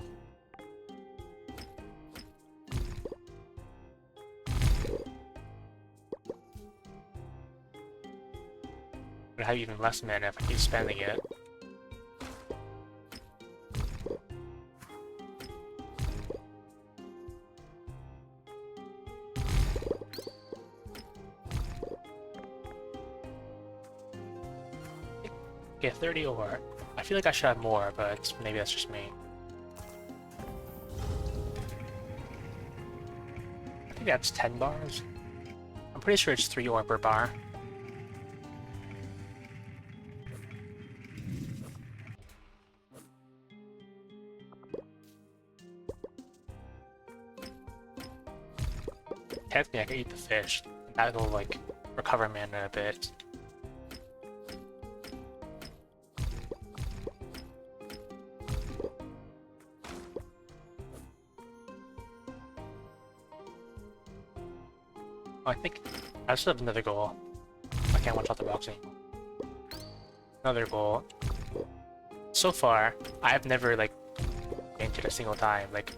I have even less mana if I keep spending it. Okay, 30 ore. I feel like I should have more, but maybe that's just me. I think that's 10 bars. I'm pretty sure it's 3 ore per bar. Technically, I can eat the fish. That'll, like, recover mana a bit. Oh, I think I still have another goal. I can't watch out the box anymore. Another goal. So far, I've never, like, fainted a single time. Like,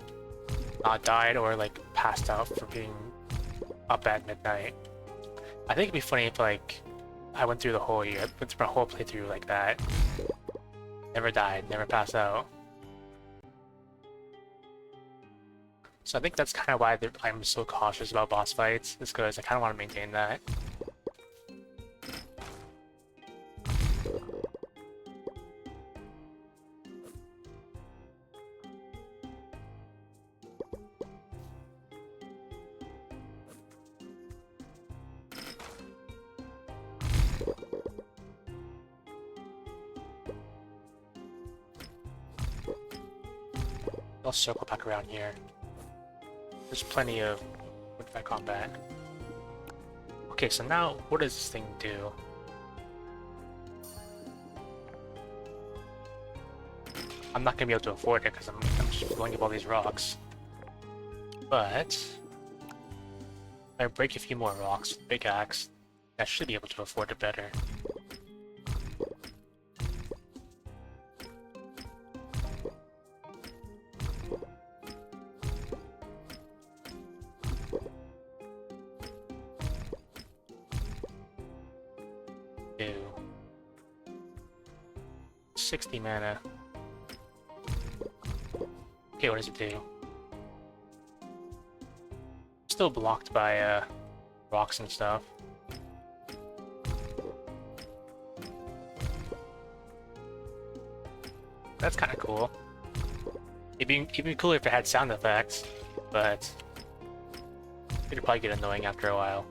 not died or, like, passed out for being up at midnight. I think it'd be funny if, like, I went through my whole playthrough like that. Never died, never passed out. So I think that's kind of why I'm so cautious about boss fights, is because I kind of want to maintain that. I'll circle back around here. There's plenty of woodfire combat. Okay, so now what does this thing do? I'm not gonna be able to afford it because I'm just blowing up all these rocks. But if I break a few more rocks with big axe, I should be able to afford it better. Do 60 mana. Okay, what does it do? Still blocked by rocks and stuff. That's kind of cool. It'd be cooler if it had sound effects, but it'd probably get annoying after a while.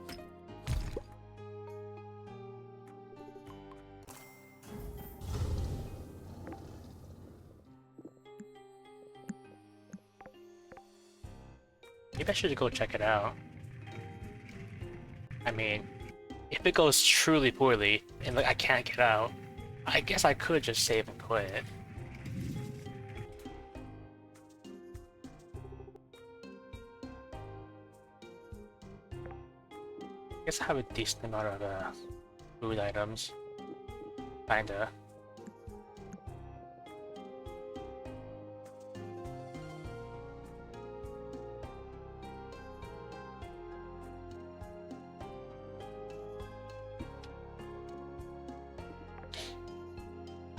Maybe I should go check it out. I mean, if it goes truly poorly and like I can't get out, I guess I could just save and quit. I guess I have a decent amount of food items. Kinda.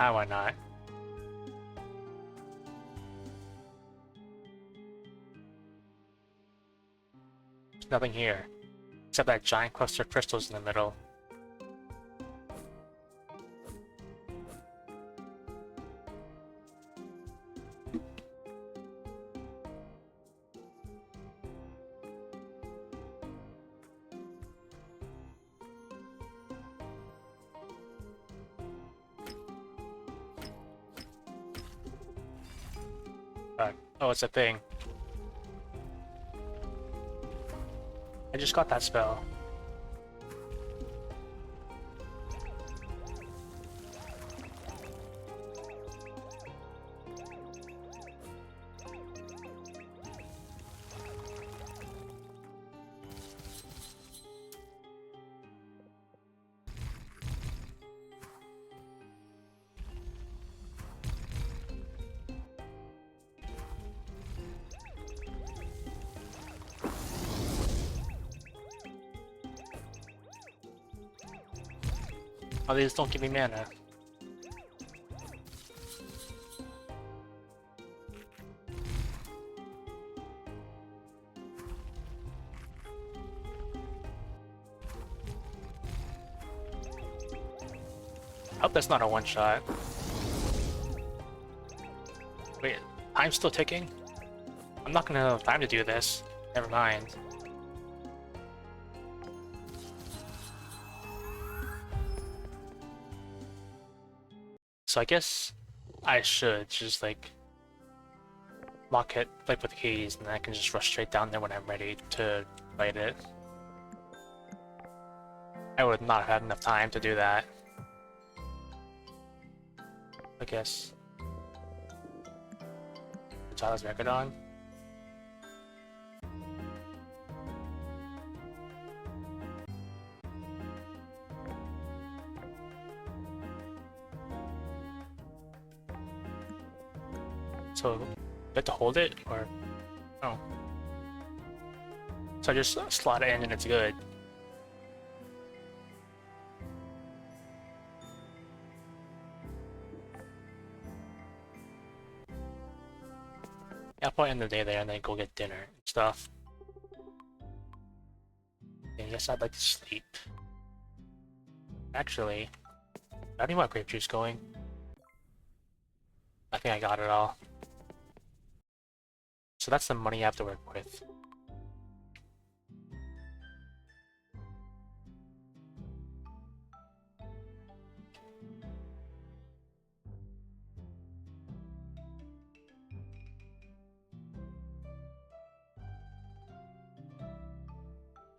Ah, why not? There's nothing here. Except that giant cluster of crystals in the middle. Oh, it's a thing. I just got that spell. Oh, these don't give me mana. I hope that's not a one-shot. Wait, time's still ticking? I'm not gonna have time to do this. Never mind. So I guess I should just like lock it like with keys, and then I can just rush straight down there when I'm ready to fight it. I would not have had enough time to do that. I guess. Tyler's record on. So, you have to hold it, or... Oh. So I just slot it in and it's good. Yeah, I'll probably end the day there and then go get dinner and stuff. I guess I'd like to sleep. Actually, I don't even want grape juice going. I think I got it all. So that's the money I have to work with.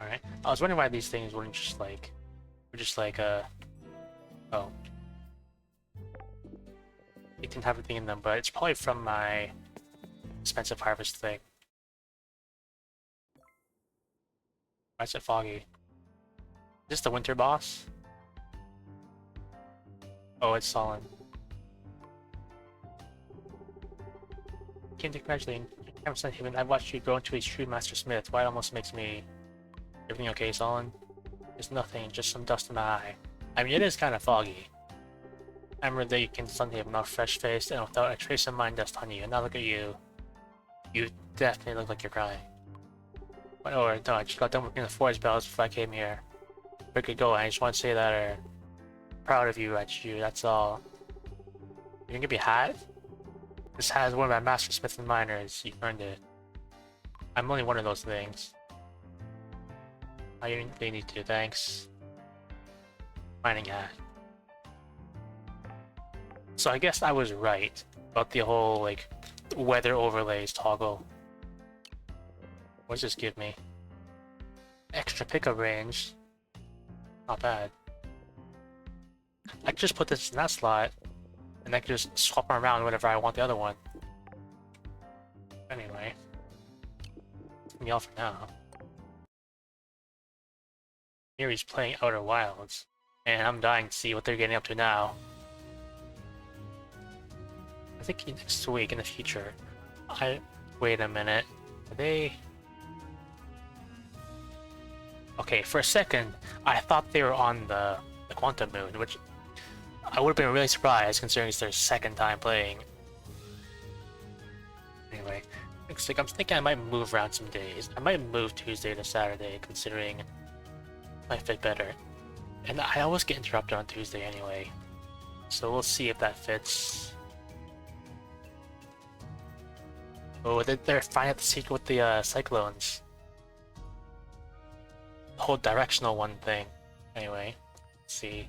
Alright. I was wondering why these things were just like... Oh. It didn't have anything in them, but it's probably from my expensive harvest thing. Why is it foggy? Is this the winter boss? Oh, it's Solon. Can't congratulate you. I've watched you grow into a true master smith. Why it almost makes me... Everything okay, Solon? There's nothing, just some dust in my eye. I mean, it is kind of foggy. I remember that you came to Sunday not fresh-faced and without a trace of mind dust on you, and now look at you. You definitely look like you're crying. But no, I just got done working the forest bells before I came here. Where could go? I just want to say that I'm proud of you, that's all. You can give me a hat? This hat is one of my master smith and miners. You earned it. I'm only one of those things. They need to, thanks. Mining hat. So I guess I was right about the whole, like, weather overlays toggle. What does this give me? Extra pickup range. Not bad. I could just put this in that slot, and I could just swap them around whenever I want the other one. Anyway. That's me all for now. Here he's playing Outer Wilds, and I'm dying to see what they're getting up to now. I think next week in the future. Wait a minute. Are they... Okay, for a second, I thought they were on the Quantum Moon, which I would have been really surprised considering it's their second time playing. Anyway, looks like I'm thinking I might move around some days. I might move Tuesday to Saturday considering it might fit better. And I always get interrupted on Tuesday anyway. So we'll see if that fits. Oh, they're finding out the secret with the cyclones. The whole directional one thing. Anyway, let's see.